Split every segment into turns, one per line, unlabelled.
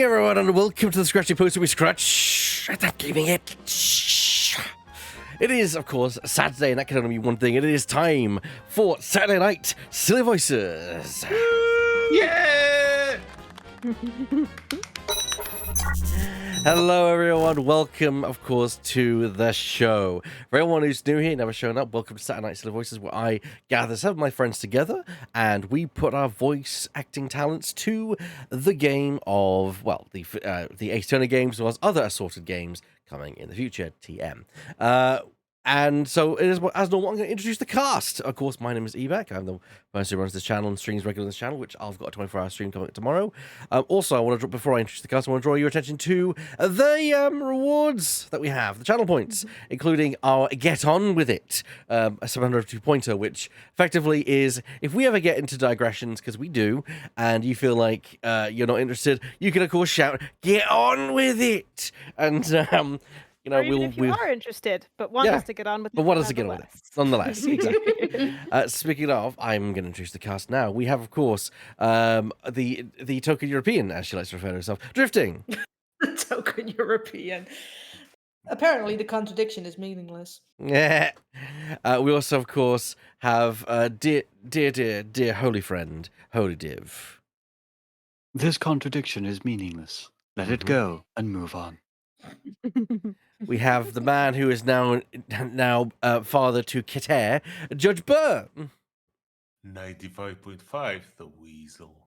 morning, everyone, and welcome to the Scratchy Post where we scratch at that gaming it. It is, of course, Saturday, and that can only be one thing. It is time for Saturday Night Silly Voices.
Yeah!
Hello, everyone. Welcome, of course, to the show. For everyone who's new here, never shown up, welcome to Saturday Night Silly Voices, where I gather some of my friends together and we put our voice acting talents to the game of, well, the Ace Turner games, as well as other assorted games coming in the future, TM. And so, it is as normal, I'm going to introduce the cast. Of course, my name is Ebak. I'm the person who runs this channel and streams regularly on this channel, which I've got a 24-hour stream coming up tomorrow. Also, I want to, before I introduce the cast, I want to draw your attention to the rewards that we have, the channel points, including our Get On With It, a 702 pointer, which effectively is, if we ever get into digressions, because we do, and you feel like you're not interested, you can, of course, shout, "Get on with it!" And, you know,
or even if you are interested, but want us to get on with it.
But want us to get on with it, nonetheless. Exactly. Speaking of, I'm going to introduce the cast now. We have, of course, the token European, as she likes to refer to herself, Drifting.
The token European. Apparently, the contradiction is meaningless.
Yeah. We also, of course, have dear holy friend, Holy Div.
This contradiction is meaningless. Let it go and move on.
We have the man who is now father to Kitair, Judge Burr.
95.5, the weasel.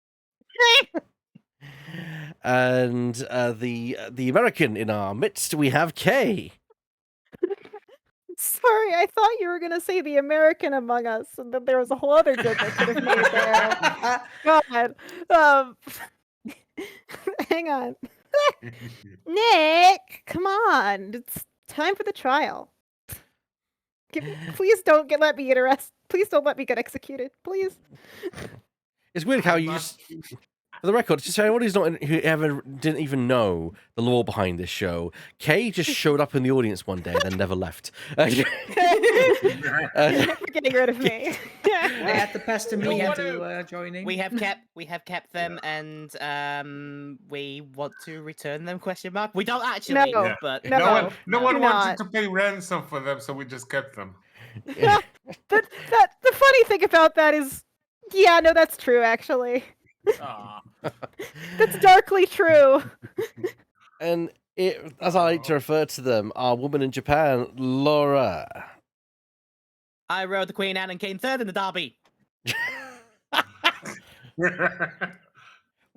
And the American in our midst, we have Kay.
Sorry, I thought you were going to say the American among us, and that there was a whole other joke I could have made there. God. Hang on. Nick, come on. It's time for the trial. Please don't let me get arrested. Please don't let me get executed. Please.
It's weird how you just... For the record, just for anyone who ever didn't even know the lore behind this show, Kay just showed up in the audience one day and then never left.
You're getting rid of me.
They had to pester me into joining.
We have kept them, and we want to return them? Question mark. We don't actually,
No.
but
No one
do
wanted
not.
to pay ransom for them, so we just kept them.
The funny thing about that is, yeah, no, that's true, actually. That's darkly true.
And as I like to refer to them, our woman in Japan, Laura.
I rode the Queen Anne and came third in the derby.
What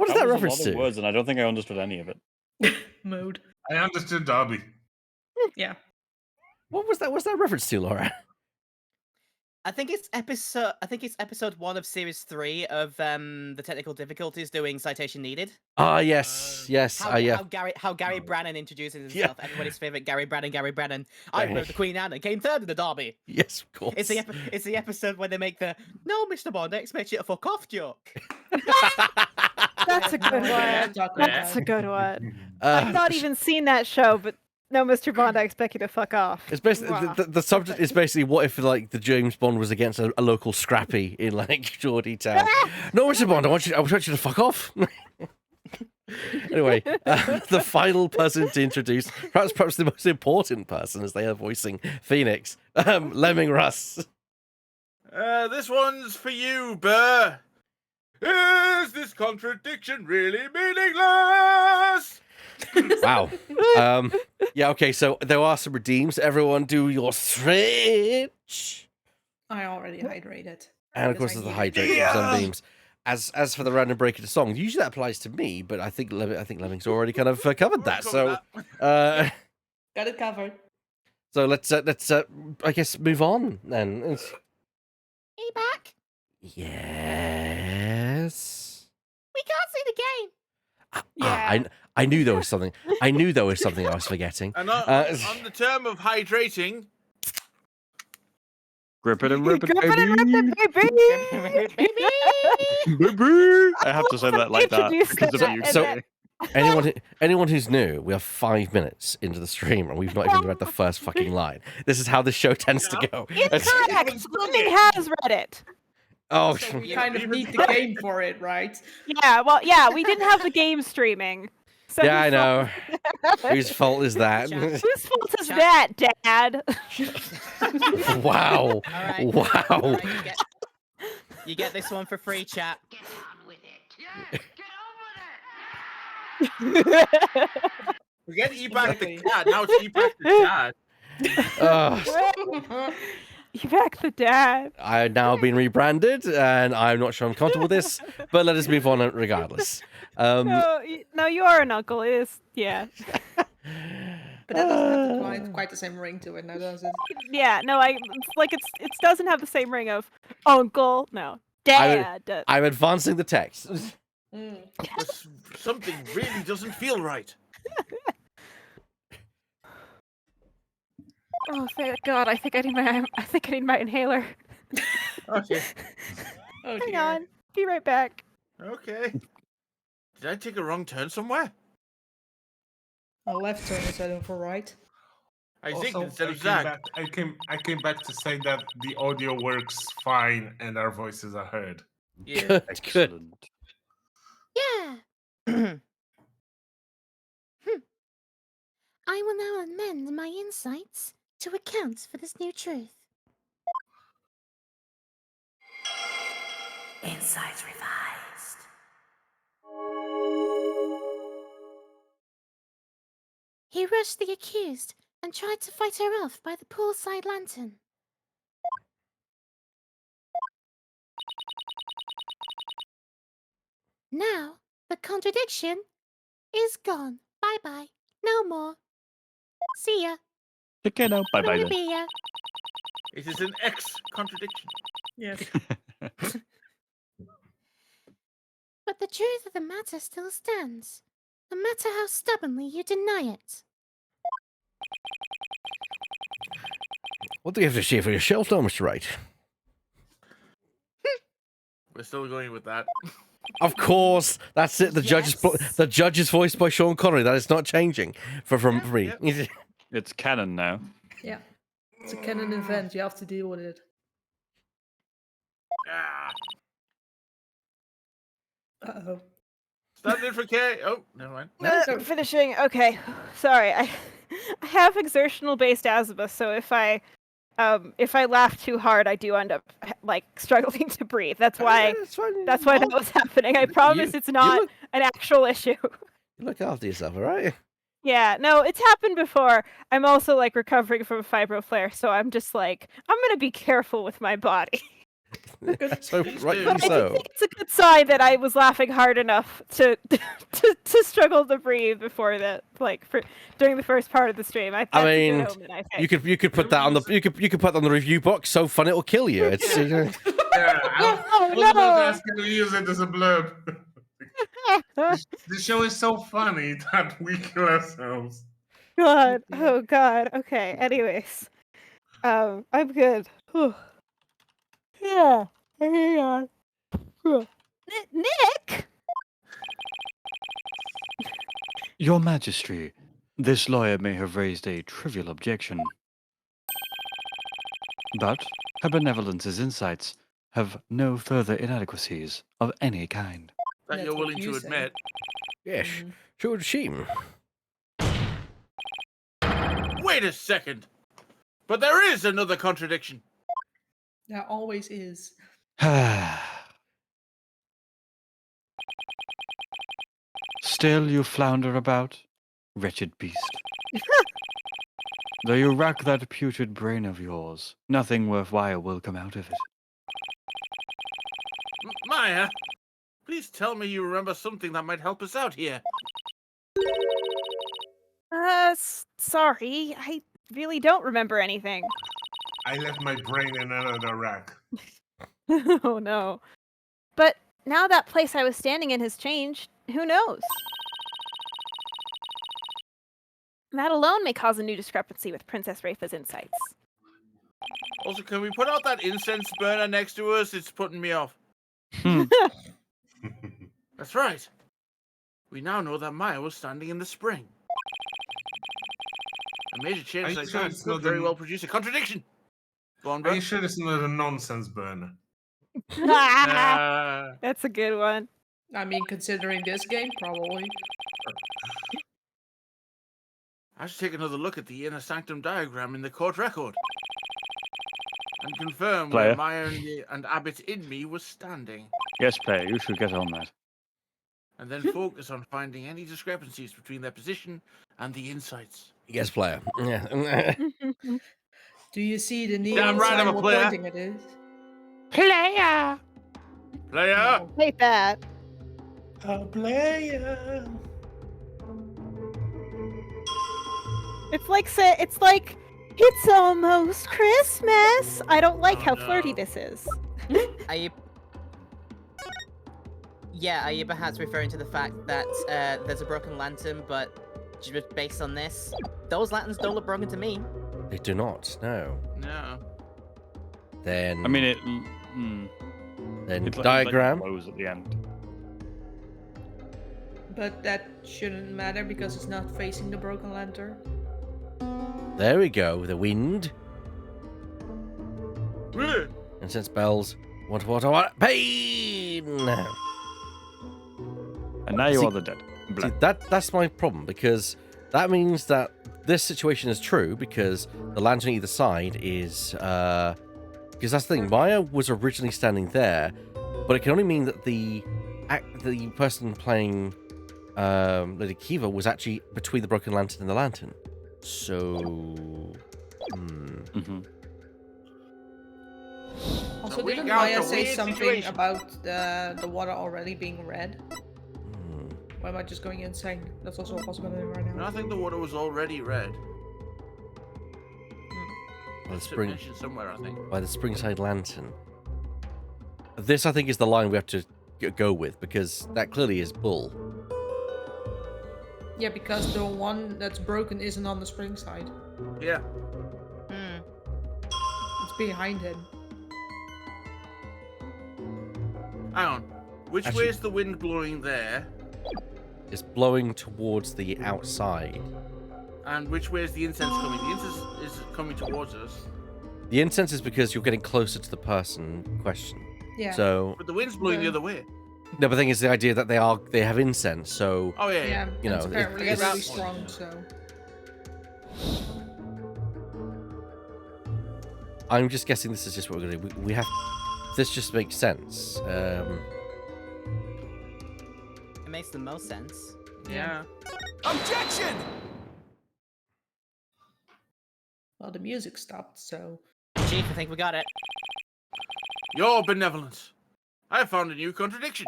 is that reference
a lot
to?
of words, and I don't think I understood any of it.
Mood.
I understood Derby.
Yeah.
What was that? What's that reference to, Laura?
I think it's episode 1 of series 3 of the technical difficulties doing citation needed.
Ah, yes.
How Gary Brannon introduces himself, everybody's favorite Gary Brannon. I rode the Queen Anne and came third in the derby.
Yes, of course.
It's the episode when they make the "No, Mr. Bond, I expect you to fuck off" joke.
That's a good one. That's a good one. I've not even seen that show, but no, Mr. Bond, I expect you to fuck off.
It's basically the subject is basically what if like the James Bond was against a local scrappy in like Geordie Town. No, Mr. Bond, I want you to fuck off. Anyway, the final person to introduce, perhaps the most important person, as they are voicing Phoenix, Lemming Russ.
This one's for you, Burr. Is this contradiction really meaningless?
Wow. Yeah, okay, so there are some redeems. Everyone do your stretch.
I already hydrated.
And of course there's the hydrate from Sunbeams. As for the random break into song, usually that applies to me, but I think Lemming's already kind of covered that. So
Got it covered.
so let's I guess move on then.
Hey, back.
Yes.
We can't see the game.
I knew there was something. I knew there was something I was forgetting.
And on the term of hydrating,
Grip it and rip it,
Grip it and rip it, baby!
baby. I have to say that like that
Introduce
because of
that,
you.
and
So anyone who's new, we are 5 minutes into the stream and we've not even read the first fucking line. This is how the show tends to go.
Incorrect! Something has read it.
Oh,
We kind of need the game for it, right?
Yeah, we didn't have the game streaming. So
Yeah, I
whose
know.
fault-
Whose fault is that?
Chat.
Whose fault is
Chat.
that, Dad?
Wow.
Alright.
Wow.
Alright, you get this one for free, chat.
Forget Eback the
Exactly.
cat. Now it's Eback the cat.
You back the dad.
I've now been rebranded, and I'm not sure I'm comfortable with this, but let us move on regardless.
No, you are an uncle. It is, yeah.
But that doesn't have quite the same ring to it now, does it?
Yeah, no, it doesn't have the same ring of uncle. No, dad. does.
I'm advancing the text.
Mm.
Something really doesn't feel right.
Oh, thank God! I think I need my inhaler.
Okay.
Oh
Hang
dear.
on, be right back.
Okay. Did I take a wrong turn somewhere?
A left turn instead of a right.
I think
Also,
instead
I
of
came
Zach.
back. I came back to say that the audio works fine and our voices are heard.
Yeah.
Good.
Excellent.
Yeah. I will now amend my insights to account for this new truth. Insights revised. He rushed the accused and tried to fight her off by the poolside lantern. Now, the contradiction is gone. Bye-bye. No more. See ya.
Okay, no. Bye bye then.
Be ya.
It is an X contradiction.
Yes.
But the truth of the matter still stands, no matter how stubbornly you deny it.
What do you have to say for yourself, now, Mr. Wright?
We're still going with that.
Of course, that's it. The judge is voiced by Sean Connery. That is not changing for me.
It's canon now.
Yeah. It's a canon event. You have to deal with it.
Ah,
Uh-oh.
stand in for K. Oh, never mind.
Finishing. Okay, sorry. I have exertional-based asthma, so if I laugh too hard, I do end up like struggling to breathe. That's why. That's why that was happening. I promise it's not an actual issue.
You look after yourself, all right?
Yeah, no, it's happened before. I'm also like recovering from a fibro flare, so I'm just like I'm gonna be careful with my body.
So
Please
rightly
do.
I
so.
think it's a good sign that I was laughing hard enough to to struggle to breathe before that, like during the first part of the stream. That's a
mean,
good omen, I think.
You could put that on the you could put that on the review box. So fun it'll kill you. It's
Yeah, I was about to ask you to use it as a blurb. The show is so funny that we kill ourselves.
God, oh God. Okay. Anyways, I'm good. Whew. Yeah. Hang on. Whew. Nick.
Your Majesty, this lawyer may have raised a trivial objection. But her benevolence's insights have no further inadequacies of any kind.
That
That's
you're
what
willing
you
to
say.
admit.
yes, sure shame.
Wait a second. But there is another contradiction.
There always is.
Still you flounder about, wretched beast. Though you rack that putrid brain of yours, nothing worthwhile will come out of it.
Maya, please tell me you remember something that might help us out here.
Sorry. I really don't remember anything.
I left my brain in another rack.
Oh no. But now that place I was standing in has changed. Who knows? That alone may cause a new discrepancy with Princess Rafa's insights.
Also, can we put out that incense burner next to us? It's putting me off. That's right. We now know that Maya was standing in the spring. A major change
Are you
like
sure
that
it's
could
not
very
the-
well produce a contradiction. Go on,
Are
bro.
you sure it's not a nonsense burner?
Uh,
That's a good one.
I mean, considering this game, probably.
I should take another look at the inner sanctum diagram in the court record and confirm
Player.
where Maya and Abbott in me was standing,
Yes, player, you should get on that.
and then focus on finding any discrepancies between their position and the insights.
Yes, player. Yeah.
Do you see the neon
Damn right I'm
sign
a
we're
player.
pointing at it?
Player!
Player!
No.
Hate that.
A player.
It's like it's almost Christmas. I don't like
Oh,
how
no.
flirty this is.
Are you? Yeah, are you perhaps referring to the fact that there's a broken lantern, but just based on this, those lanterns don't look broken to me.
They do not. No.
No.
Then.
I mean, it.
Then
It
diagram.
close at the end.
But that shouldn't matter because it's not facing the broken lantern.
There we go. The wind.
Really?
Incense bells. What? Pain.
And now you
See-
are the dead.
See,
Black.
that's my problem, because that means that this situation is true, because the lantern either side is because that's the thing. Maya was originally standing there, but it can only mean that the person playing Lady Kiva was actually between the broken lantern and the lantern. So
Mm-hmm.
Also,
we
didn't
got
Maya
the
say
weird
something
situation.
about the water already being red?
hmm.
Or am I just going insane? That's also a possibility right
No,
now.
I think the water was already red.
By the
It's
spring,
mentioned somewhere, I think.
by the Springside lantern. This, I think, is the line we have to go with, because that clearly is bull.
Yeah, because the one that's broken isn't on the spring side.
Yeah.
Hmm.
It's behind him.
Hang on. Which
Actually-
way is the wind blowing there?
It's blowing towards the outside.
And which way is the incense coming? The incense is coming towards us.
The incense is because you're getting closer to the person in question.
Yeah.
So
But the wind's blowing the
Yeah.
other way.
no, but the thing is the idea that they have incense. So
Oh, yeah,
yeah,
yeah.
you know,
it's apparently
it's-
really
it's-
strong, so.
I'm just guessing this is just what we're gonna do. We have this just makes sense.
It makes the most sense.
Yeah.
Objection!
Well, the music stopped, so.
Chief, I think we got it.
Your benevolence. I found a new contradiction.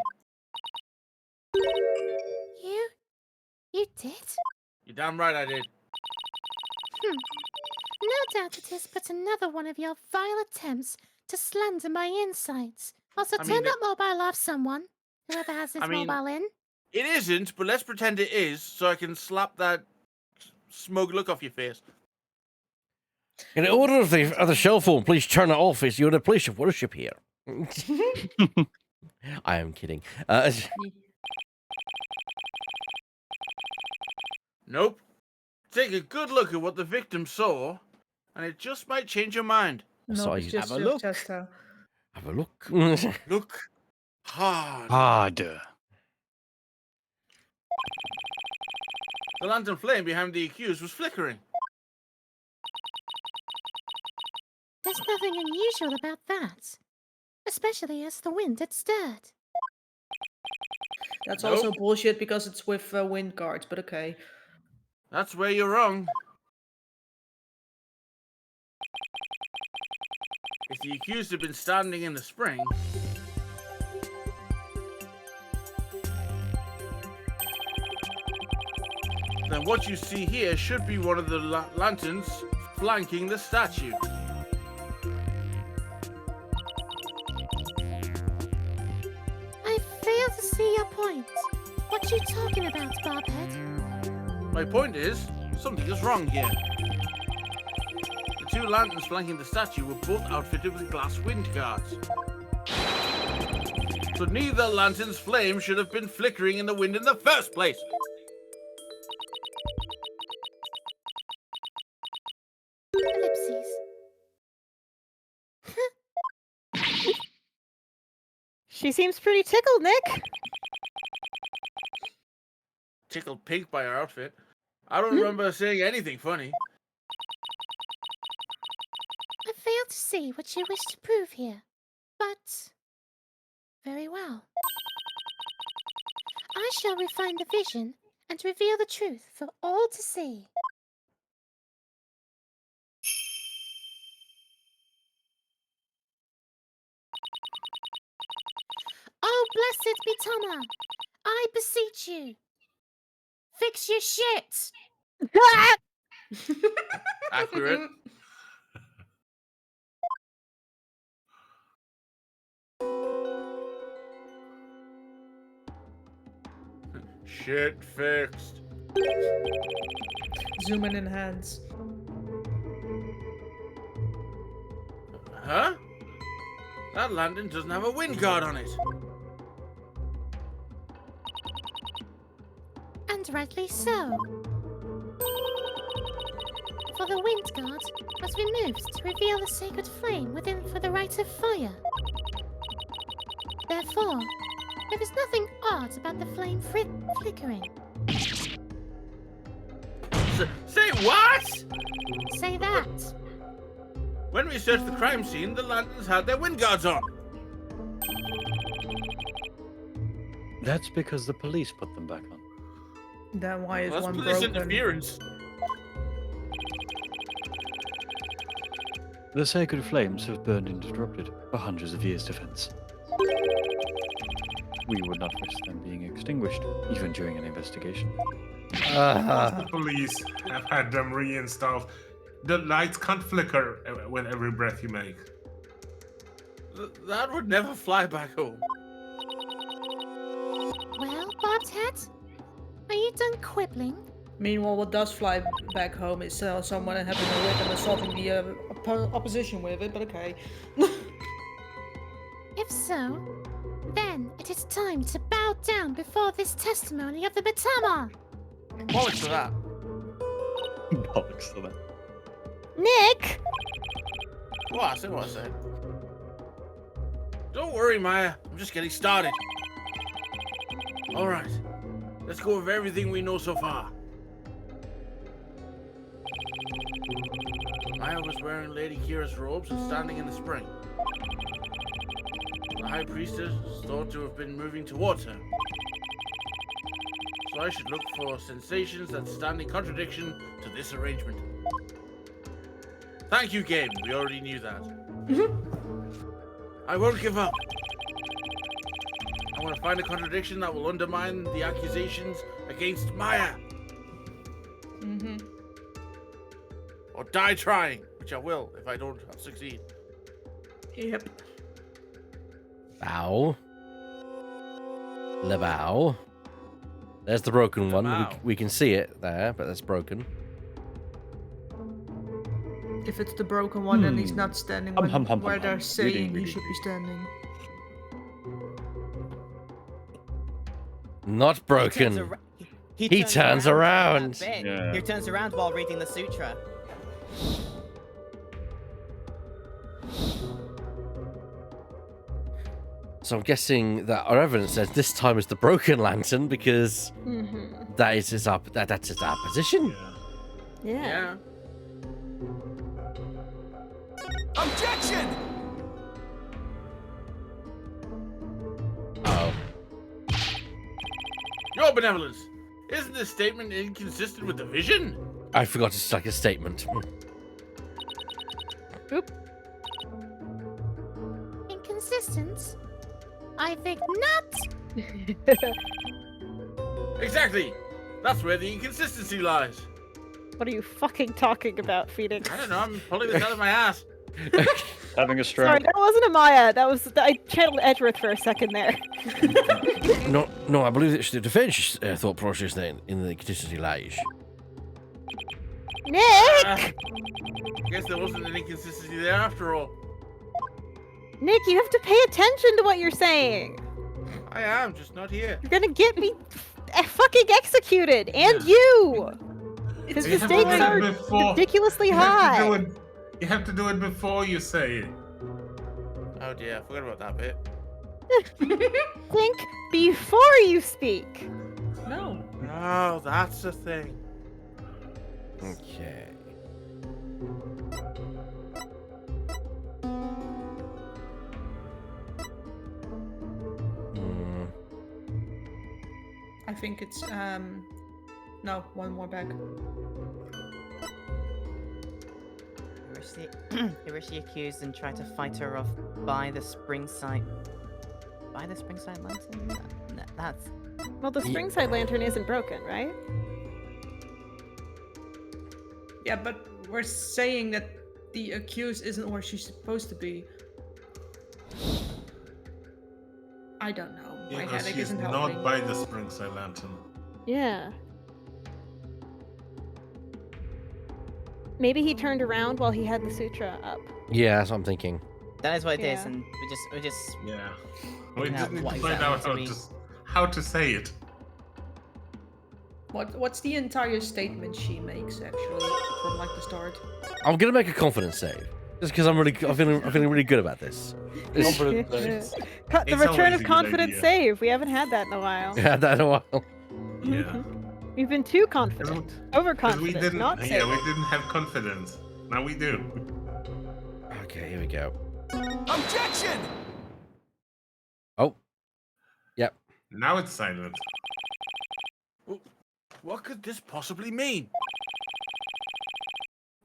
You did?
You're damn right I did.
No doubt it is but another one of your vile attempts to slander my insights. Also,
I
turn
mean,
that mobile off, someone. Whoever has this
I mean-
mobile in.
It isn't, but let's pretend it is, so I can slap that smug look off your face.
In order of the cell phone, please turn it off. You're in a place of worship here. I am kidding.
Nope. Take a good look at what the victim saw, and it just might change your mind.
No,
Sorry,
it's just
have a
your
look.
chest hair.
Have a look.
Look hard.
Harder.
The lantern flame behind the accused was flickering.
There's nothing unusual about that. Especially as the wind had stirred.
That's
Nope.
also bullshit because it's with wind guards, but okay.
That's where you're wrong. If the accused had been standing in the spring, then what you see here should be one of the lanterns flanking the statue.
I fail to see your point. What you talking about, Bobhead?
My point is, something is wrong here. The two lanterns flanking the statue were both outfitted with glass wind guards. So neither lantern's flame should have been flickering in the wind in the first place.
Ellipses.
She seems pretty tickled, Nick.
Tickled pink by her outfit. I don't remember saying anything funny.
I fail to see what you wish to prove here. But very well. I shall refine the vision and reveal the truth for all to see. Oh, blessed be Tama! I beseech you! Fix your shit!
Accurate. Shit fixed.
Zoom in hands.
Huh? That lantern doesn't have a wind guard on it.
And rightly so. For the wind guard was removed to reveal the sacred flame within for the rite of fire. Therefore, there is nothing odd about the flame flickering.
Say what?
Say that.
When we searched the crime scene, the lanterns had their wind guards on.
That's because the police put them back on.
Then why is
That's
one
police
broken?
interference.
The sacred flames have burned uninterrupted for hundreds of years, Defense. We would not risk them being extinguished, even during an investigation.
The police have had them reinstalled. The lights can't flicker with every breath you make.
That would never fly back home.
Well, Bob's head, are you done quibbling?
Meanwhile, what does fly back home is someone having a whip and assaulting the opposition with it, but okay.
If so, then it is time to bow down before this testimony of the Batama.
Bollocks to that.
Bollocks to that.
Nick!
What I said, what I said. Don't worry, Maya. I'm just getting started. All right. Let's go over everything we know so far. Maya was wearing Lady Kira's robes and standing in the spring. The High Priestess is thought to have been moving towards her. So I should look for sensations that stand in contradiction to this arrangement. Thank you, game. We already knew that. I won't give up. I want to find a contradiction that will undermine the accusations against Maya. Or die trying, which I will if I don't succeed.
Yep.
Bow. Le bow. There's the broken one.
bow.
We can see it there, but that's broken.
If it's the broken one, then he's not standing where they're
Reading,
saying he
reading,
should be standing.
Not broken. He turns around.
Yeah.
He turns around while reading the sutra.
So I'm guessing that our evidence says this time is the broken lantern because that's his position.
Yeah.
Objection!
Oh.
Your benevolence. Isn't this statement inconsistent with the vision?
I forgot to strike a statement.
Inconsistent? I think not.
Exactly. That's where the inconsistency lies.
What are you fucking talking about, Phoenix?
I don't know. I'm pulling this out of my ass.
Having a
Sorry,
stroke.
that wasn't a Maya. That was I channeled Edgeworth for a second there.
No, I believe it's the defense thought process then in the consistency lies.
Nick!
I guess there wasn't an inconsistency there after all.
Nick, you have to pay attention to what you're saying.
I am, just not here.
You're gonna get me fucking executed, and you. Because the
You have to
stakes
do
are
it before-
ridiculously
You have to do
high.
it. You have to do it before you say it.
Oh dear, I forgot about that bit.
Think before you speak.
No.
Oh, that's the thing.
Okay. Hmm.
I think it's no, one more back.
Irishi accused and tried to fight her off by the Springside. By the Springside Lantern? That's.
Well, the Springside Lantern isn't broken, right?
Yeah, but we're saying that the accused isn't where she's supposed to be. I don't know.
Yeah,
My
because
headache
she's
isn't
not
helping.
by the Springside Lantern.
Yeah. Maybe he turned around while he had the sutra up.
Yeah, that's what I'm thinking.
That is what it is,
Yeah.
and we just.
Yeah. We
Now,
just need to
what
find
exactly
out
do we-
how to say it.
What's the entire statement she makes actually from like the start?
I'm gonna make a confidence save. Just because I'm feeling really good about this.
Confident
The
saves.
It's
return
always
of
a good
confidence
idea.
save. We haven't had that in a while.
I had that in a while.
Yeah.
We've been too confident.
Because we
Overconfident.
didn't.
Not
Yeah,
safe.
we didn't have confidence. Now we do.
Okay, here we go.
Objection!
Oh. Yep.
Now it's silent.
What could this possibly mean?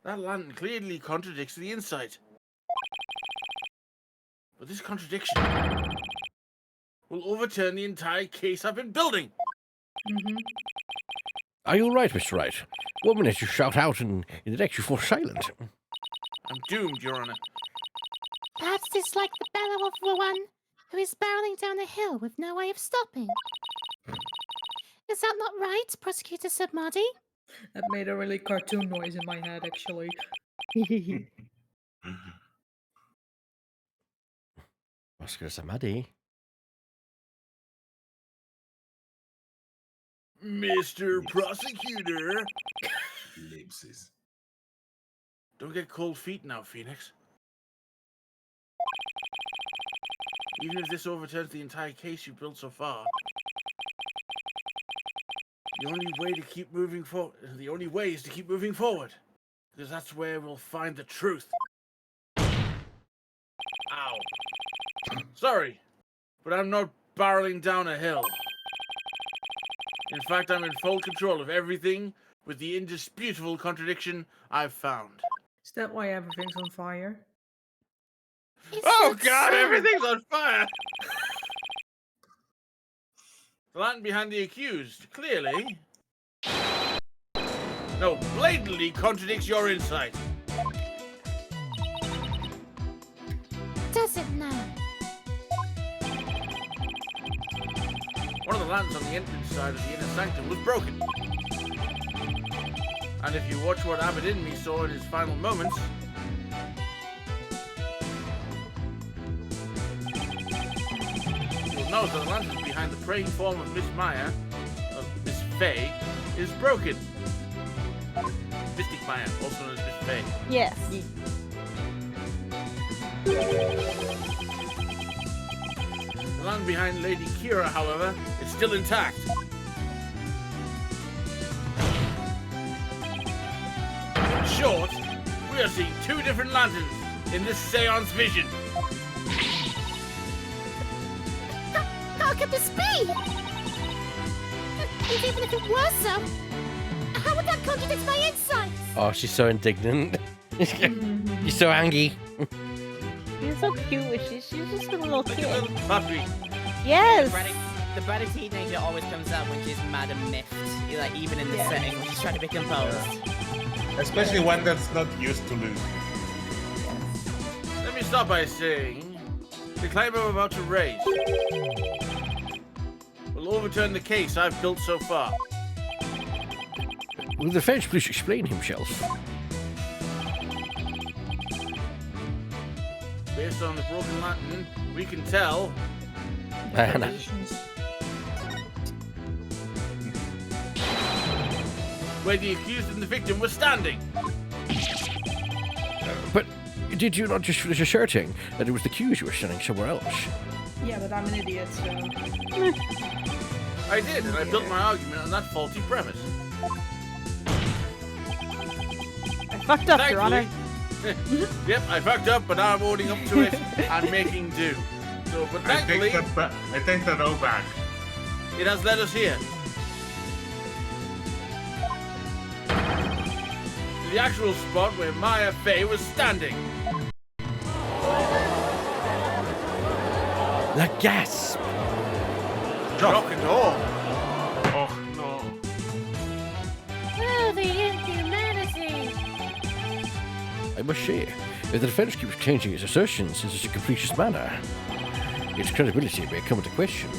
That lantern clearly contradicts the insight. But this contradiction will overturn the entire case I've been building.
Mm-hmm.
Are you all right, Mr. Wright? 1 minute you shout out and in the next you fall silent.
I'm doomed, Your Honor.
Perhaps it's like the bellow of the one who is barreling down a hill with no way of stopping. Is that not right, Prosecutor Submadi?
That made a really cartoon noise in my head actually.
Oscar Samadi.
Mr. Prosecutor.
Ellipsis.
Don't get cold feet now, Phoenix. Even if this overturns the entire case you've built so far, the only way is to keep moving forward. Because that's where we'll find the truth. Ow. Sorry, but I'm not barreling down a hill. In fact, I'm in full control of everything with the indisputable contradiction I've found.
Is that why everything's on fire?
Is
Oh
that
god,
so?
everything's on fire! The lantern behind the accused, clearly. No, blatantly contradicts your insight.
Does it now?
One of the lanterns on the entrance side of the inner sanctum was broken. And if you watch what Abbot Inmee saw in his final moments, you'll notice that the lantern behind the praying form of Miss Miss Faye, is broken. Mystic Maya, also known as Miss Faye.
Yes.
The land behind Lady Kira, however, is still intact. In short, we are seeing two different lanterns in this seance vision.
How could this be? And even if it were so, how would that contradict my insights?
Oh, she's so indignant. She's so angry.
She's so cute. She's just a little
Like a
kid.
little puppy.
Yes.
The bratty teenager always comes out when she's mad and miffed. Like, even in the setting when she's trying to be composed.
Especially one that's not used to lose.
Let me start by saying, the claim I'm about to raise will overturn the case I've built so far.
Will the defense please explain himself?
Based on the broken lantern, we can tell
Anna.
where the accused and the victim were standing.
But did you not just finish asserting that it was the accused you were standing somewhere else?
Yeah, but I'm an idiot, so.
I did, and I built my argument on that faulty premise.
Fucked up, Your Honor.
Yep, I fucked up, but now I'm owning up to it and making do. So, but
I
thankfully,
take that all back.
it has led us here. To the actual spot where Maya Fey was standing.
The gasp!
Shock and awe.
Oh no.
Oh, the inhumanity!
I must say, if the defense keeps changing its assertions in such a capricious manner, its credibility may come into question.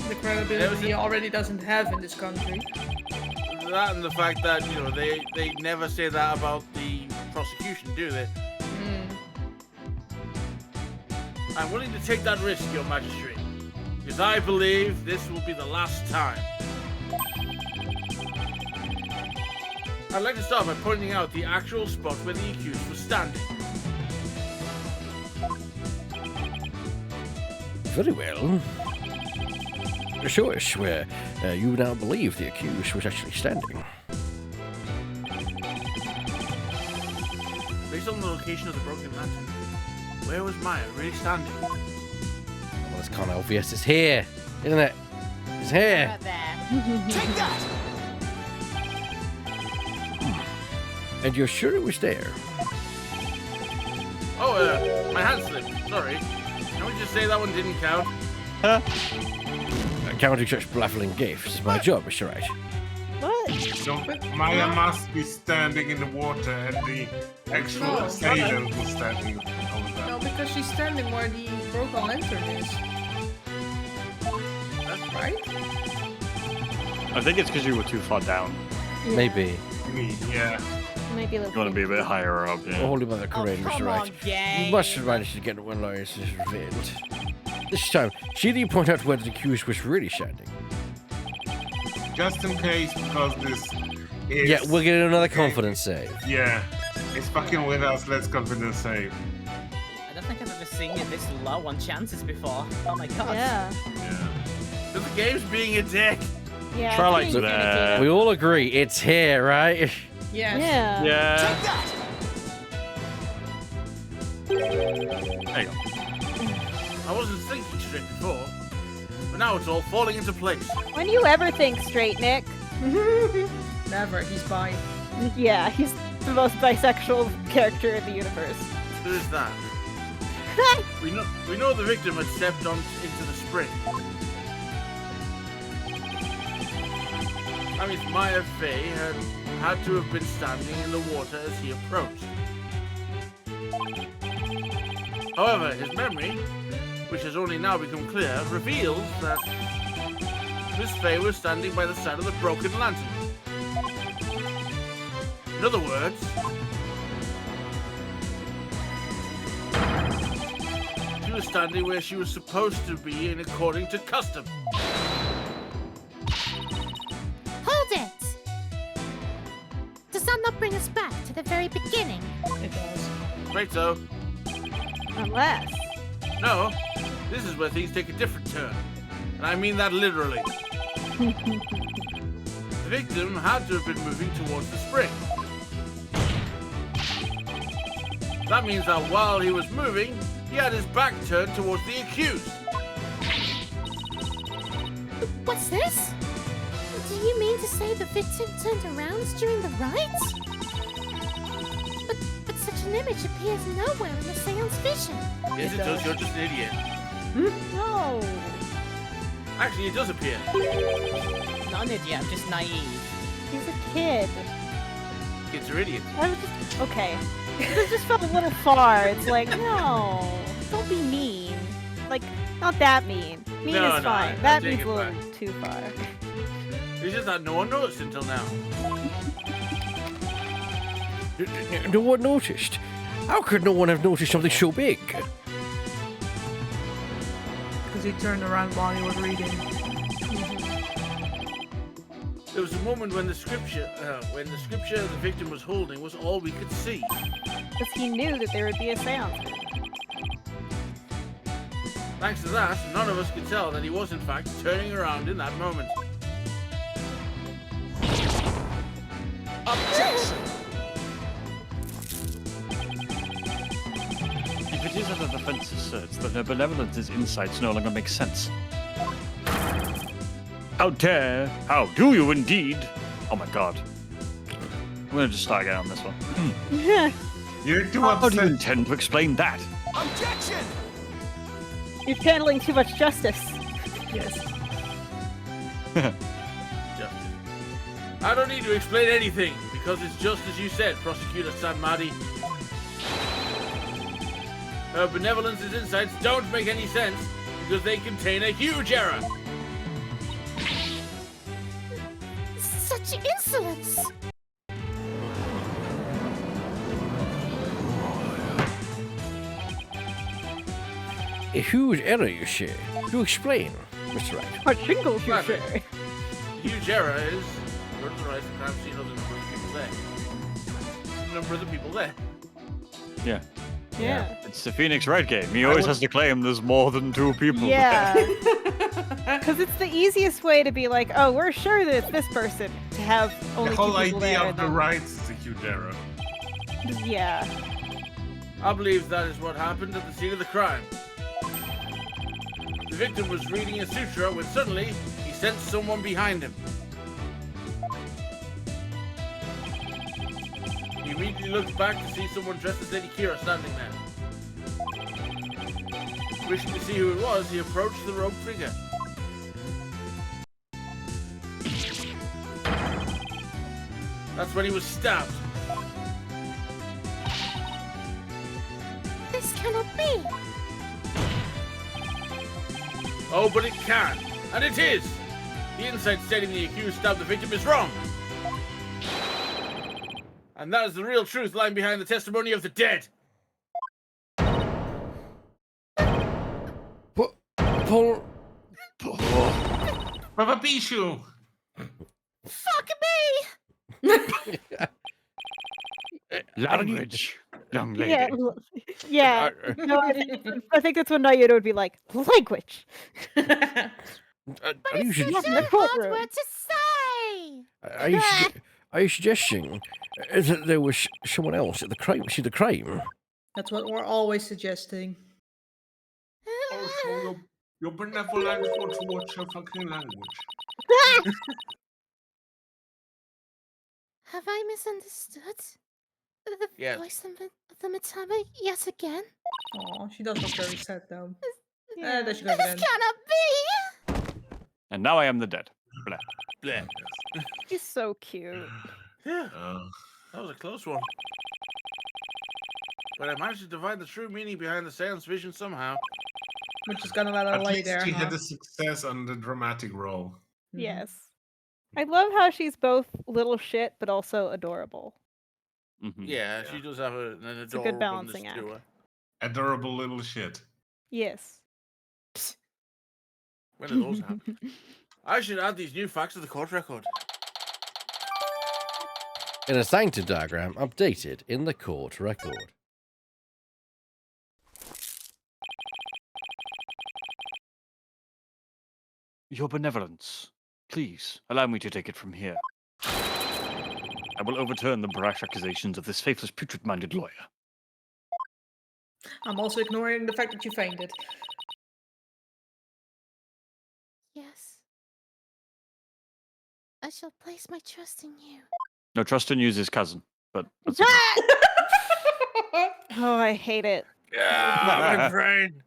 The credibility he already doesn't have in this country.
That and the fact that, you know, they never say that about the prosecution, do they? I'm willing to take that risk, Your Majesty, because I believe this will be the last time. I'd like to start by pointing out the actual spot where the accused was standing.
Very well. Show us where you now believe the accused was actually standing.
Based on the location of the broken lantern, where was Maya really standing?
Well, it's kind of obvious. It's here, isn't it? It's here.
Right there.
Take that!
And you're sure it was there?
Oh, my hand slipped. Sorry. Can we just say that one didn't count?
Counting such baffling gifts is my job, Mr. Wright.
What?
So Maya must be standing in the water, and the actual
No,
assailant was standing over there.
No, because she's standing where the broken lantern is. That's right?
I think it's because you were too far down.
Maybe.
Me, yeah.
Might be a
You
little
want to be a bit higher up, yeah.
Holy Mother Corinne, Mr.
come
Wright.
on, gang.
You must have managed to get one lawyer revealed. This time, see that you point out where the accused was really standing.
Just in case, because this is...
Yeah, we're getting another confidence save.
Yeah. It's fucking with us, let's confidence save.
I don't think I've ever seen it this low on chances before. Oh my god.
Yeah.
Yeah.
So the game's being a dick.
Yeah.
Try
it's
like
being
that.
vindicated.
We all agree it's here, right?
Yes.
Yeah.
Yeah.
Take that!
There you go.
I wasn't thinking straight before, but now it's all falling into place.
When you ever think straight, Nick?
Never. He's bi.
Yeah, he's the most bisexual character in the universe.
There's that. We know the victim had stepped into the spring. That means Maya Fey had to have been standing in the water as he approached. However, his memory, which has only now become clear, reveals that Miss Fey was standing by the side of the broken lantern. In other words, she was standing where she was supposed to be in according to custom.
Hold it! Does that not bring us back to the very beginning?
It does.
Right so.
Unless.
No, this is where things take a different turn. And I mean that literally. The victim had to have been moving towards the spring. That means that while he was moving, he had his back turned towards the accused.
What's this? Do you mean to say the victim turned around during the rites? But such an image appears nowhere in the seance vision.
Yes, it does. You're just an idiot.
No.
Actually, it does appear.
Not an idiot, I'm just naive.
He's a kid.
Kids are idiots.
I was just, okay. It just felt a little far. It's like, no, don't be mean. Like, not that mean. Mean
No,
is
no,
fine.
I'm
That
taking
means a
it
little
back.
too far.
It's just that no one noticed until now.
No one noticed. How could no one have noticed something so big?
Because he turned around while he was reading.
There was a moment when the scripture the victim was holding was all we could see.
Because he knew that there would be a seance.
Thanks to that, none of us could tell that he was in fact turning around in that moment.
Objection!
are the defense asserts that her benevolence's insights no longer make sense. How do you indeed? Oh my god. I'm gonna just start again on this one.
You're too
How do you
upset.
intend to explain that?
Objection!
You're channeling too much justice.
Yes.
Justice. I don't need to explain anything, because it's just as you said, Prosecutor Sanmadi. Her benevolence's insights don't make any sense, because they contain a huge error.
Such insolence!
A huge error, you say. Do explain, Mr. Wright.
What shingles you
Right.
say?
Huge error is murder the crime scene of the number of people there. The number of the people there.
Yeah.
Yeah.
It's the Phoenix Wright game. He always has to claim there's more than 2 people.
Yeah. Because it's the easiest way to be like, oh, we're sure that it's this person, to have only
The
2
whole
people
idea
there.
of the rights is a huge error.
Yeah.
I believe that is what happened at the scene of the crime. The victim was reading a sutra when suddenly he sensed someone behind him. He immediately looked back to see someone dressed as Lady Kira standing there. Wishing to see who it was, he approached the robed figure. That's when he was stabbed.
This cannot be!
Oh, but it can. And it is. The insight stating the accused stabbed the victim is wrong. And that is the real truth lying behind the testimony of the dead.
Paul.
Papa Pichu!
Fuck me!
Language, young lady.
Yeah. Yeah. No, I think that's when Naruto would be like, language.
Are you,
Such
in the
a hard
courtroom.
word to say!
are you suggesting that there was someone else at the crime? See the crime?
That's what we're always suggesting.
Also, your benevolent want to watch your fucking language.
Have I misunderstood? The
Yes.
voice of the Matama yet again?
Oh, she does look very sad though.
Yeah.
There she goes
This
again.
cannot be!
And now I am the dead. Blah.
Bleh.
He's so cute.
Yeah, that was a close one. But I managed to divine the true meaning behind the seance vision somehow.
We're just gonna let her
At
lay
least
there.
she
huh?
had a success on the dramatic role.
Mhm.
Yes. I love how she's both little shit, but also adorable.
Mhm.
Yeah, she does have an
a
adorableness
good balancing
to
act.
her.
Adorable little shit.
Yes.
When did those happen? I should add these new facts to the court record.
In a sanctum diagram updated in the court record.
Your benevolence. Please, allow me to take it from here. I will overturn the brash accusations of this faithless, putrid-minded lawyer.
I'm also ignoring the fact that you fainted.
Yes. I shall place my trust in you.
No, trust in you is his cousin, but that's
Oh, I hate it.
Yeah, my brain.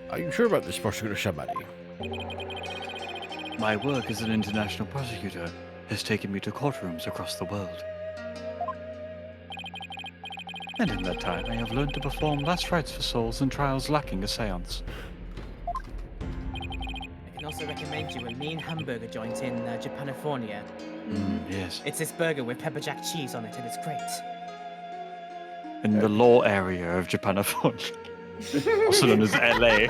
Are you sure about this, Prosecutor Shabani?
My work as an international prosecutor has taken me to courtrooms across the world. And in that time, I have learned to perform last rites for souls in trials lacking a seance.
I can also recommend you a mean hamburger joint in Japanifornia.
Yes.
It's this burger with pepper jack cheese on it, and it's great.
In the law area of Japanifornia, also known as LA.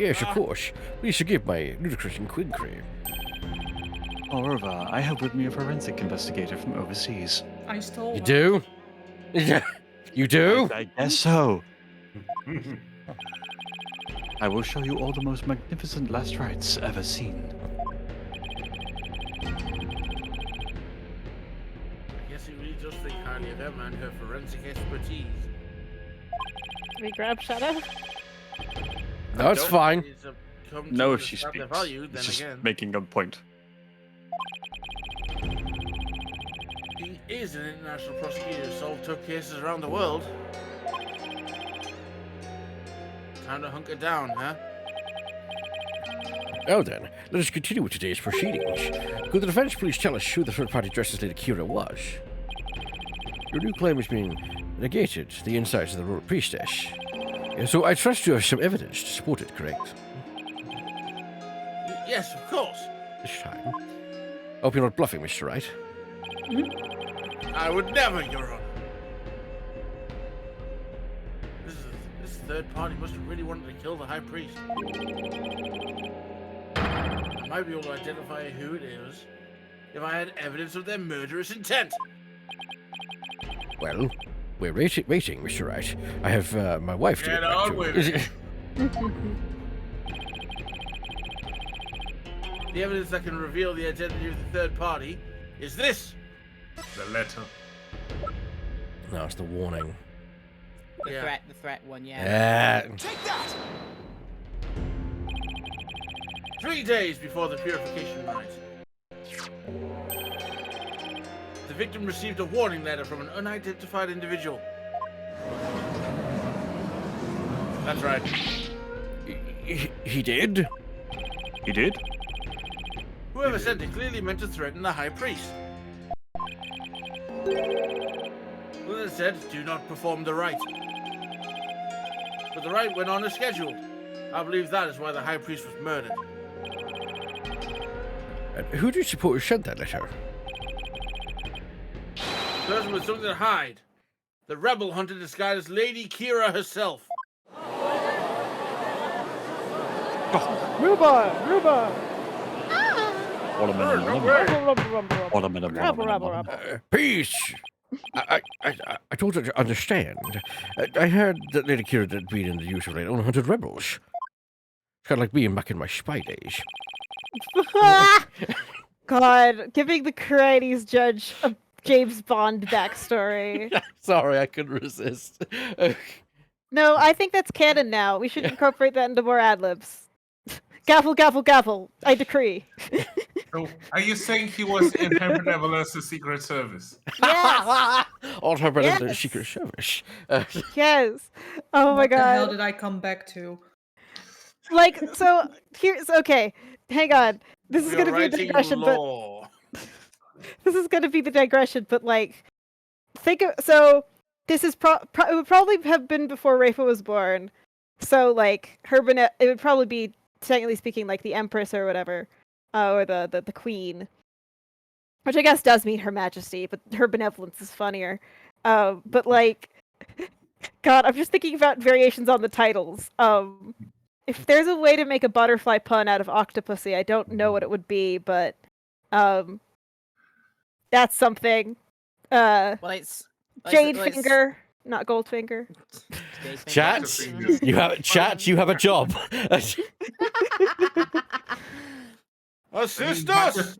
Yes, of course. Please forgive my ludicrous inquiry.
Moreover, I have with me a forensic investigator from overseas.
I stole
You
her.
do? You do?
I guess so. I will show you all the most magnificent last rites ever seen.
does think highly of Emma and her forensic expertise.
Can we grab Shadow?
No, it's fine.
It's a come
No,
to
if she
understand their
speaks.
value,
It's
then
just
again,
making a point.
he is an international prosecutor who solved tough cases around the world. Time to hunker down, huh?
Now then, let us continue with today's proceedings. Could the defense please tell us who the third-party Justice Lady Kira was? Your new claim is being negated, the insides of the royal priestess. So I trust you have some evidence to support it, correct?
Yes, of course.
This time. Hope you're not bluffing, Mr. Wright.
I would never, Your Honor. This third party must have really wanted to kill the High Priest. I might be able to identify who it is if I had evidence of their murderous intent.
Well, we're waiting, Mr. Wright. I have my wife to
Get
get back
on
to.
with it.
The evidence that can reveal the identity of the third party is this.
The letter.
No, it's the warning.
The threat one, yeah.
Yeah.
Take that!
3 days before the purification rite, the victim received a warning letter from an unidentified individual. That's right.
He did?
He did?
Whoever sent it clearly meant to threaten the High Priest. Well, it said, do not perform the rite. But the rite went on as scheduled. I believe that is why the High Priest was murdered.
And who do you suppose sent that letter?
The person with something to hide. The rebel hunter disguised as Lady Kira herself.
Rhubarb!
Peace! I don't understand. I heard that Lady Kira had been in the use of like 100 rebels. It's kind of like being back in my spy days.
God, giving the Karaites judge a James Bond backstory.
Sorry, I couldn't resist.
No, I think that's canon now. We should incorporate that into more ad-libs. Gavel, gavel, gavel. I decree.
So, are you saying he was in her benevolence Secret Service?
Yes!
All her brother's
Yes!
Secret Service.
Yes! Oh my
What the hell
god.
did I come back to?
Like, so, here's, okay, hang on. This is
We are
gonna be a
writing
digression, but
law.
this is gonna be the digression, but like, think of, so, this is it would probably have been before Rafa was born. So, like, it would probably be, technically speaking, like the Empress or whatever. Or the Queen. Which I guess does mean Her Majesty, but her benevolence is funnier. But like, God, I'm just thinking about variations on the titles. If there's a way to make a butterfly pun out of Octopussy, I don't know what it would be, but that's something.
Well, it's
Jade Finger, not Goldfinger.
Chat, you have a job.
Assist us!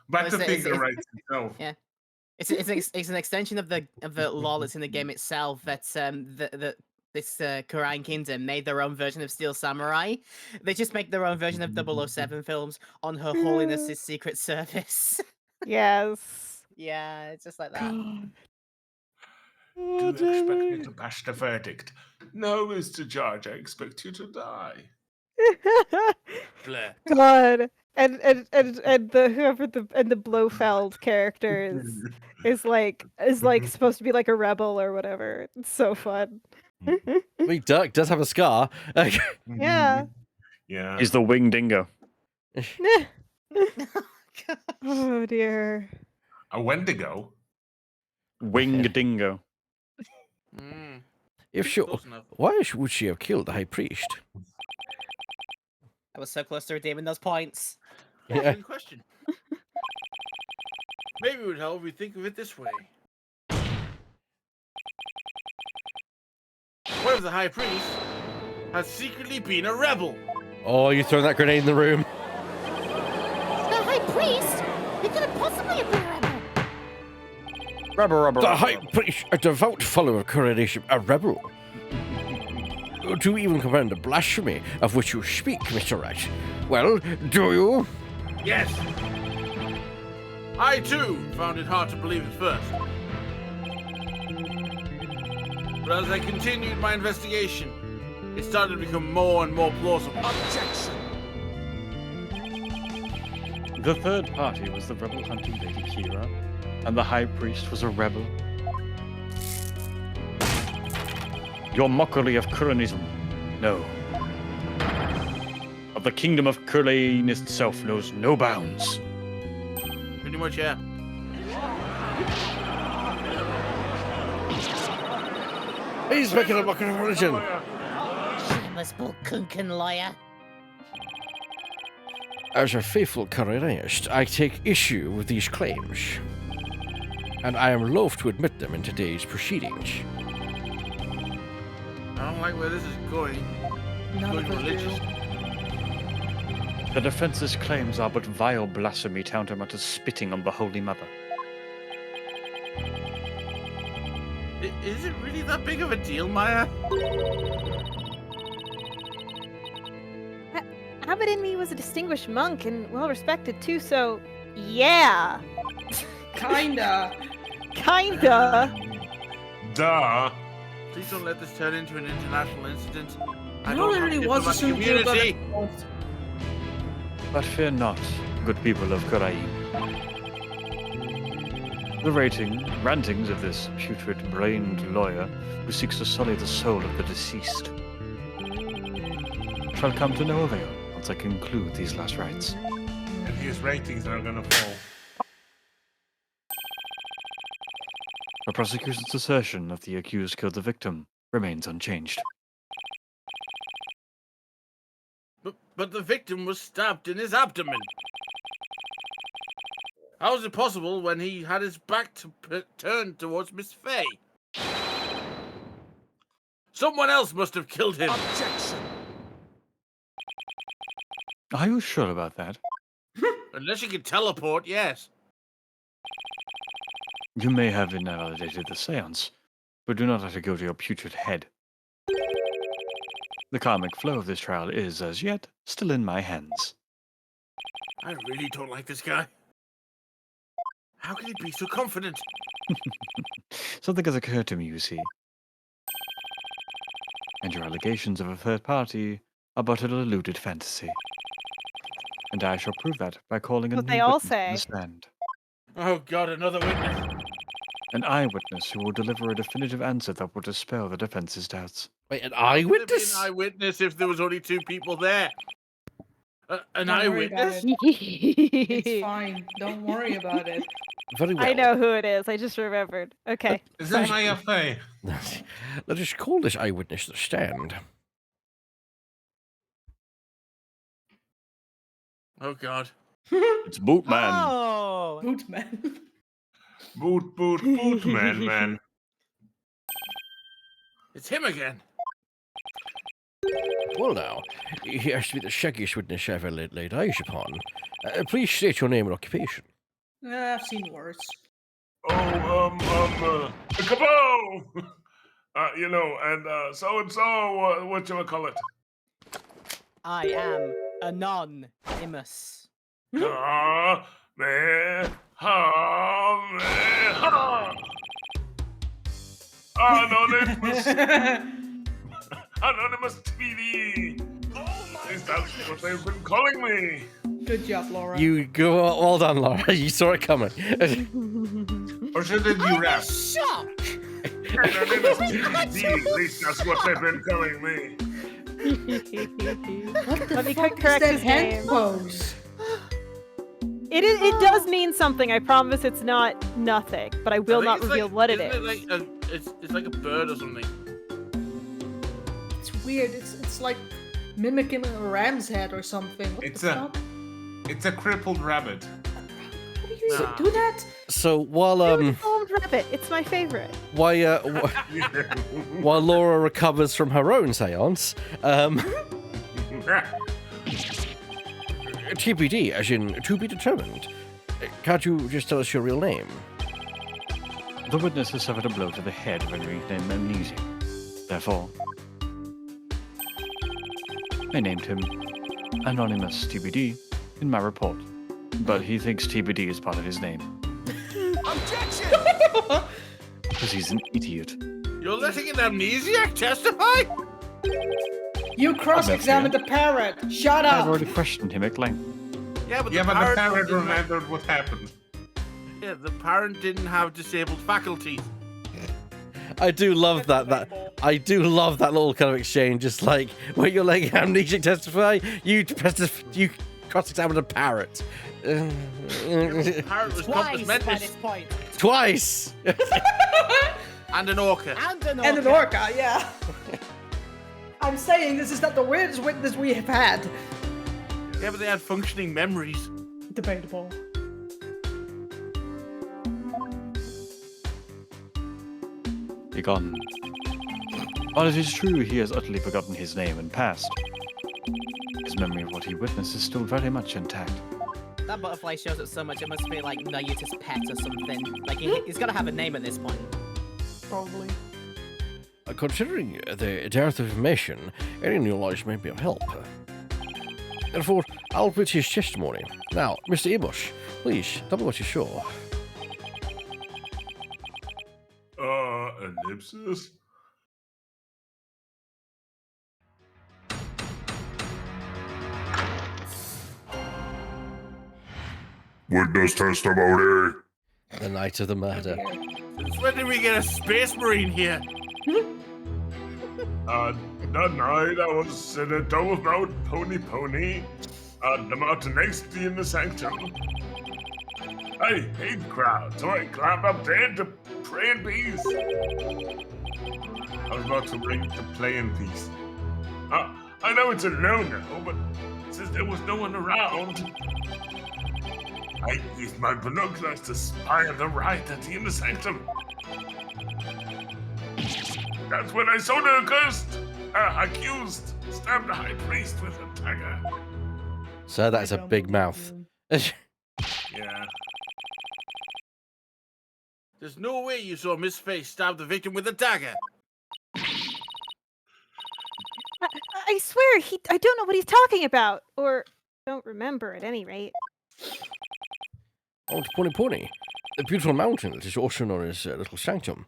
Back to
Well,
finger
it's-
rights itself.
Yeah. It's an extension of the law that's in the game itself. That's this Korean kingdom made their own version of Steel Samurai. They just make their own version of 007 films on Her Holiness's Secret Service.
Yes.
Yeah, it's just like that.
Do you expect me to pass the verdict? No, Mr. Judge, I expect you to die.
Blair.
God, and the Blofeld character is like supposed to be like a rebel or whatever. It's so fun.
I mean, Dirk does have a scar.
Yeah.
Yeah.
He's the winged dingo.
Oh dear.
A Wendigo?
Winged dingo.
Mm,
If sure,
close enough.
why would she have killed the High Priest?
I was so close to redeeming those points.
Yeah.
Good question. Maybe it would help if we think of it this way. What if the High Priest has secretly been a rebel?
Oh, you throwing that grenade in the room?
The High Priest? He couldn't possibly have been a rebel.
The high priest, a devout follower of coronation, a rebel. To even comprehend the blasphemy of which you speak, Mr. Wright. Well, do you?
Yes. I too found it hard to believe at first. But as I continued my investigation, it started to become more and more plausible.
Objection.
The third party was the rebel hunting Lady Kira, and the High Priest was a rebel. Your mockery of Kuranism, no. Of the kingdom of Kurlane itself knows no bounds.
Pretty much, yeah.
He's making a mockery of religion.
Shameless Kunkin liar.
As a faithful Coronist, I take issue with these claims, and I am loath to admit them in today's proceedings.
I don't like where this is going.
None
Going
of us
religious.
do.
The defense's claims are but vile blasphemy tantamount to spitting on the Holy Mother.
Is it really that big of a deal, Maya?
Abbot in me was a distinguished monk and well respected too, so yeah.
Kinda.
Kinda.
Duh.
Please don't let this turn into an international incident. I
I
don't
don't
have
really was a
diplomatic
super
community.
But fear not, good people of Kurain. The rantings of this putrid-brained lawyer who seeks to sully the soul of the deceased shall come to no avail once I conclude these last rites.
And his ratings are gonna fall.
The prosecution's assertion that the accused killed the victim remains unchanged.
But the victim was stabbed in his abdomen. How is it possible when he had his back turned towards Miss Fay? Someone else must have killed him.
Objection.
Are you sure about that?
Unless you can teleport, yes.
You may have invalidated the seance, but do not let it go to your putrid head. The karmic flow of this trial is, as yet, still in my hands.
I really don't like this guy. How can he be so confident?
Something has occurred to me, you see. And your allegations of a third party are but an eluded fantasy. And I shall prove that by calling a
What
new
they all
witness to
say.
the stand.
Oh God, another witness.
An eyewitness who will deliver a definitive answer that will dispel the defense's doubts.
Wait, an
How could there be
eyewitness?
An eyewitness if there was only two people there. An
Don't worry about
eyewitness?
it. It's fine. Don't worry about it.
Very well.
I know who it is. I just remembered. Okay.
Is it Maya Fey?
Let us call this eyewitness to the stand.
Oh God.
It's Bootman.
Oh!
Bootman.
Boot, man.
It's him again.
Well now, he has to be the shaggiest witness I ever laid eyes upon. Please state your name and occupation.
I've seen worse.
Oh, Cabot! And so-and-so, whatchamacallit?
I am anonymous.
Anonymous! Anonymous TV! Is that what they've been calling me?
Good job, Laura.
You go, well done, Laura. You saw it coming.
Or should it be rap?
Shock!
Anonymous TV, at least that's what they've been calling me.
What the
Let me
fuck is
correct
that
his
hand
name.
pose?
It does mean something. I promise it's not nothing, but I will
I think
not
it's
reveal
like,
what it
isn't
is.
It's like a bird or something.
It's weird. It's like mimicking a ram's head or something. What
It's
the
a-
fuck?
It's a crippled rabbit.
How do you
Nah.
do that?
So while
Foamed rabbit. It's my favorite.
while Laura recovers from her own seance, TBD, as in to be determined. Can't you just tell us your real name?
The witness has suffered a blow to the head, rendering him amnesia. Therefore, I named him Anonymous TBD in my report. But he thinks TBD is part of his name.
Objection!
Because he's an idiot.
You're letting an amnesiac testify?
You cross-examined the parrot. Shut
I've
up.
already questioned him at length.
Yeah, but
Yeah,
the
but the
parrot
parrot
didn't have-
remembered what happened.
Yeah, the parrot didn't have disabled faculties.
I do love that. I do love that little kind of exchange. Just like when you're letting amnesiac testify, you cross-examine a parrot.
The parrot was compass
Twice by
mentis
this point.
Twice.
and an orca.
And an
And an orca, yeah. I'm saying this is not the weirdest witness we have had.
Yeah, but they had functioning memories.
Debatable.
Begone. While it is true he has utterly forgotten his name and past, his memory of what he witnessed is still very much intact.
That butterfly shows up so much, it must be like Nayuta's pet or something. Like, he's gotta have a name at this point.
Probably.
Considering the dearth of information, any new knowledge may be of help. Therefore, I'll put his testimony. Now, Mr. Amos, please tell me what you saw.
Ellipsis?
Witness testimony.
The night of the murder.
Since when did we get a space marine here?
That night I was in a double-bout pony at the mountain next to in the sanctum. I hate crowds, so I climbed up there to pray in peace.
I was about to bring the play in peace.
I know it's a no-no, but since there was no one around, I used my binoculars to spy on the right at the inner sanctum. That's when I saw the accused stab the high priest with a dagger.
Sir, that's a big mouth.
Yeah.
There's no way you saw Miss Face stab the victim with a dagger.
I swear, I don't know what he's talking about, or don't remember at any rate.
Oh, it's Pony. The beautiful mountain that is also known as Little Sanctum.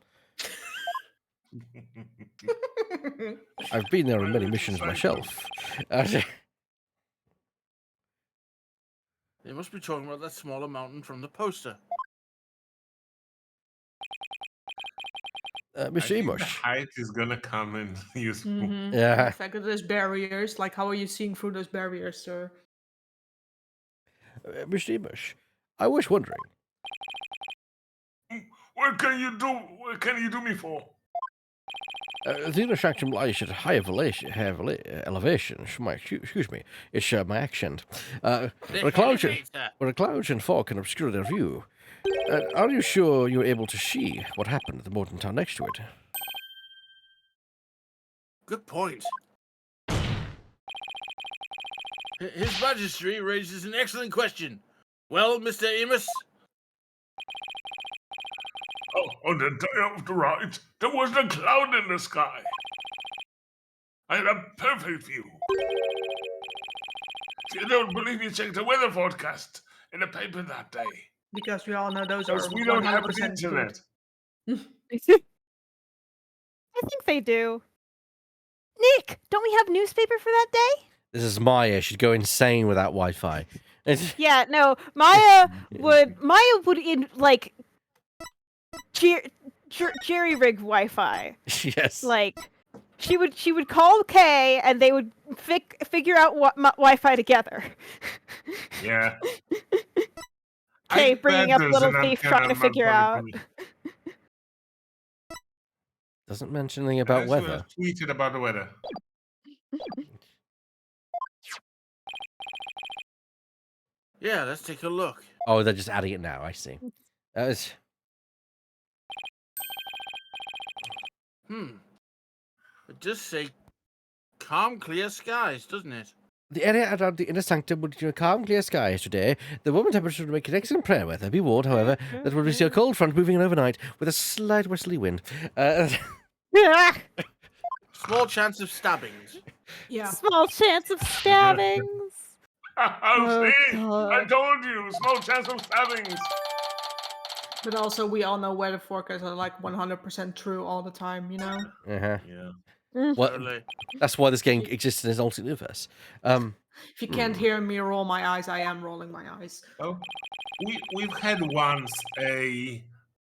I've been there on many missions myself.
They must be talking about that smaller mountain from the poster.
I
Mr.
think
Amos.
the height is gonna come in useful.
Yeah.
The fact that there's barriers, like how are you seeing through those barriers, sir?
Mr. Amos, I was wondering.
What can you do? What can you do me for?
The inner sanctum lies at a high elevation. Excuse me, it's my accent. Where the clouds and fog can obscure their view. Are you sure you're able to see what happened at the Morton town next to it?
Good point. His Majesty raises an excellent question. Well, Mr. Amos?
On the day of the rite, there was a cloud in the sky. I had a perfect view. If you don't believe me, check the weather forecast in the paper that day.
Because we all know those are
Because we don't have the
100%
internet.
I think they do. Nick, don't we have newspaper for that day?
This is Maya. She'd go insane without Wi-Fi.
Yeah, no. Maya would like jerry rig Wi-Fi.
Yes.
Like she would call Kay and they would figure out what Wi-Fi together.
Yeah.
Kay
I
bringing
bet
up
there's
Little
an
Thief
antenna
trying to
on my
figure
body
out.
for me.
Doesn't mention anything about
I should
weather.
have tweeted about the weather.
Yeah, let's take a look.
Oh, they're just adding it now. I see.
It does say calm, clear skies, doesn't it?
The area around the inner sanctum will be calm, clear skies today. The warm temperature will make it excellent prayer weather. Be warned, however, that we'll see a cold front moving in overnight with a slight westerly wind.
Small chance of stabbings.
Yeah.
Small chance of stabbings.
Oh, see? I
God.
told you, small chance of stabbings.
But also, we all know weather forecasts are like 100% true all the time, you know?
Uh-huh.
Yeah.
Well,
Totally.
that's why this game exists in this alternate universe.
If you can't hear me roll my eyes, I am rolling my eyes.
Oh, we've had once a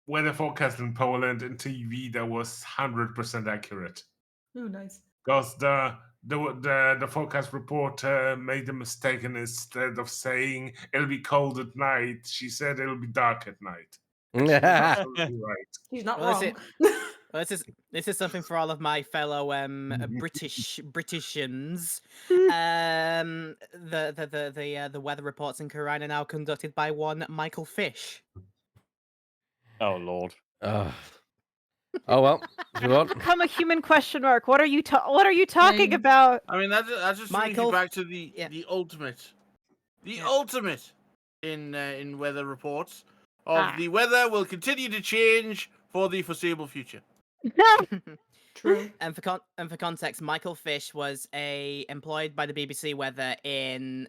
weather forecast in Poland in TV that was 100% accurate.
Oh, nice.
Because the forecast reporter made a mistake, and instead of saying it'll be cold at night, she said it'll be dark at night. And she was absolutely right.
He's not
Well,
wrong.
Well, this is something for all of my fellow Britishans. The weather reports in Quran are now conducted by one Michael Fish.
Oh lord.
Oh well. If you want.
Become a human question mark. What are you talking
Same.
about?
I mean, that just brings
Michael-
you back to the
yeah.
the ultimate,
Yeah.
ultimate in weather reports of
Ah.
the weather will continue to change for the foreseeable future.
True.
And for context, Michael Fish was employed by the BBC Weather in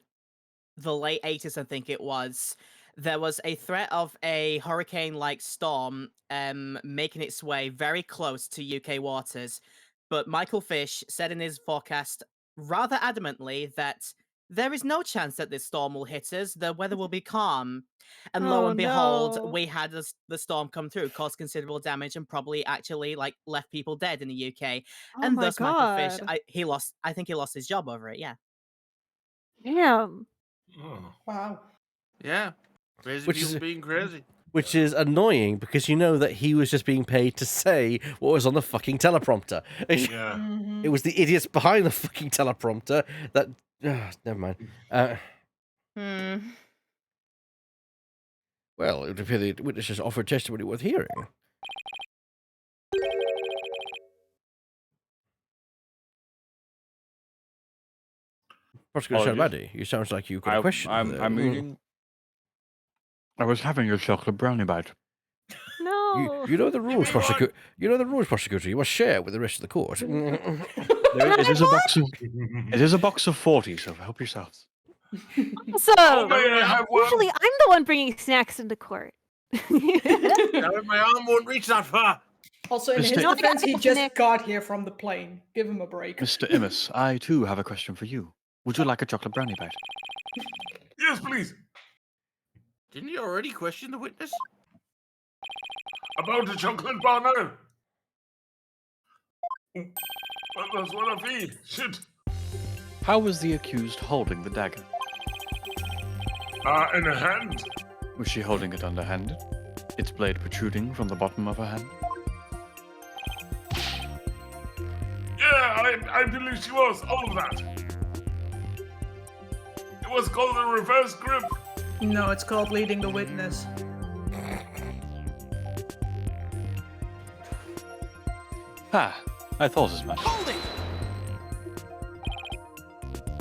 the late 80s, I think it was. There was a threat of a hurricane-like storm making its way very close to UK waters, but Michael Fish said in his forecast rather adamantly that there is no chance that this storm will hit us. The weather will be calm. And lo
Oh,
and behold,
no.
we had the storm come through, caused considerable damage, and probably actually like left people dead in the UK.
Oh
And
my
thus, Michael Fish,
God.
I think he lost his job over it. Yeah.
Damn.
Oh.
Wow.
Yeah, crazy
Which
people
is-
being crazy.
Which is annoying because you know that he was just being paid to say what was on the fucking teleprompter.
Yeah.
It was the idiots behind the fucking teleprompter that. Never mind. Well, it would appear the witnesses offered testimony worth hearing. Prosecutor
Apologies.
Sharmadi, you sounds like you've got a question.
I'm eating. I was having a chocolate brownie bite.
No.
You know the rules,
me
prosecutor. You know the rules, prosecutor. You must share with the rest of the court.
It is a box of. It is a box of 40, so help yourselves.
So,
may I have one?
usually I'm the one bringing snacks into court.
Now, my arm won't reach that far.
Also, in his
Mr.
defense, he
Nick.
just got here from the plane. Give him a break.
Mr. Immus, I too have a question for you. Would you like a chocolate brownie bite?
Yes, please.
Didn't you already question the witness?
About the chocolate bar now. What does one of these? Shit.
How was the accused holding the dagger?
In a hand.
Was she holding it underhanded? Its blade protruding from the bottom of her hand?
Yeah, I believe she was. All of that. It was called a reverse grip.
No, it's called leading the witness.
Ah, I thought as much.
Hold it!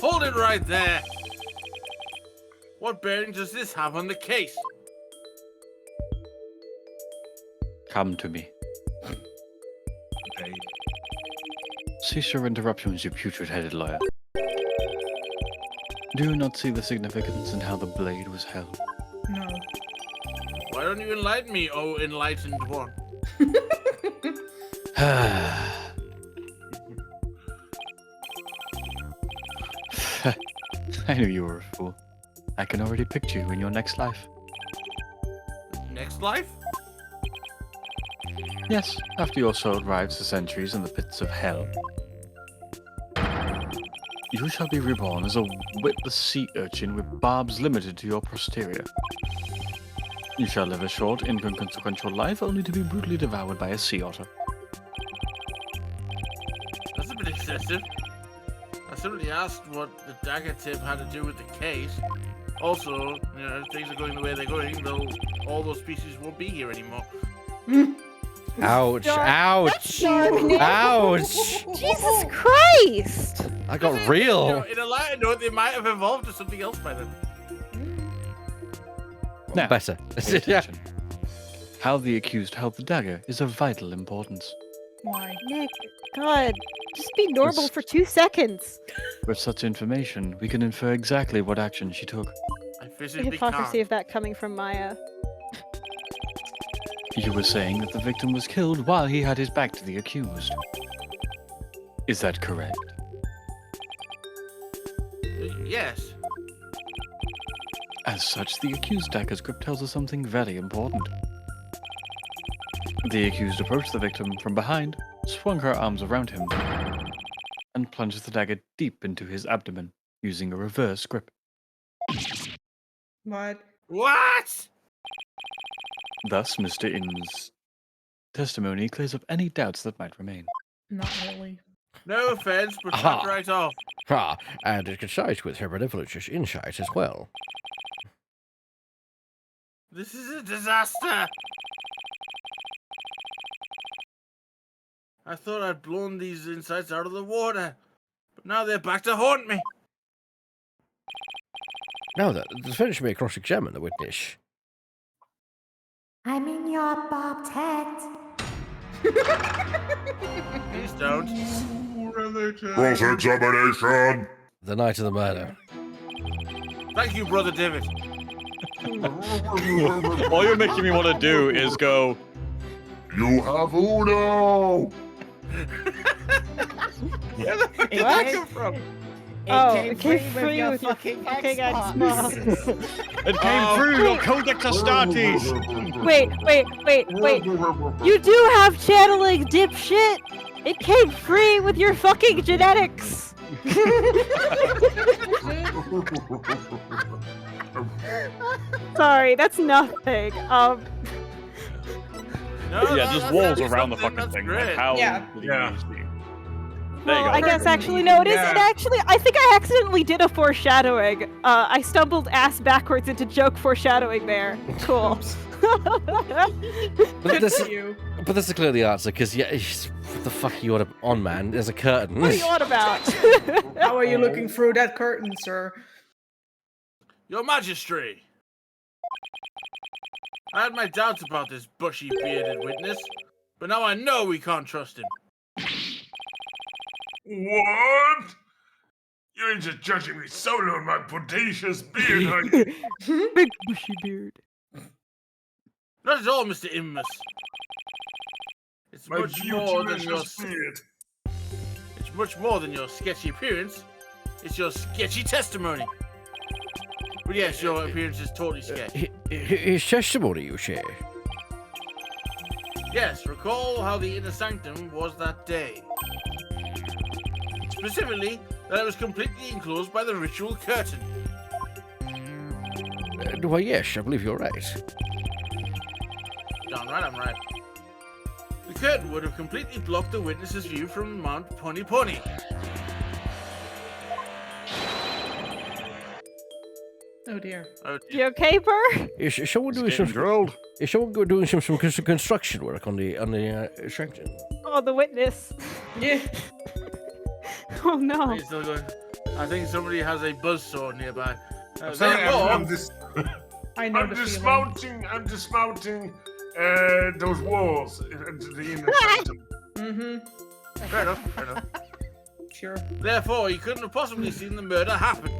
Hold it right there! What bearing does this have on the case?
Come to me.
Okay.
Cease your interruptions, you putrid-headed lawyer. Do you not see the significance in how the blade was held?
No.
Why don't you enlighten me, oh enlightened one?
I knew you were a fool. I can already picture you in your next life.
Next life?
Yes, after your soul rides the centuries in the pits of hell. You shall be reborn as a witless sea urchin with barbs limited to your posterior. You shall live a short, inconsequential life only to be brutally devoured by a sea otter.
That's a bit excessive. I simply asked what the dagger tip had to do with the case. Also, if things are going the way they're going, all those species won't be here anymore.
Ouch! Ouch!
darkness.
Ouch!
Jesus Christ!
I got
You know,
real.
in a lighter note, they might have evolved to something else by then.
Now,
Better.
pay attention. How the accused held the dagger is of vital importance.
Why?
Nick, God, just be normal for 2 seconds.
With such information, we can infer exactly what action she took.
I
The
physically
hypocrisy
can't.
of that coming from Maya.
You were saying that the victim was killed while he had his back to the accused. Is that correct?
Yes.
As such, the accused dagger's grip tells us something very important. The accused approached the victim from behind, swung her arms around him, and plunged the dagger deep into his abdomen using a reverse grip.
What?
What?
Thus, Mr. Im's testimony clears up any doubts that might remain.
Not really.
No offense, but
Aha.
shut right off.
Ah, and it coincides with her benevolent insight as well.
This is a disaster. I thought I'd blown these insights out of the water, but now they're back to haunt me.
Now the defendant may cross-examine the witness.
I'm in your bobbed head.
Please don't.
Cross-examination!
The night of the murder.
Thank you, Brother David.
All you're making me want to do is go,
You have Uno!
Where the fuck did
What?
that come from?
It came free with your fucking Xbox.
it came through your Codex Astartes!
Wait. You do have channeling, dipshit! It came free with your fucking genetics! Sorry, that's nothing.
No,
Yeah, just
that's
walls
actually
around the
something,
fucking
that's
thing.
great.
Like, how
Yeah.
would
Yeah.
you be?
Well,
you go.
I guess actually no, it is. It
Yeah.
actually, I think I accidentally did a foreshadowing. I stumbled ass backwards into joke foreshadowing there. Cool.
But this, is,
You.
but this is clearly the answer, because yeah, what the fuck are you on, man? There's a curtain.
What are you on about?
How are you looking through that curtain, sir?
Your Majesty. I had my doubts about this bushy bearded witness, but now I know we can't trust him.
What? You ain't just judging me solely on my bodacious beard, are you?
Big bushy beard.
Not at all, Mr. Immus. It's
My
much more than your
beauty-licious beard.
it's much more than your sketchy appearance. It's your sketchy testimony. But yes, your appearance is totally sketchy.
His testimony, you say?
Yes, recall how the inner sanctum was that day. Specifically, that it was completely enclosed by the ritual curtain.
Why, yes, I believe you're right.
Darn right, I'm right. The curtain would have completely blocked the witness's view from Mount Pony Pony.
Oh dear.
Oh,
You okay, Burr?
Is someone doing some?
Drilled.
Is someone doing some construction work on the sanctum?
Oh, the witness.
Yeah.
Oh no.
he's still going. I think somebody has a buzzsaw nearby.
Sorry,
Therefore,
I know
I'm
the feeling.
dismounting those walls into the inner sanctum.
Mm-hmm.
fair enough, fair enough.
Sure.
Therefore, he couldn't have possibly seen the murder happen.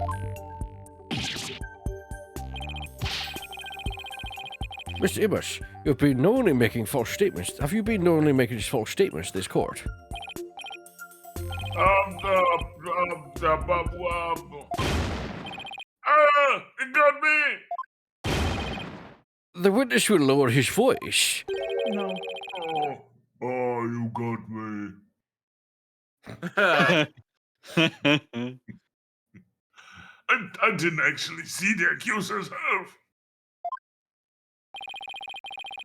Mr. Ibbers, you've been knowingly making false statements. Have you been knowingly making false statements to this court?
It got me!
The witness will lower his voice.
No.
Oh, you got me. I didn't actually see the accuser herself.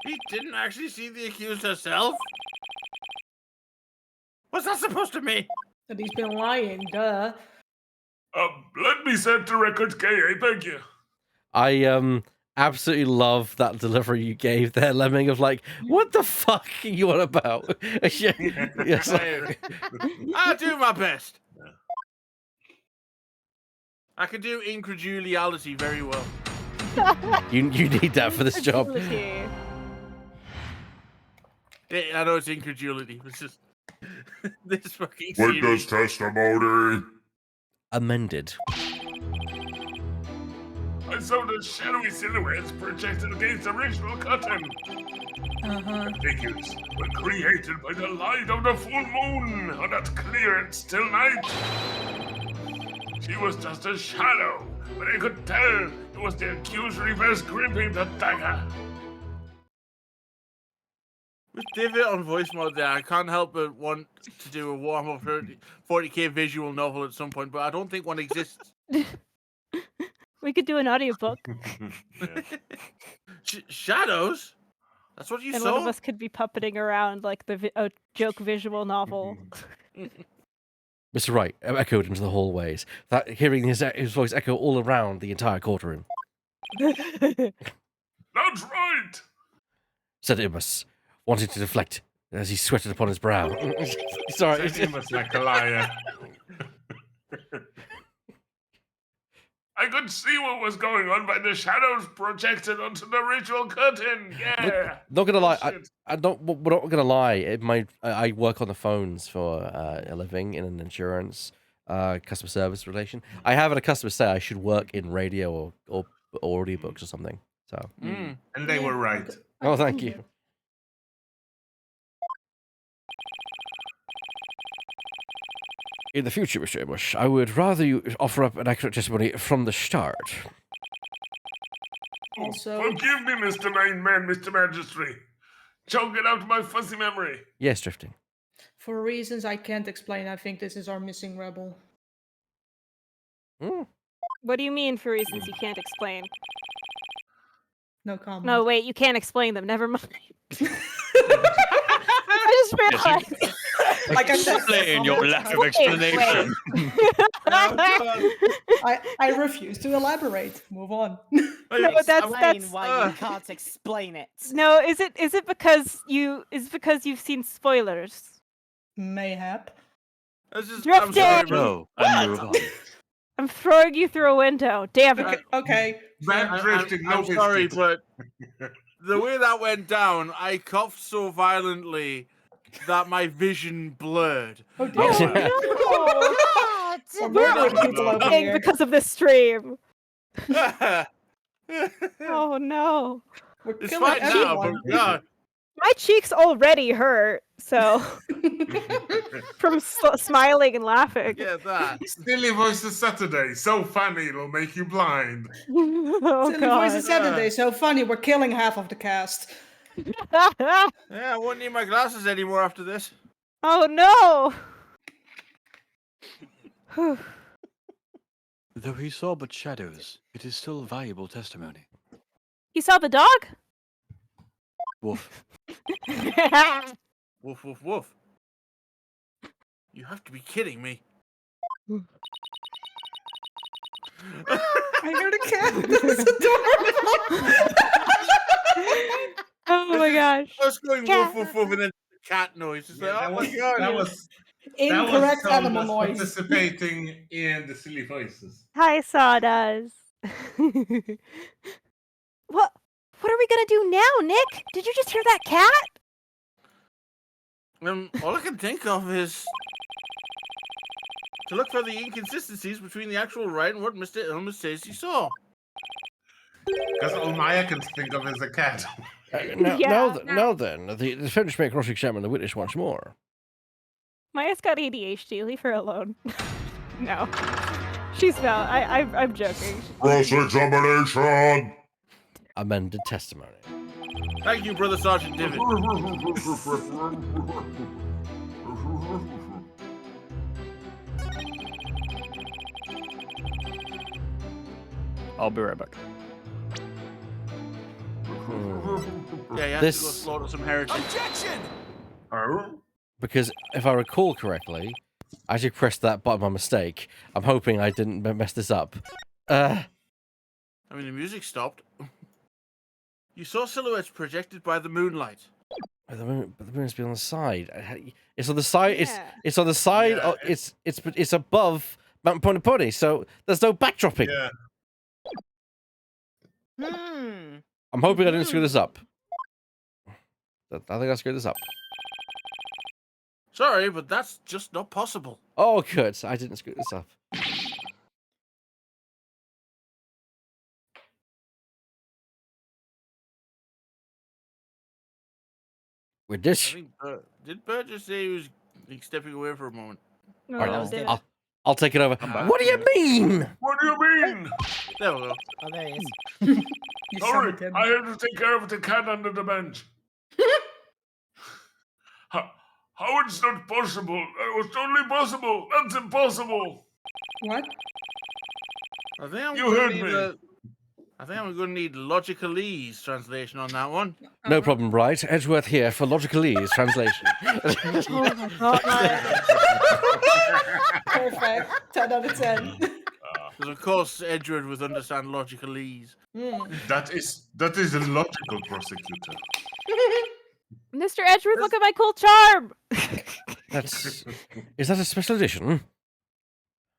He didn't actually see the accused herself? What's that supposed to mean?
That he's been lying, duh.
Let me set the record, KA, thank you.
I absolutely love that delivery you gave there, Lemming, of like, what the fuck are you on about? Yes, like,
I'll do my best. I can do incredulity very well.
you need that for this job.
Agility.
I know it's incredulity. It's just this fucking
Witness
series.
testimony.
Amended.
I saw the shadowy silhouettes projected against the original curtain. The figures were created by the light of the full moon on that clear and still night. She was just a shadow, but I could tell it was the accused reverse gripping the dagger.
With David on voice mode there, I can't help but want to do a Warhammer 40k visual novel at some point, but I don't think one exists.
We could do an audiobook,
Shadows? That's what you
and
saw?
one of us could be puppeting around like a joke visual novel.
Mr. Wright echoed into the hallways, hearing his voice echo all around the entire courtroom.
That's right.
Said Imus, wanting to deflect as he sweated upon his brow. Sorry.
He was like a liar.
I could see what was going on by the shadows projected onto the ritual curtain. Yeah.
Not gonna lie,
Shit.
we're not gonna lie. I work on the phones for a living in an insurance customer service relation. I have had a customer say I should work in radio or audiobooks or something. So.
And they were right.
Oh, thank you. In the future, Mr. Imus, I would rather you offer up an accurate testimony from the start.
Also,
Forgive me, Mr. Main Man, Mr. Magistrate. Choke it out of my fuzzy memory.
Yes, Drifting.
for reasons I can't explain, I think this is our missing rebel.
What do you mean for reasons you can't explain?
No comment.
No, wait, you can't explain them. Never mind. I just realized.
Like I said,
Explain your lack of
Wait,
explanation.
I refuse to elaborate. Move on.
No,
Explain why you can't explain it.
No, is it because you've seen spoilers?
Mayhap.
I'm sorry,
Drifting!
bro.
No, and move on.
I'm throwing you through a window. Damn it.
Okay.
Bad drifting, no
I'm sorry,
biscuit.
but the way that went down, I coughed so violently that my vision blurred.
Oh dear.
Oh, no!
We're
We're
murdering people over
dying
here.
because of this stream.
It's
Oh no.
We're
fine
killing
now, but
everyone.
God.
My cheeks already hurt, so from smiling and laughing.
Yeah, that.
Silly Voices Saturday. So funny, it'll make you blind.
Oh
Silly Voices
god.
Saturday, so funny. We're killing half of the cast.
Yeah, I won't need my glasses anymore after this.
Oh no. Whew.
Though he saw but shadows, it is still valuable testimony.
You saw the dog?
Woof.
Woof, woof, woof. You have to be kidding me.
I heard a cat. This is adorable.
Oh my gosh.
I was going woof, woof, woof, and then cat noise. It's like,
that
oh
was
my god.
that was
Incorrect
Thomas
animal noise.
participating in the Silly Voices.
Hi, Sawdust. What are we gonna do now, Nick? Did you just hear that cat?
All I can think of is to look for the inconsistencies between the actual right and what Mr. Ilma says he saw.
Because all Maya can think of is a cat.
Now then, the defendants may cross-examine the witness once more.
Maya's got ADHD. Leave her alone. No, she's not. I'm joking.
Cross-examination.
Amended testimony.
Thank you, Brother Sergeant Divot.
I'll be right back.
Yeah, you have
This-
to go slaughter some heretics.
Objection!
Because if I recall correctly, I actually pressed that button by mistake. I'm hoping I didn't mess this up.
I mean, the music stopped. You saw silhouettes projected by the moonlight.
But the moon must be on the side. It's on the side.
Yeah.
It's on the side.
Yeah,
It's above Mount Pony Pony. So there's no backdropping.
Yeah.
I'm hoping I didn't screw this up. I think I screwed this up.
Sorry, but that's just not possible.
Oh, good. I didn't screw this up. With
I
this,
think did Bert just say he was stepping away for a moment?
No,
Alright,
no,
was
did
David.
I'll take it over.
back.
What do you mean?
What do you mean?
There we go.
Oh, there he is.
You
Sorry,
summoned him.
I have to take care of the cat under the bench. How it's not possible? That was totally possible. That's impossible.
What?
I think I'm
You
gonna
heard
need
me.
I think I'm going to need Logicalese translation on that one.
No problem, right? Edgeworth here for Logicalese translation.
Oh my god.
Perfect. 10 out of 10.
Because of course Edward would understand Logicalese.
That is a logical prosecutor.
Mr. Edgeworth, look at my cool charm.
Is that a special edition?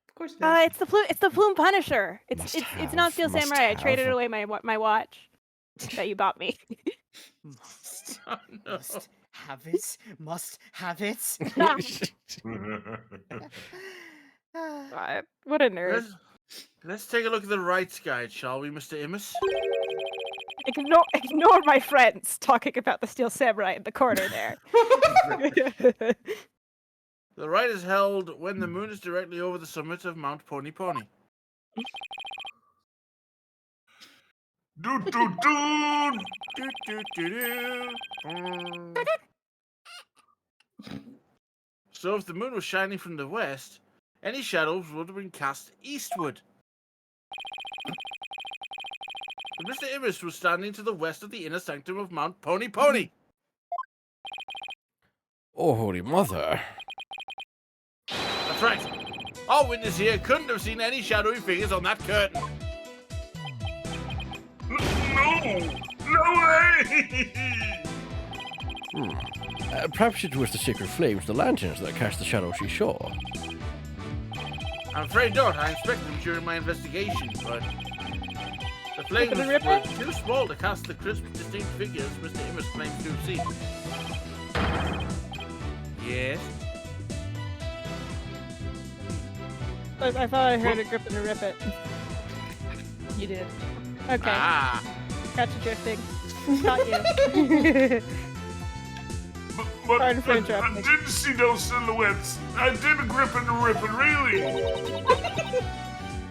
Of course it is.
It's the Plume Punisher. It's
Must
not
have,
Steel
must
Samurai. I traded
have.
away my watch that you bought me.
Oh, no.
Must have it. Must have it.
God, what a nerd.
Let's take a look at the rights guide, shall we, Mr. Immus?
Ignore my friends talking about the Steel Samurai in the corner there.
The rite is held when the moon is directly over the summit of Mount Pony Pony.
Do do do.
Do, do, do, do. So if the moon was shining from the west, any shadows would have been cast eastward. But Mr. Immus was standing to the west of the inner sanctum of Mount Pony Pony.
Oh, holy mother.
That's right. Our witness here couldn't have seen any shadowy figures on that curtain.
No way.
Perhaps it was the sacred flames, the lanterns that cast the shadow she saw.
I'm afraid not. I inspected them during my investigation, but the flames
Rip it, rip
were
it?
too small to cast the crisp, distinct figures Mr. Immus claims to have seen. Yes.
I thought I heard a grip and a rip it.
You did.
Okay,
Ah.
got you drifting. Got you.
But
Pardon for
I
interrupting.
didn't see those silhouettes. I did a grip and a rip, and really.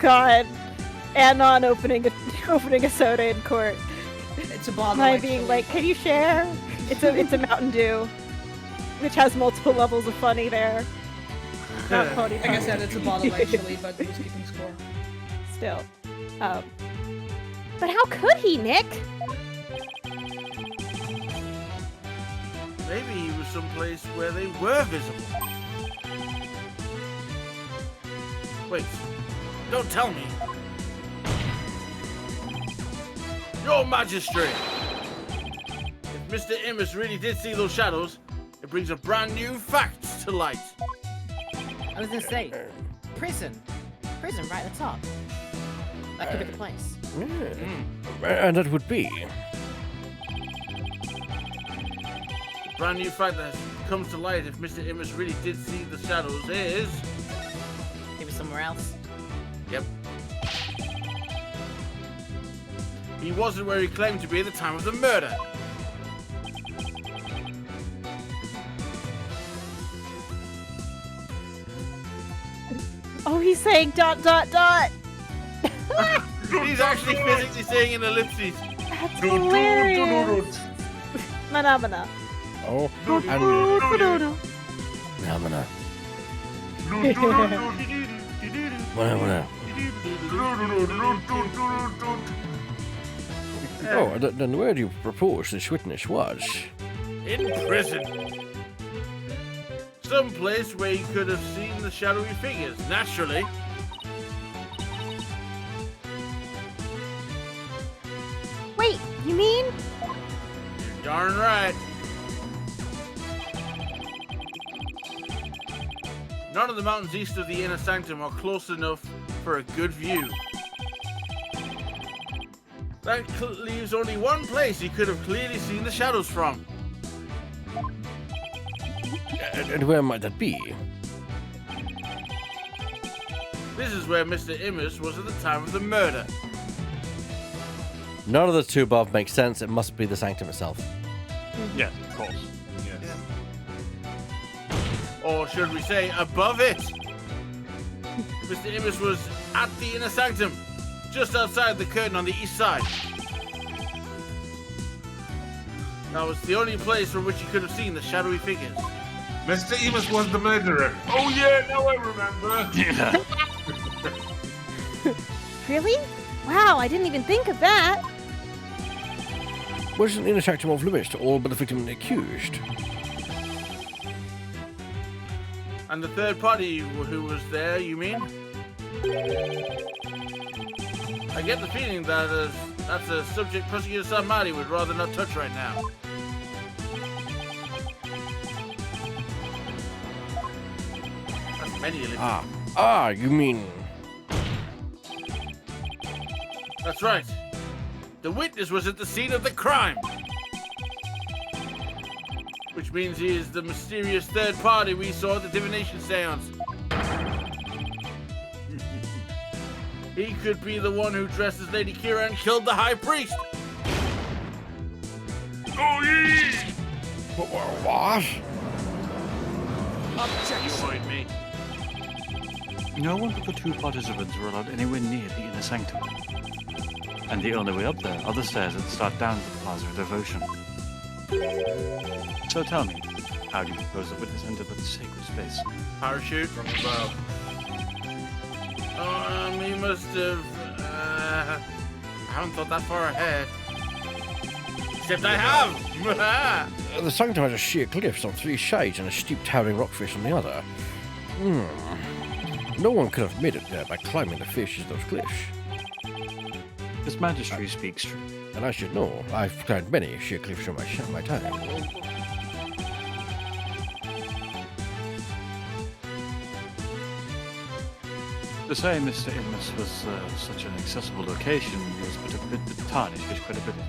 God, Anon opening a soda in court.
It's a bottle.
Mine being like, can you share? It's a Mountain Dew, which has multiple levels of funny there. Not pony
Like I
funny.
said, it's a bottle actually, but who's keeping score?
Still. But how could he, Nick?
Maybe he was someplace where they were visible. Wait. Don't tell me. Your Majesty! If Mr. Immus really did see those shadows, it brings a brand new fact to light.
I was gonna say, prison right at the top. That could be the place.
And that would be.
The brand new fact that comes to light if Mr. Immus really did see the shadows is...
Maybe somewhere else.
Yep. He wasn't where he claimed to be at the time of the murder.
Oh, he's saying ...
He's actually physically saying an ellipses.
That's hilarious. Phenomena.
Oh, and phenomena. Phenomena. Oh, then where do you propose this witness was?
In prison. Some place where he could have seen the shadowy figures, naturally.
Wait, you mean
Darn right. None of the mountains east of the Inner Sanctum are close enough for a good view. That leaves only one place you could have clearly seen the shadows from.
And where might that be?
This is where Mr. Immus was at the time of the murder.
None of the two above makes sense. It must be the sanctum itself.
Yes, of course.
Yes.
Or should we say, above it? Mr. Immus was at the Inner Sanctum, just outside the curtain on the east side. That was the only place from which you could have seen the shadowy figures.
Mr. Emus was the murderer. Oh yeah, now I remember.
Yeah.
Really? Wow, I didn't even think of that.
Was an inner sanctum off limits to all but the victim accused?
And the third party who was there, you mean? I get the feeling that that's a subject Prosecutor Samari would rather not touch right now. That's many ellipses.
You mean...
That's right. The witness was at the scene of the crime. Which means he is the mysterious third party we saw at the divination seance. He could be the one who dressed as Lady Kira and killed the High Priest.
Oh yeah.
What?
You annoyed me.
No one but the two participants were allowed anywhere near the Inner Sanctum. And the only way up there are the stairs that start down to the Plaza of Devotion. So tell me, how do you propose the witness enter the sacred space?
Parachute
From above.
He must have. I haven't thought that far ahead. Except I have!
The sanctum has a sheer cliffs on three sides and a steep towering rock face on the other. No one could have made it there by climbing the faces of those cliffs.
His Majesty speaks true.
And I should know. I've climbed many sheer cliffs in my time.
To say Mr. Immus was such an accessible location is but a bit to tarnish his credibility.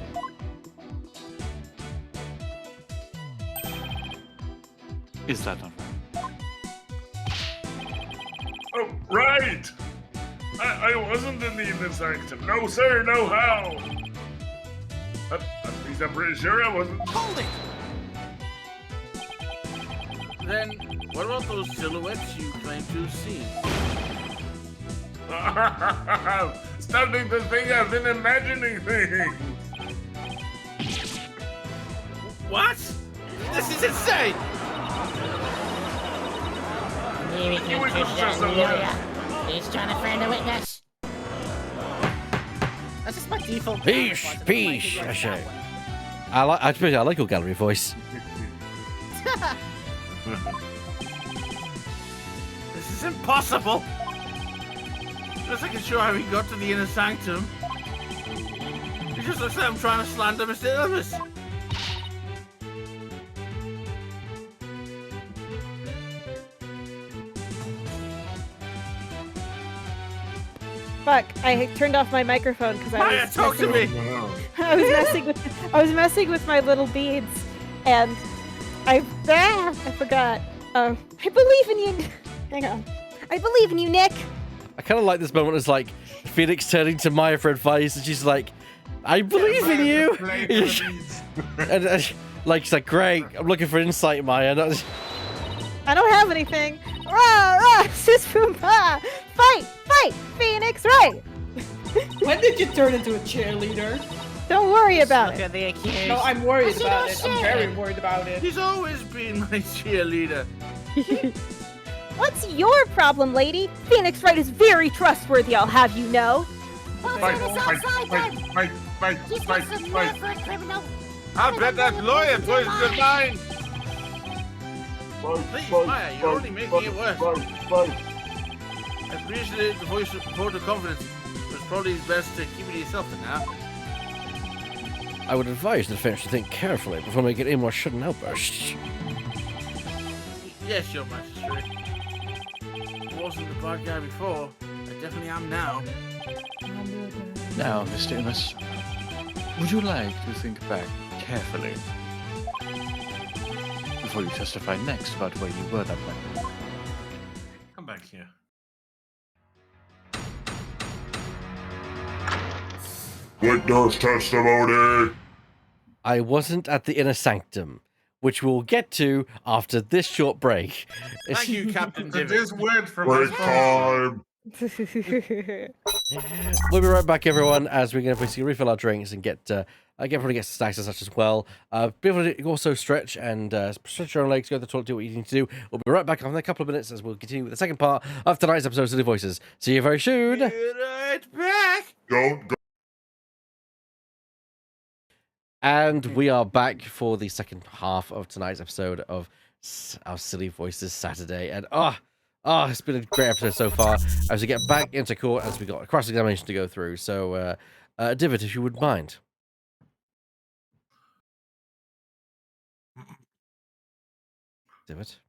Is that not right?
Oh, right! I wasn't in the Inner Sanctum. No, sir, no how! At least I'm pretty sure I wasn't.
Hold it!
Then, what about those silhouettes you claim to have seen?
Starting to think I've been imagining things.
What? This is insane!
It was just a look.
He's trying to find a witness.
That's just my default.
Peace,
response.
peace,
Like,
I say. I like your gallery voice.
This is impossible! Just like sure how he got to the Inner Sanctum. It just looks like I'm trying to slander Mr. Elvis.
Fuck! I turned off my microphone because
Maya, talk to me!
I was messing with my little beads, and I forgot. I believe in you. Hang on. I believe in you, Nick.
I kind of like this moment as like Phoenix turning to Maya for advice, and she's like, "I believe in you." and like she's like, "Great, I'm looking for insight, Maya."
I don't have anything. Rah, rah, sis Pumbaa. Fight, fight, Phoenix, right?
When did you turn into a cheerleader?
Don't worry about
Look
it.
at the accused.
No, I'm worried
She
about
don't
it. I'm
share.
very worried about it.
He's always been my cheerleader.
What's your problem, lady? Phoenix Wright is very trustworthy, I'll have you know.
Well,
Fight,
turn us
fight,
outside
fight,
then.
fight, fight,
He's
fight,
got some
fight.
love for a criminal.
I bet that lawyer poisoned your mind. Please, Maya, you're only making it worse. I appreciate the vote of confidence, but it's probably best to keep it to yourself for now.
I would advise the defense to think carefully before making any more sudden outbursts.
Yes, Your Majesty. I wasn't the bad guy before. I definitely am now.
Now, Mr. Innes, would you like to think back carefully before you testify next about where you were that night?
Come back here.
Witness testimony.
I wasn't at the inner sanctum, which we'll get to after this short break.
Thank you, Captain
So
Divot.
this word from
Break
us.
time.
We'll be right back, everyone, as we're going to basically refill our drinks and get everybody gets snacks and such as well. Be able to also stretch and stretch your own legs, go to the toilet, do what you need to do. We'll be right back in a couple of minutes as we'll continue with the second part of tonight's episode of Silly Voices. See you very soon.
Be right back.
Don't go.
And we are back for the second half of tonight's episode of our Silly Voices Saturday. And it's been a great episode so far. As we get back into court, as we got a cross-examination to go through. So, Divot, if you would mind. Divot?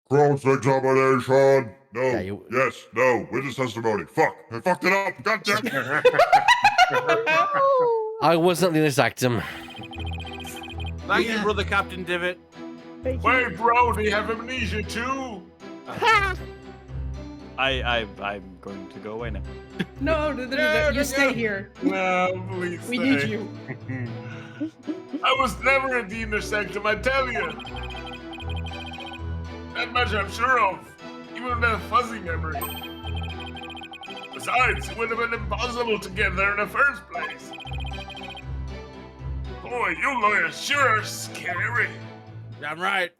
Cross-examination. No.
Yeah,
Yes. No. Witness testimony. Fuck. I fucked it up. God damn it.
I wasn't in this actum.
Thank you, brother Captain Divot.
Wait, bro, do you have amnesia too?
I'm going to go away now.
No, you stay here.
No, please
We
stay.
need you.
I was never at the inner sanctum, I tell you. That much I'm sure of. Even with that fuzzy memory. Besides, it would have been impossible to get there in the first place. Boy, you lawyers sure are scary.
I'm right.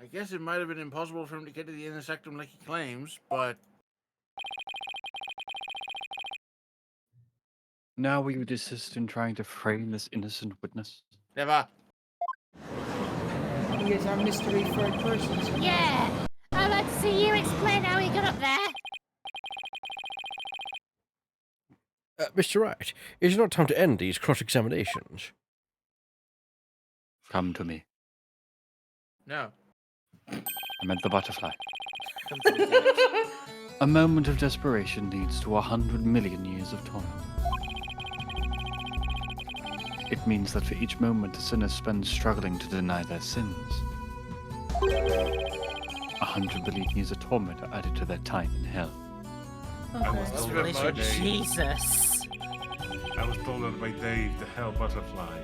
I guess it might have been impossible for him to get to the inner sanctum like he claims, but
Now will you desist in trying to frame this innocent witness?
never.
He is our mystery third person. So
Yeah! I'd like to see you explain how he got up there.
Mr. Wright, is it not time to end these cross-examinations?
Come to me.
No.
I meant the butterfly. A moment of desperation leads to 100 million years of torment. It means that for each moment a sinner spends struggling to deny their sins, 100 billion years of torment are added to their time in hell.
I was
That's
told
really
that by Dave.
Jesus.
I was told that by Dave, the hell butterfly.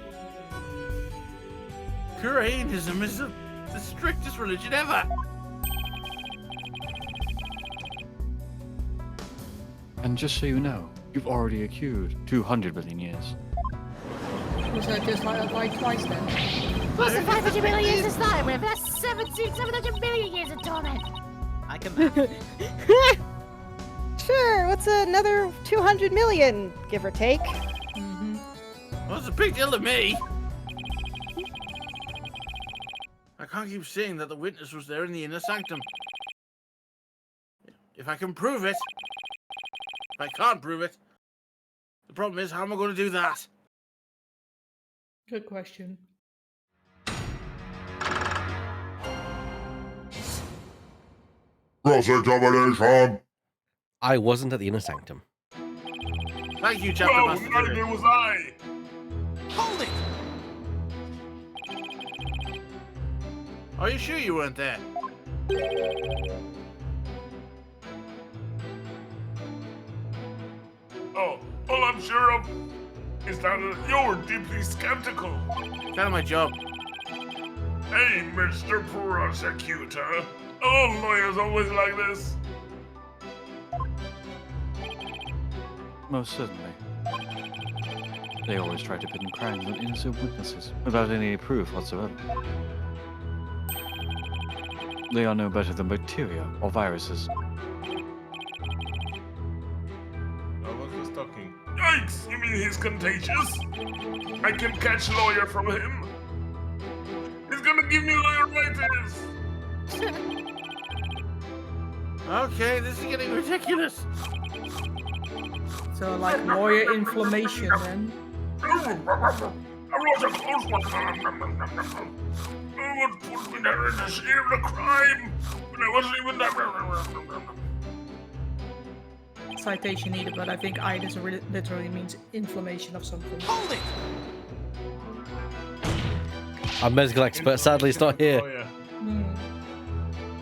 Kuranism is the strictest religion ever.
And just so you know, you've already accrued 200 billion years.
was that just like twice then?
Plus the 500 million years to start with, that's 700 million years of torment.
I can.
Sure, what's another 200 million, give or take?
Well, it's a big deal to me. I can't keep saying that the witness was there in the inner sanctum. If I can prove it. If I can't prove it. The problem is, how am I going to do that?
Good question.
Cross-examination.
I wasn't at the inner sanctum.
Thank you, Chapter
No,
Master.
neither
Divot.
was I.
Hold it!
Are you sure you weren't there?
Oh, all I'm sure of is that you're deeply skeptical.
Kind of my job.
Hey, Mr. Prosecutor. All lawyers always like this.
Most certainly. They always try to pin crimes on innocent witnesses without any proof whatsoever. They are no better than bacteria or viruses.
Oh, look who's talking. Yikes! You mean he's contagious? I can catch lawyer from him. He's gonna give me lawyeritis.
Okay, this is getting ridiculous.
So like lawyer inflammation then.
I was a close one. Who would put me there in the scene of the crime when I wasn't even there?
Citation needed, but I think itis literally means inflammation of something.
Hold it!
Our medical expert, sadly, is not here.
Lawyer.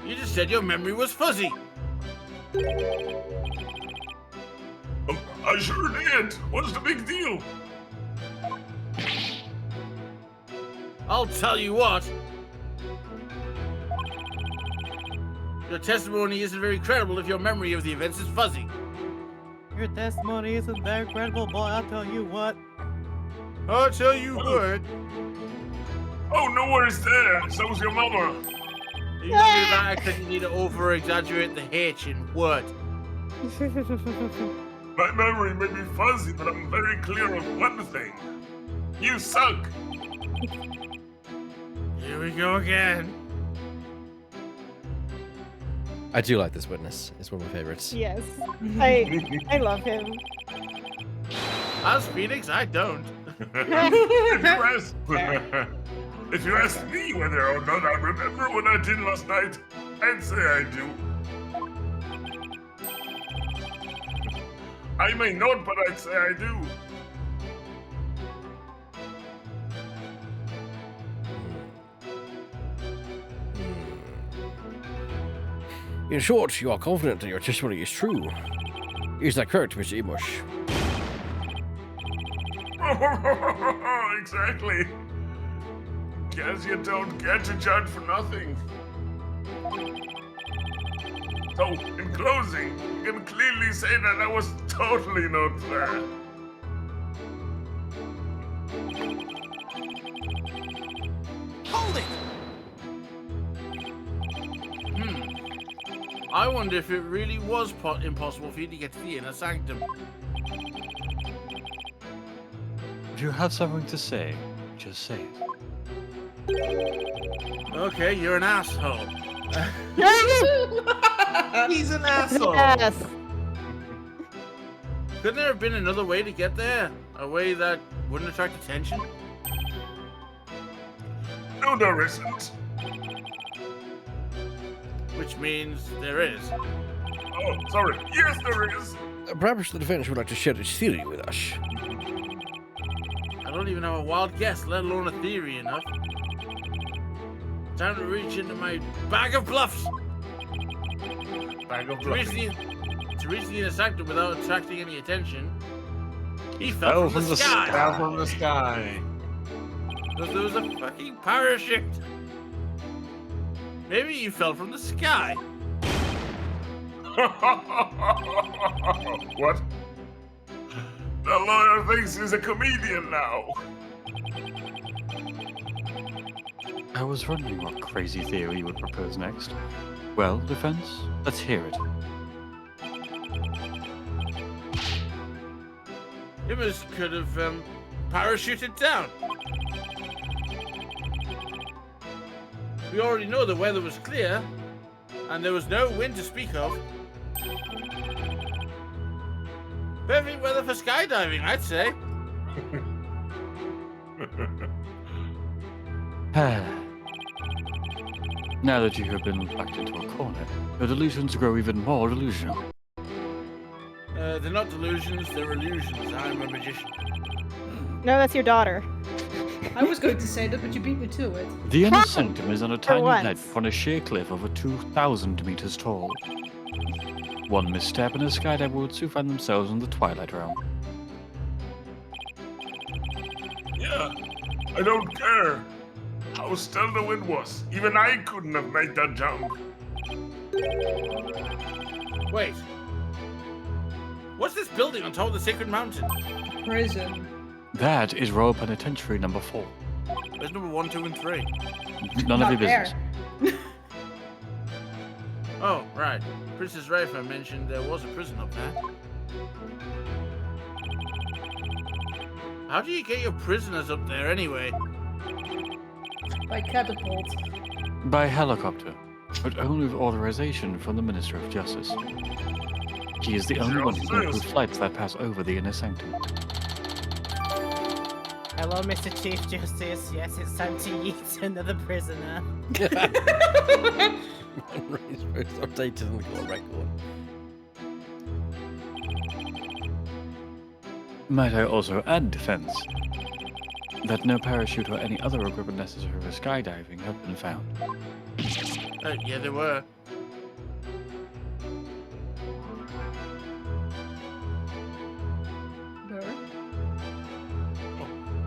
You just said your memory was fuzzy.
I sure did. What's the big deal?
I'll tell you what. Your testimony isn't very credible if your memory of the events is fuzzy.
Your testimony isn't very credible, boy. I'll tell you what.
I'll tell you what.
Oh, no worries there. So was your mama.
You back that you need to over-exaggerate the H in what?
My memory may be fuzzy, but I'm very clear on one thing. You suck.
Here we go again.
I do like this witness. It's one of my favorites.
Yes, I love him.
As Phoenix, I don't.
If you ask me whether or not I remember what I did last night, I'd say I do. I may not, but I'd say I do.
In short, you are confident that your testimony is true. Is that correct, Mr. Imush?
Exactly. Guess you don't get to judge for nothing. So, in closing, you can clearly say that I was totally not there.
Hold it!
I wonder if it really was impossible for you to get to the inner sanctum.
If you have something to say, just say it.
Okay, you're an asshole.
He's an asshole.
Yes.
Couldn't there have been another way to get there? A way that wouldn't attract attention?
No, there isn't.
Which means there is.
Oh, sorry. Yes, there is.
Perhaps the defense would like to share its theory with us.
I don't even have a wild guess, let alone a theory enough. Time to reach into my bag of bluffs.
Bag of
To reach the inner sanctum without attracting any attention, he fell from the sky.
Fell from the sky.
Because there was a fucking parachute. Maybe you fell from the sky.
What? The lawyer thinks he's a comedian now.
I was wondering what crazy theory you would propose next. Well, defense, let's hear it.
Imus could have parachuted down. We already know the weather was clear, and there was no wind to speak of. Perfect weather for skydiving, I'd say.
Now that you have been backed into a corner, your delusions grow even more delusional.
They're not delusions, they're illusions. I'm a magician.
No, that's your daughter.
I was going to say that, but you beat me to it.
The inner sanctum is on a tiny
once.
ledge on a sheer cliff over 2,000 meters tall. One misstep and a skydiver would soon find themselves in the Twilight Realm.
Yeah, I don't care how still the wind was. Even I couldn't have made that jump.
Wait. What's this building on top of the Sacred Mountain?
Prison.
That is Royal Penitentiary number 4.
Where's number 1, 2, and 3?
None of
Not
your business.
there.
Oh, right. Princess Rafa mentioned there was a prison up there. How do you get your prisoners up there anyway?
By catapult.
By helicopter, but only with authorization from the Minister of Justice. She is the only one who can approve flights that pass over the inner sanctum.
Hello, Mr. Chief Justice. Yes, it's time to eat another prisoner.
Memories first updated in the court record.
Might I also add, defense, that no parachute or any other equipment necessary for skydiving have been found.
Yeah, there were.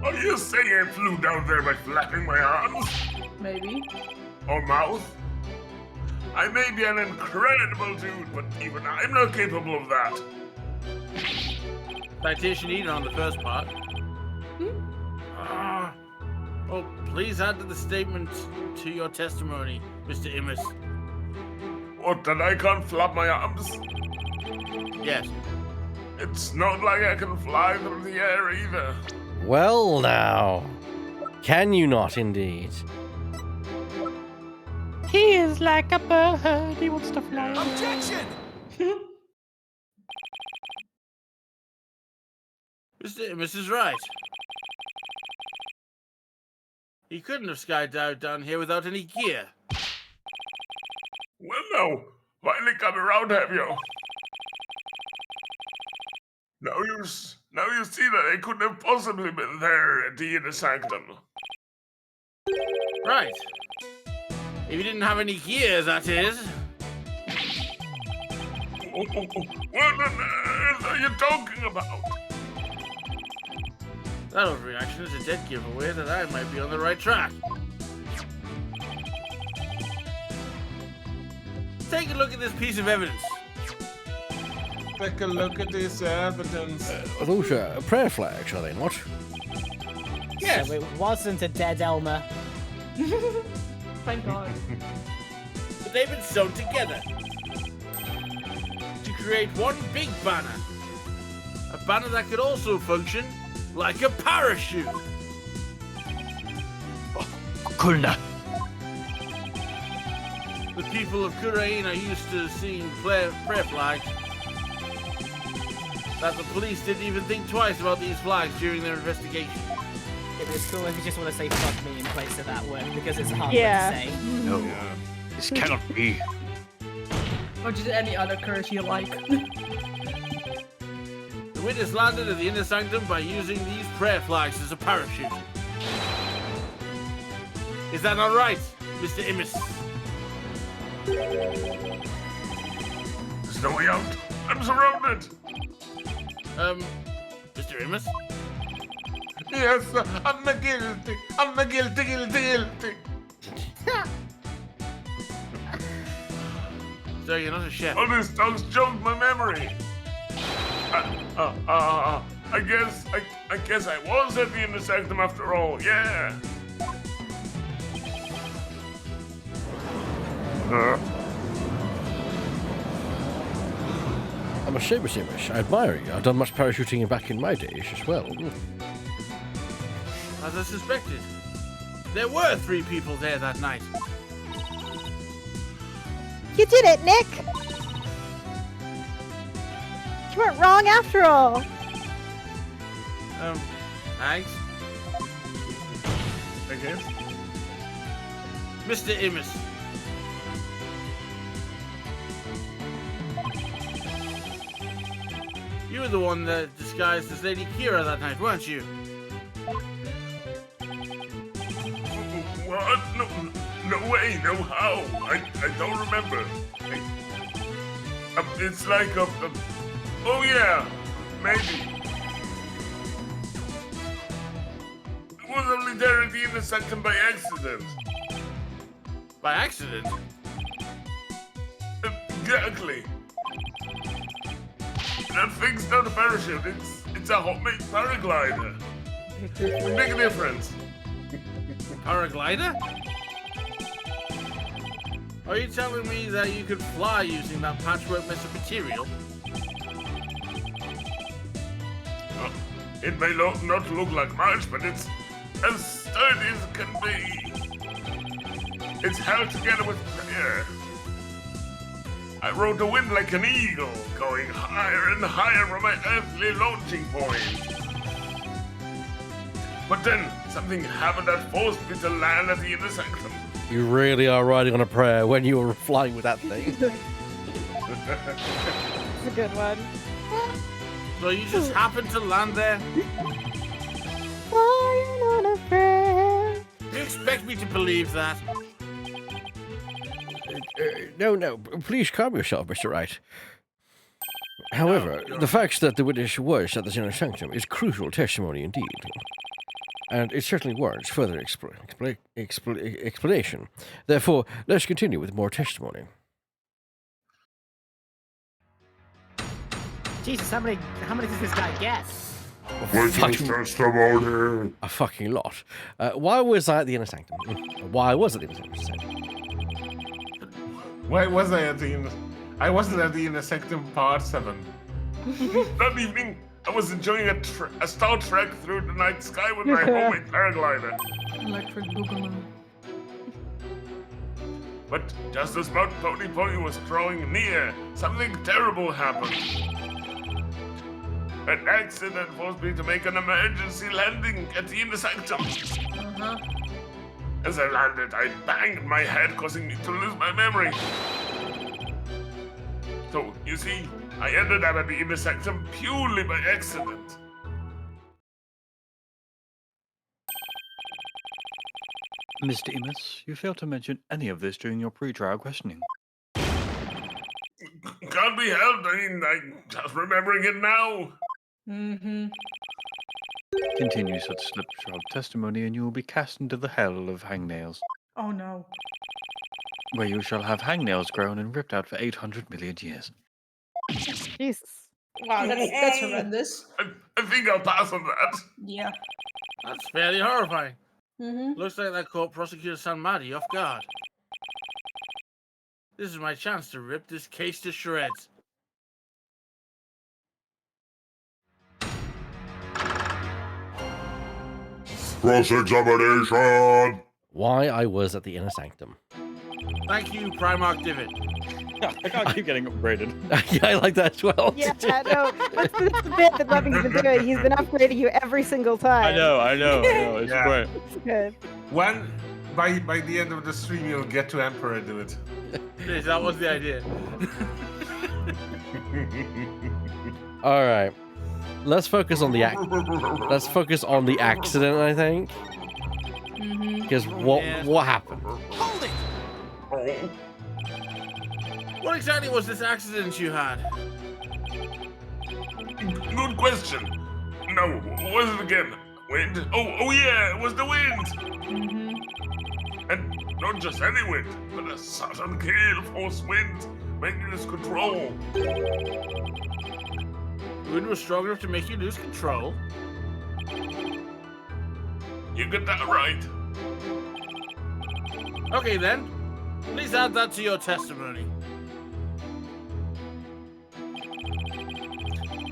Are you saying I flew down there by flapping my arms?
Maybe.
Or mouth? I may be an incredible dude, but even I'm not capable of that.
Citation needed on the first part. Well, please add to the statement to your testimony, Mr. Immis.
What, that I can't flap my arms?
Yes.
It's not like I can fly through the air either.
Well now, can you not indeed?
He is like a bird. He wants to fly.
Objection!
Mr. Immis is right. He couldn't have skydived down here without any gear.
Well, no. Finally come around, have you? Now you see that I couldn't have possibly been there at the inner sanctum.
Right. If you didn't have any gear, that is.
What on earth are you talking about?
That overreaction is a dead giveaway that I might be on the right track. Take a look at this piece of evidence.
Take a look at this evidence.
Those are prayer flags, are they not?
Yes.
So it wasn't a dead Elmer.
Thank God.
But they've been sewn together to create one big banner. A banner that could also function like a parachute.
Kulna!
The people of Kurain are used to seeing prayer flags. That the police didn't even think twice about these flags during their investigation.
It was cool if you just want to say fuck me in place of that word, because it's hard
Yeah.
to say.
No, this cannot be.
Or just any other curse you like.
The witness landed at the inner sanctum by using these prayer flags as a parachute. Is that not right, Mr. Immis?
There's no way out. I'm surrounded.
Mr. Immis?
Yes, I'm the guilty. I'm the guilty.
So you're not a chef.
All this talk's jogged my memory. I guess I was at the inner sanctum after all. Yeah.
I'm a Seamus Imish. I admire you. I've done much parachuting back in my days as well.
As I suspected, there were 3 people there that night.
You did it, Nick! You weren't wrong after all.
Thanks.
I guess.
Mr. Immis. You were the one that disguised as Lady Kira that night, weren't you?
What? No way, no how. I don't remember. It's like oh yeah, maybe. I was only there at the inner sanctum by accident.
By accident?
Exactly. That thing's not a parachute. It's a homemade paraglider. Big difference.
Paraglider? Are you telling me that you could fly using that patchwork mess of material?
It may not look like much, but it's as sturdy as it can be. It's held together with prayer. I rode the wind like an eagle, going higher and higher from my earthly launching point. But then, something happened that forced me to land at the inner sanctum.
You really are riding on a prayer when you were flying with that thing.
It's a good one.
So you just happened to land there?
Flying on a prayer.
You expect me to believe that?
No, please calm yourself, Mr. Wright. However,
No,
the fact that the witness was at the inner sanctum is crucial testimony indeed. And it certainly warrants further explanation. Therefore, let's continue with more testimony.
Jesus, how many does this guy get?
Testimony.
A fucking lot. Why was I at the inner sanctum? Why was I at the inner sanctum?
Why was I at the inner? I wasn't at the inner sanctum part 7.
That evening, I was enjoying a Star Trek through the night sky with my homemade paraglider.
Electric Boogaloo.
But just as Mount Pony Pony was drawing near, something terrible happened. An accident forced me to make an emergency landing at the inner sanctum. As I landed, I banged my head, causing me to lose my memory. So, you see, I ended up at the inner sanctum purely by accident.
Mr. Emus, you failed to mention any of this during your pre-trial questioning.
Can't be helped, I'm just remembering it now.
Continue such slipshod testimony and you will be cast into the hell of hangnails,
Oh no.
where you shall have hangnails grown and ripped out for 800 million years.
Jesus.
Wow, that's horrendous.
I think I'll pass on that.
Yeah.
That's fairly horrifying.
Mm-hmm.
Looks like that caught Prosecutor Sanmadi off guard. This is my chance to rip this case to shreds.
Cross-examination!
Why I was at the inner sanctum.
Thank you, Primarch Divot.
I can't keep getting upgraded.
Yeah, I like that as well.
Yeah, no, that's the bit that Lovey's been doing. He's been upgrading you every single time.
I know. It's
Yeah.
great.
It's good.
When by the end of the stream, you'll get to Emperor do it.
Please, that was the idea.
All right. Let's focus on the Let's focus on the accident, I think. Because what happened?
Hold it!
Oh,
What exactly was this accident you had?
good question. No, what was it again? Wind? Oh yeah, it was the wind. And not just any wind, but a sudden gale force wind, making us control.
The wind was strong enough to make you lose control.
You get that right.
Okay then, please add that to your testimony.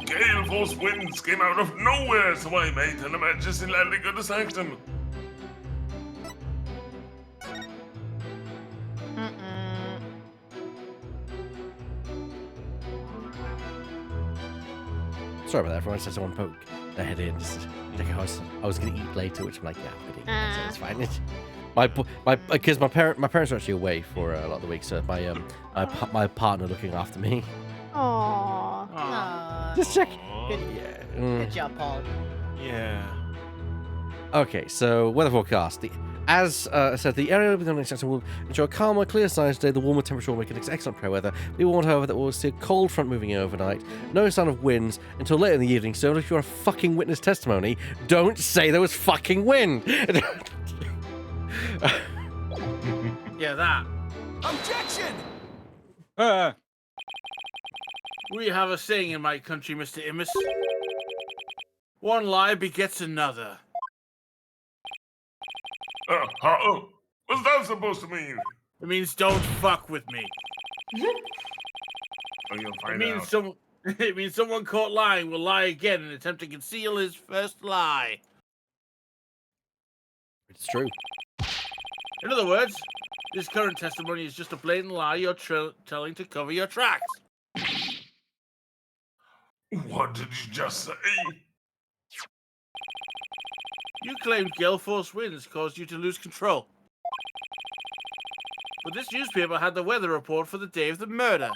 Gale force winds came out of nowhere, so I made an emergency landing at the sanctum.
Sorry about that, everyone. Just someone poke their head in. Just like I was going to eat later, which I'm like, yeah, I'm gonna eat. So it's fine. Because my parents are actually away for a lot of the week, so my partner looking after me.
Aww.
Aw.
Just check.
Good,
Yeah.
good job, Paul.
Yeah.
Okay, so weather forecast. As said, the area within the next section will enjoy a calmer, clear skies today. The warmer temperature will make it excellent prayer weather. Be warned, however, that we'll see a cold front moving in overnight. No sign of winds until late in the evening. So if you're a fucking witness testimony, don't say there was fucking wind.
Yeah, that.
Objection!
We have a saying in my country, Mr. Immis. One lie begets another.
What's that supposed to mean?
It means don't fuck with me.
Oh, you'll
It
find
means
out.
it means someone caught lying will lie again in an attempt to conceal his first lie.
It's true.
In other words, This current testimony is just a blatant lie you're telling to cover your tracks.
What did you just say?
You claimed gale force winds caused you to lose control. But this newspaper had the weather report for the day of the murder.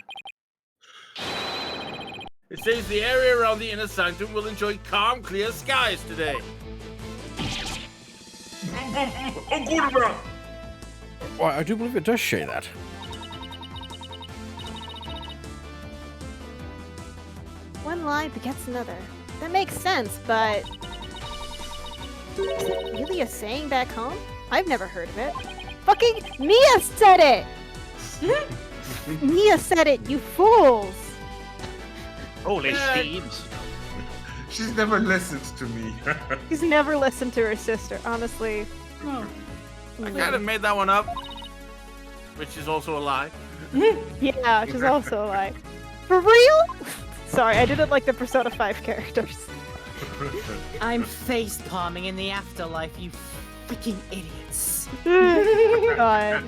It says the area around the inner sanctum will enjoy calm, clear skies today.
Oh, good man.
Well, I do believe it does say that.
One lie begets another. That makes sense, but is it really a saying back home? I've never heard of it. Fucking Mia said it! Mia said it, you fools!
Holy steeds.
She's never listened to me.
She's never listened to her sister, honestly.
Oh.
I kind of made that one up, which is also a lie.
Yeah, which is also a lie. For real? Sorry, I didn't like the Persona 5 characters.
I'm face palming in the afterlife, you freaking idiots.
God.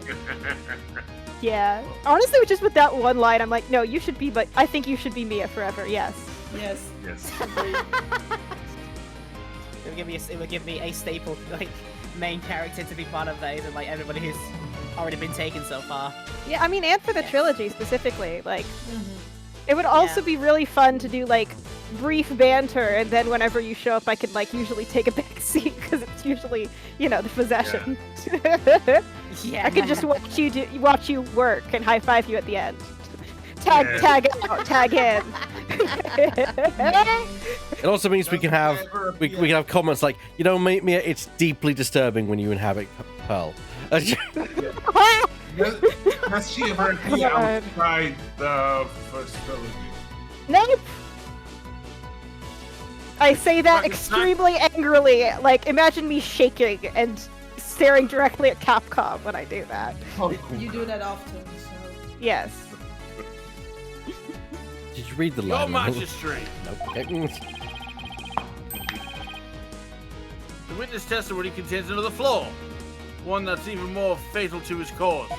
Yeah. Honestly, just with that one line, I'm like, no, you should be, but I think you should be Mia forever. Yes.
Yes.
Yes.
It would give me a staple like main character to be part of those, and like everybody who's already been taken so far.
Yeah, I mean, and for the
Yes.
trilogy specifically, like, it would also be really fun to do like brief banter, and then whenever you show up, I could like usually take a back seat because it's usually, you know, the possession.
Yeah.
I could just watch you work and high five you at the end. Tag out, tag in.
It also means we can have comments like, you know, Mia, it's deeply disturbing when you inhabit Pearl.
Has she ever appeared
God.
outside the first trilogy?
Nope. I say that
Fucking
extremely angrily. Like, imagine me shaking and staring directly at Capcom when I do that.
You do that often, so.
Yes.
Did you read the
Your
line?
magistrate.
Nope. Okay.
The witness testimony contains another flaw. One that's even more fatal to his cause.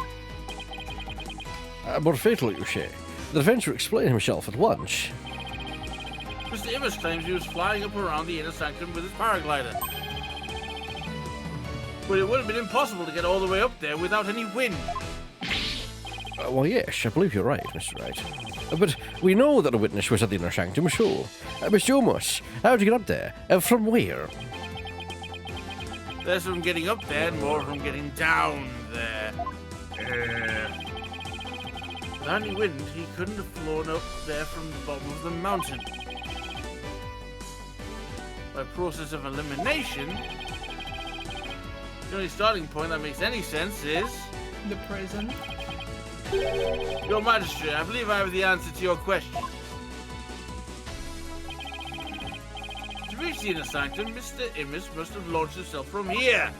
More fatal, you say? The defense will explain himself at once.
Mr. Immers claims he was flying up around the inner sanctum with his paraglider. But it would have been impossible to get all the way up there without any wind.
Well, yes, I believe you're right, Mr. Wright. But we know that a witness was at the inner sanctum, so. Mr. Omos, how did you get up there? From where?
Less from getting up there and more from getting down there. Without any wind, he couldn't have flown up there from the bottom of the mountain. By process of elimination, the only starting point that makes any sense is...
The prison.
Your Majesty, I believe I have the answer to your question. To reach the inner sanctum, Mr. Immers must have launched himself from here.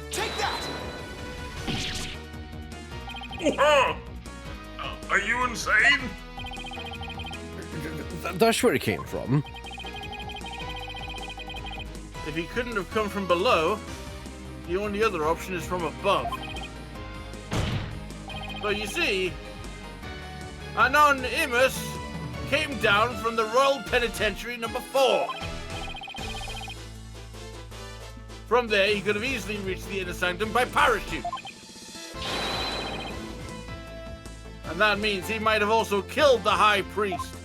Take that!
Are you insane?
That's where it came from.
If he couldn't have come from below, the only other option is from above. But you see, unknown Immers came down from the Royal Penitentiary number 4. From there, he could have easily reached the inner sanctum by parachute. And that means he might have also killed the High Priest.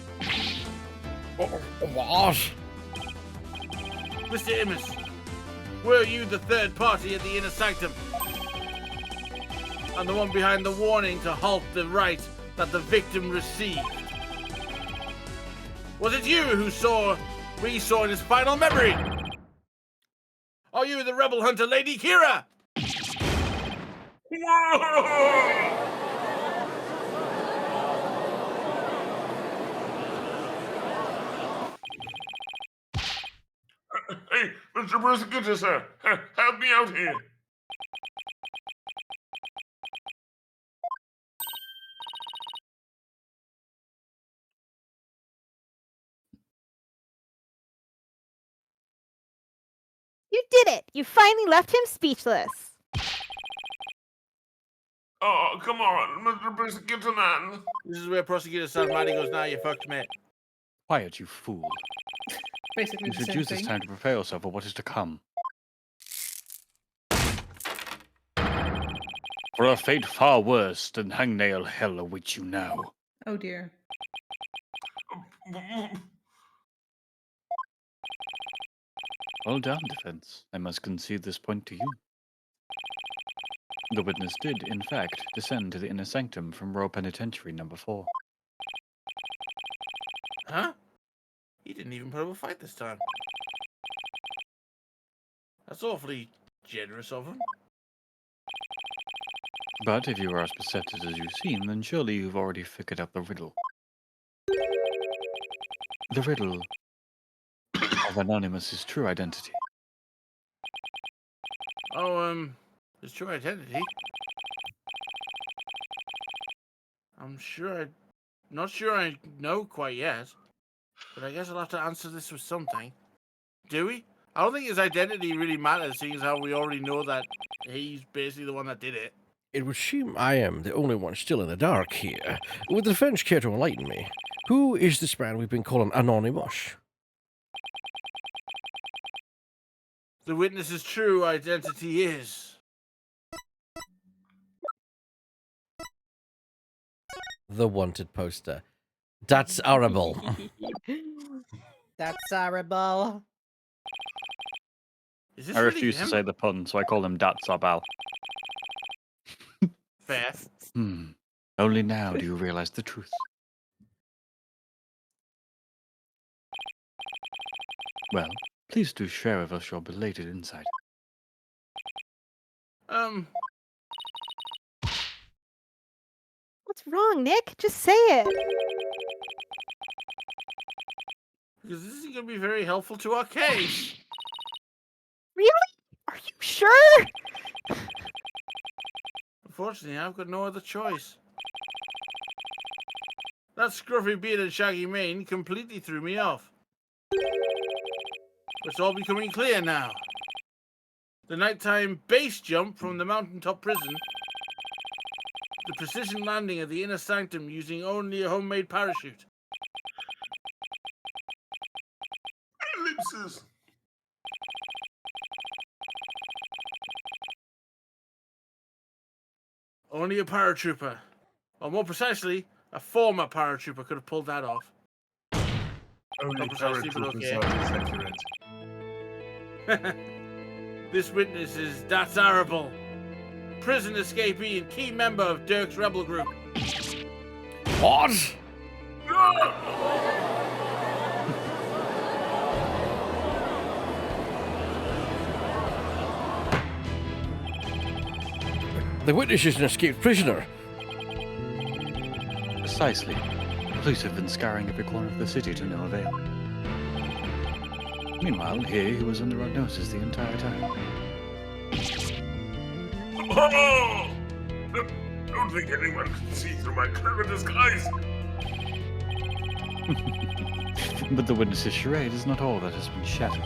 What?
Mr. Immers, were you the third party at the inner sanctum? And the one behind the warning to halt the rite that the victim received? Was it you who we saw in his final memory? Are you the rebel hunter Lady Kira?
Whoa! Hey, Mr. Prosecutor, sir, help me out here.
You did it! You finally left him speechless.
Oh, come on, Mr. Prosecutor Man.
This is where Prosecutor Salmati goes, now you fucked me.
Quiet, you fool.
Basically
You
the
should
same
use this
thing.
time to prepare yourself for what is to come. For a fate far worse than hangnail hell awaits you now.
Oh dear.
Well done, defense. I must concede this point to you. The witness did, in fact, descend to the inner sanctum from row penitentiary number 4.
Huh? He didn't even put up a fight this time. That's awfully generous of him.
But if you are as perceptive as you seem, then surely you've already figured out the riddle. The riddle of Anonymous's true identity.
Oh, his true identity? Not sure I know quite yet. But I guess I'll have to answer this with something. Do we? I don't think his identity really matters, seeing as how we already know that he's basically the one that did it.
It would seem I am the only one still in the dark here. Would the defense care to enlighten me? Who is this man we've been calling Anonymous?
The witness's true identity is...
The wanted poster. That's horrible.
That's horrible.
Is this
I
really
refuse to
him?
say the pun, so I call him Dat Sabal.
Fair.
Only now do you realize the truth. Well, please do share with us your belated insight.
What's wrong, Nick? Just say it.
Because this isn't going to be very helpful to our case.
Really? Are you sure?
Unfortunately, I've got no other choice. That scruffy beard and shaggy mane completely threw me off. It's all becoming clear now. The nighttime base jump from the mountaintop prison, the precision landing at the inner sanctum using only a homemade parachute.
Ellipses.
Only a paratrooper, or more precisely, a former paratrooper could have pulled that off.
Only
Not precisely, but
paratroopers
okay.
are accurate.
This witness is That's Arable, prison escapee and key member of Dirk's rebel group.
What? The witness is an escaped prisoner.
Precisely. The police have been scouring every corner of the city to no avail. Meanwhile, here he was under our noses the entire time.
Oh! Don't think anyone can see through my clever disguise.
But the witness's charade is not all that has been shattered.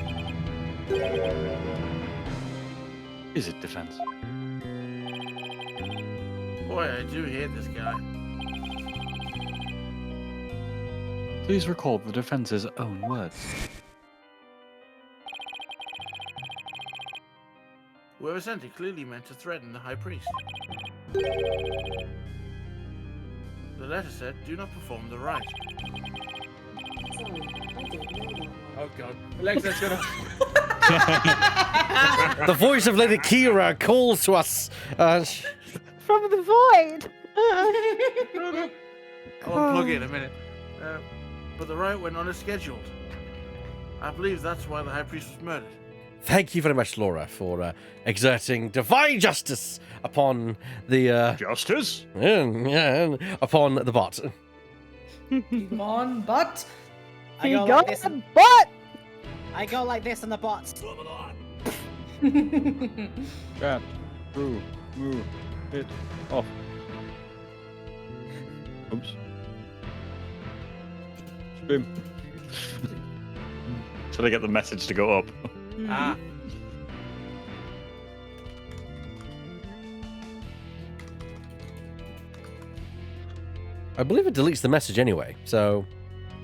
Is it, defense?
Boy, I do hate this guy.
Please recall the defense's own words.
Whoever sent it clearly meant to threaten the High Priest. The letter said, do not perform the rite. Oh god. Alexa, shut up.
The voice of Lady Kira calls to us.
From the void.
I'll unplug it in a minute. But the rite went unscheduled. I believe that's why the High Priest was murdered.
Thank you very much, Laura, for exerting divine justice upon the
Justice?
upon the bot.
Come on, but
I
He
go
got
like this.
the butt.
I go like this on the bot.
Cat, move it off. Oops. Spin.
Should I get the message to go up?
Ah.
I believe it deletes the message anyway, so...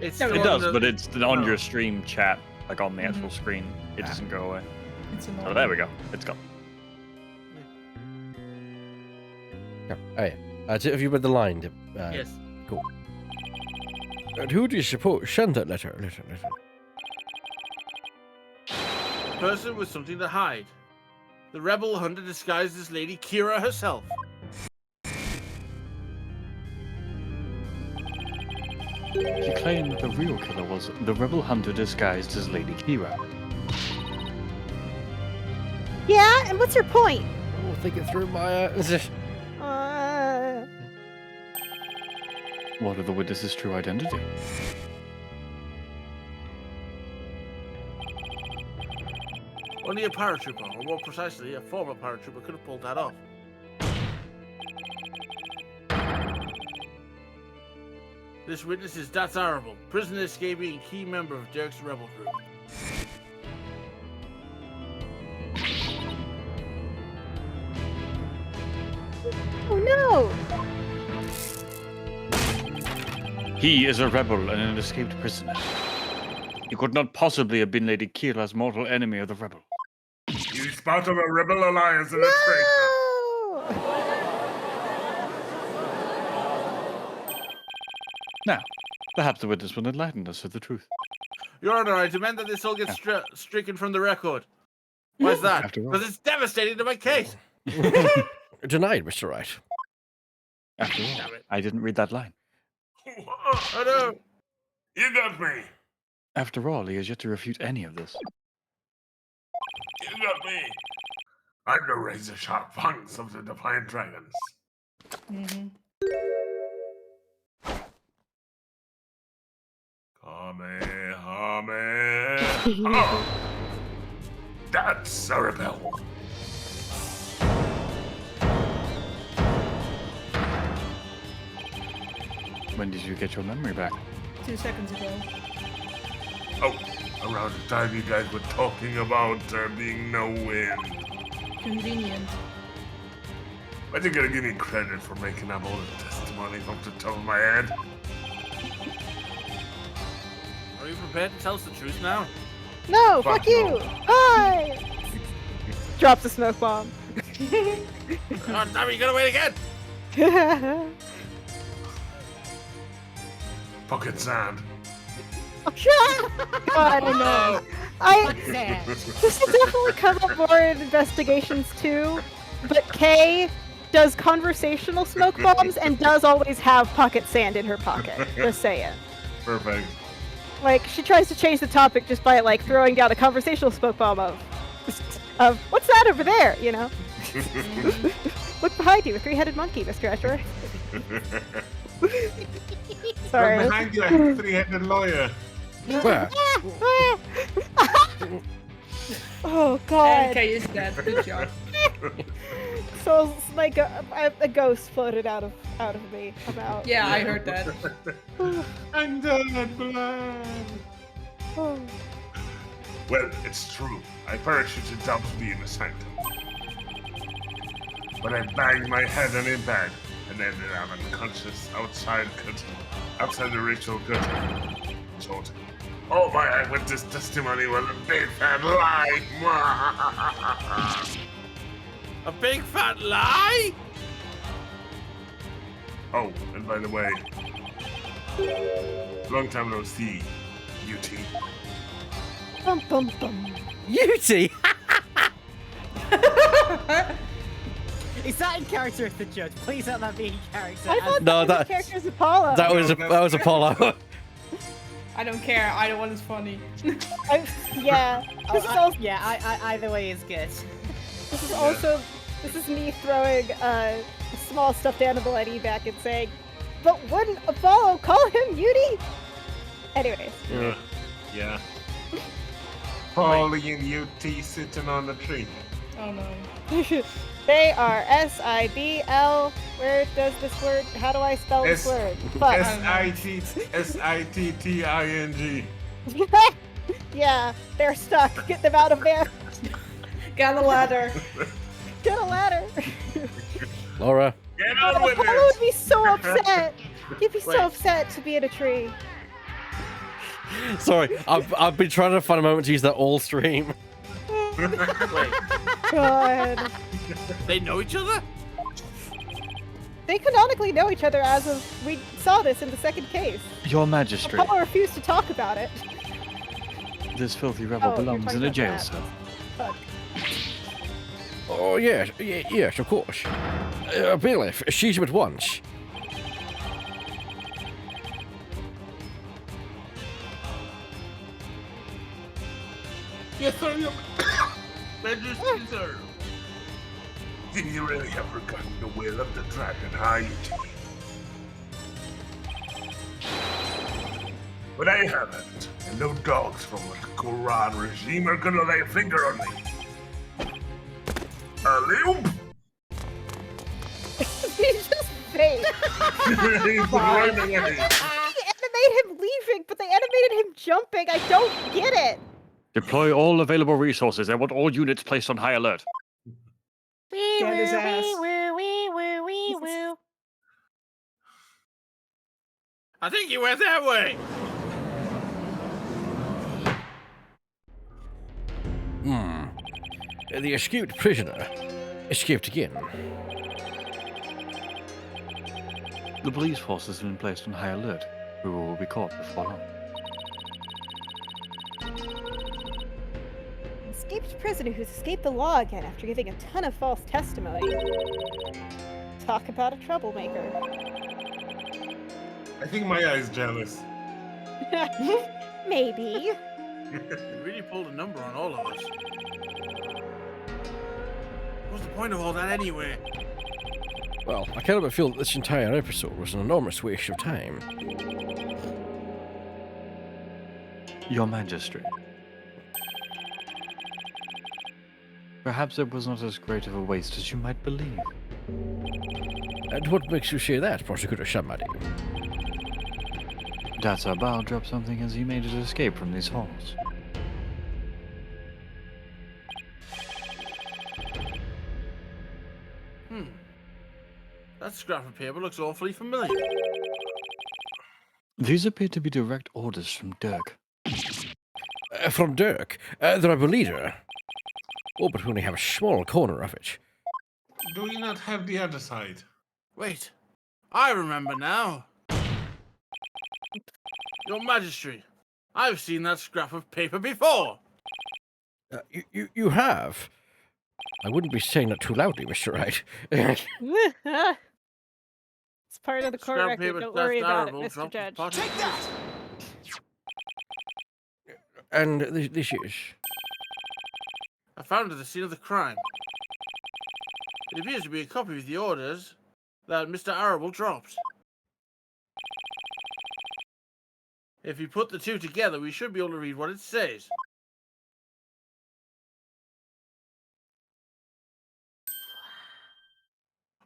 It's
It
still
does,
on
but
the-
it's on
no.
your stream chat, like on the actual screen. It doesn't go away.
It's
So
annoying.
there we go. It's gone.
Oh, yeah. Have you read the line?
Yes.
Cool. And who do you suppose sent that letter?
A person with something to hide. The rebel hunter disguised as Lady Kira herself.
He claimed that the real killer was the rebel hunter disguised as Lady Kira.
Yeah, and what's your point?
We'll think it through, Maya.
What are the witness's true identity?
Only a paratrooper, or more precisely, a former paratrooper, could have pulled that off. This witness is That's Honorable, prisoner escapee and key member of Derek's rebel group.
Oh no!
He is a rebel and an escaped prisoner. He could not possibly have been Lady Kira's mortal enemy of the rebel.
He's part of a rebel alliance and a traitor.
Now, perhaps the witness will enlighten us of the truth.
Your Honor, I demand that this all gets stricken from the record. Why is that?
After all.
Because it's devastating to my case.
Denied, Mr. Wright.
After all, I didn't read that line.
Oh no!
You got me.
After all, he has yet to refute any of this.
You got me. I'm the razor-sharp fangs of the Defiant Dragons.
Mhm.
Oh, that's a rebel.
When did you get your memory back?
2 seconds ago.
Oh, around the time you guys were talking about there being no wind.
Convenient.
But you're gonna give me credit for making up all the testimony off the top of my head.
Are you prepared to tell us the truth now?
No,
Fuck
fuck you!
no.
Bye! Drops a smoke bomb.
God damn it, you gotta wait again!
Pocket sand.
God, I know. This will definitely come up more in investigations too. But Kay does conversational smoke bombs and does always have pocket sand in her pocket. Just saying.
Perfect.
Like, she tries to change the topic just by like throwing down a conversational smoke bomb of what's that over there, you know? Look behind you, a three-headed monkey, Mr. Ashworth. Sorry.
Look behind you, a three-headed lawyer.
Where?
Oh god.
Okay, is dead. Good job.
So it's like a ghost floated out of me. I'm out.
Yeah, I heard that.
I'm dead, blood.
Oh.
Well, it's true. I parachuted down to be in the sanctum. But I banged my head on impact and ended up unconscious outside the ritual curtain. Short. Oh, my eyewitness testimony was a big fat lie.
A big fat lie?
Oh, and by the way, long time no see, UT.
Bum bum bum.
Beauty!
Is that in character as the judge? Please let that be in character.
I thought
No,
that was the character's Apollo.
That was Apollo.
I don't care. Either one is funny.
Yeah. This is also,
either way is good.
this is also this is me throwing a small stuffed animal at E back and saying, but wouldn't Apollo call him Yudi? Anyways.
Yeah. Paulie and UT sitting on the tree.
Oh no.
They are SIBL. Where does this word? How do I spell this word? Fuck.
SITTING.
Yeah, they're stuck. Get them out of there.
Got a ladder.
Get a ladder.
Laura.
Get on with
Apollo
it.
would be so upset. You'd be so
Wait.
upset to be in a tree.
Sorry, I've been trying to find a moment to use that all stream.
Wait,
God.
they know each other?
They canonically know each other as of we saw this in the second case.
Your Majesty,
Apollo refused to talk about it.
this filthy rebel
Oh, you're
belongs
talking
in a
about
jail
that.
cell.
Fuck.
Oh, yes, of course. Bailiff, seize him at once.
Yes, sir.
Majesty, sir.
Do you really have forgotten the will of the dragon, huh, you two? But I haven't, and no dogs from the Quran regime are gonna lay a finger on me. Alley-oop!
He's just fake.
He's running away.
They animate him leaving, but they animated him jumping. I don't get it.
Deploy all available resources. I want all units placed on high alert.
Wee
Get his
woo,
ass.
wee woo, wee woo, wee woo.
I think he went that way.
The escaped prisoner escaped again.
The police forces have been placed on high alert. We will be caught before long.
Escaped prisoner who's escaped the law again after giving a ton of false testimony. Talk about a troublemaker.
I think Maya is jealous.
Maybe.
He really pulled a number on all of us. What's the point of all that anyway?
Well, I cannot but feel that this entire episode was an enormous waste of time.
Your Majesty. Perhaps it was not as great of a waste as you might believe.
And what makes you say that, Prosecutor Shamadi?
Data Bao dropped something as he made his escape from these halls.
That scrap of paper looks awfully familiar.
These appear to be direct orders from Dirk.
From Dirk, the rebel leader. Oh, but we only have a small corner of it.
Do we not have the other side?
Wait, I remember now. Your Majesty, I've seen that scrap of paper before.
You have? I wouldn't be saying that too loudly, Mr. Wright.
It's part of the court
Scrap
record.
paper
Don't worry about it,
horrible,
Mr.
dropped
Judge.
pot of
Take that!
And this is...
I found it at the scene of the crime. It appears to be a copy of the orders that Mr. Arable dropped. If you put the two together, we should be able to read what it says.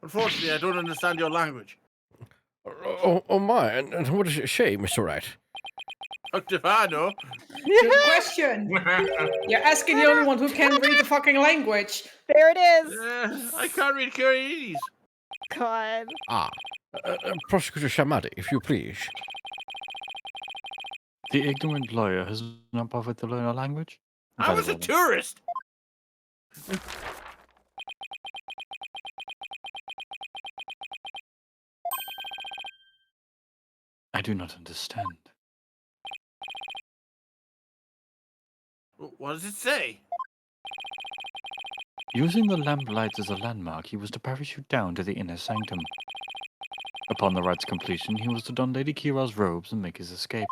Unfortunately, I don't understand your language.
Oh my, and what does it say, Mr. Wright?
Fucked if I know.
Good question. You're asking the only one who can read the fucking language.
There it is.
I can't read Koreanese.
God.
Prosecutor Shamadi, if you please.
The ignorant lawyer has not bothered to learn our language?
I was a tourist.
I do not understand.
What does it say?
Using the lamp lights as a landmark, he was to parachute down to the inner sanctum. Upon the rite's completion, he was to don Lady Kira's robes and make his escape.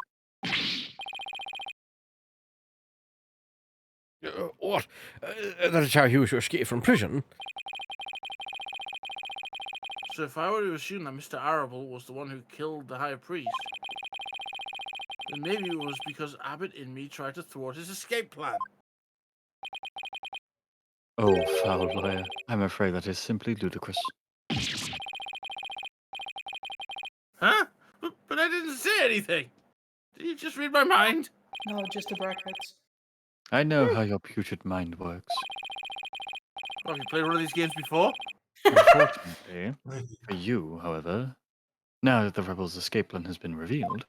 What? That is how he was to escape from prison?
So if I were to assume that Mr. Arable was the one who killed the High Priest, then maybe it was because Abbott in me tried to thwart his escape plan.
Oh, foul lawyer. I'm afraid that is simply ludicrous.
Huh? But I didn't say anything. Did you just read my mind?
No, just the brackets.
I know how your putrid mind works.
Have you played one of these games before?
Unfortunately, for you, however, Now that the rebels' escape plan has been revealed,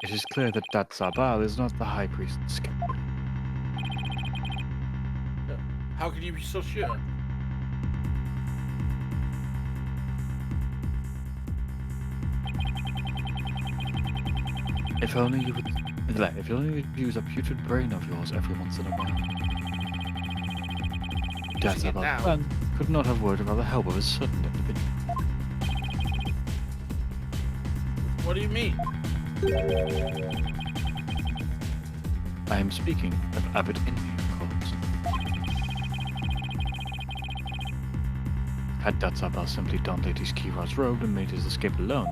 it is clear that Datsabal is not the High Priest's scapegoat.
How can you be so sure?
If only you would use a putrid brain of yours every once in a while. Datsabal's plan could not have worked without the help of a certain individual.
What do you mean?
I am speaking of Abbot Inmi, of course. Had Datsabal simply donned Lady Kira's robe and made his escape alone,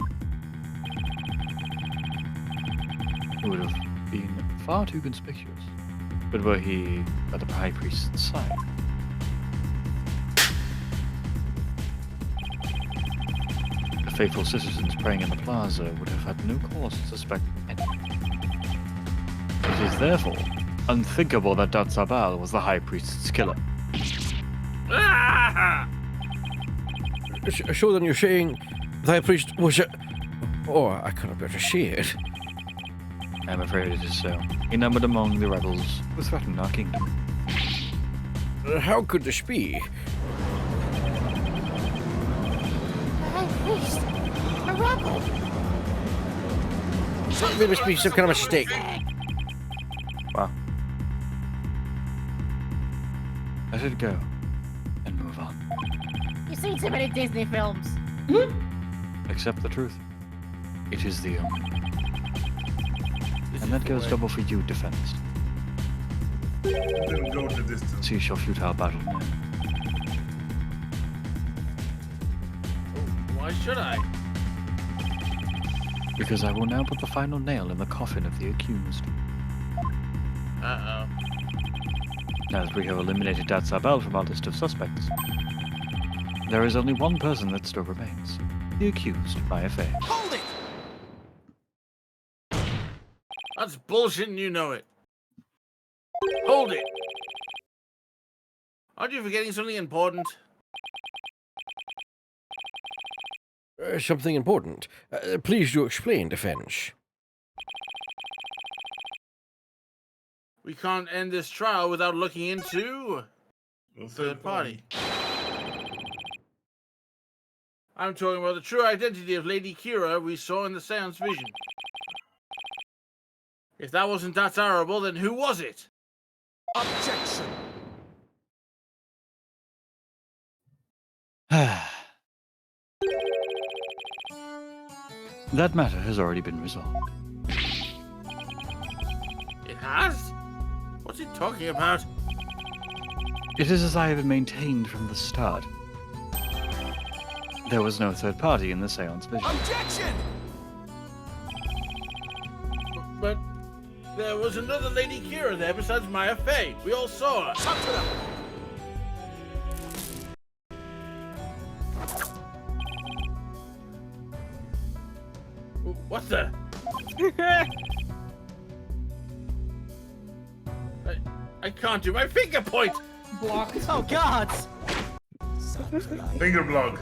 it would have been far too conspicuous. But were he at the High Priest's side? The faithful citizens praying in the plaza would have had no cause to suspect anything. It is therefore unthinkable that Datsabal was the High Priest's killer.
So then you're saying the High Priest was a... Oh, I cannot bear to see it.
I am afraid it is so. He numbered among the rebels who threatened our kingdom.
How could this be?
High priest, a rebel.
There must be some kind of mistake.
Well, let it go and move on.
You've seen too many Disney films.
Accept the truth. It is the only. And that goes double for you, Defense.
Didn't go the distance.
Cease your futile battle now.
Why should I?
Because I will now put the final nail in the coffin of the accused.
Uh-oh.
Now that we have eliminated Datsabal from our list of suspects, there is only one person that still remains. The accused by a fair.
Hold it!
That's bullshit and you know it. Hold it! Aren't you forgetting something important?
Something important. Please do explain, Defense.
We can't end this trial without looking into
The
third party. I'm talking about the true identity of Lady Kira we saw in the seance vision. If that wasn't Datsarable, then who was it?
Objection!
That matter has already been resolved.
It has? What's it talking about?
It is as I have maintained from the start. There was no third party in the seance vision.
Objection!
But there was another Lady Kira there besides Maya Fey. We all saw her.
Talk to them!
What the? I can't do my finger point!
Blocked.
Oh God!
Finger block.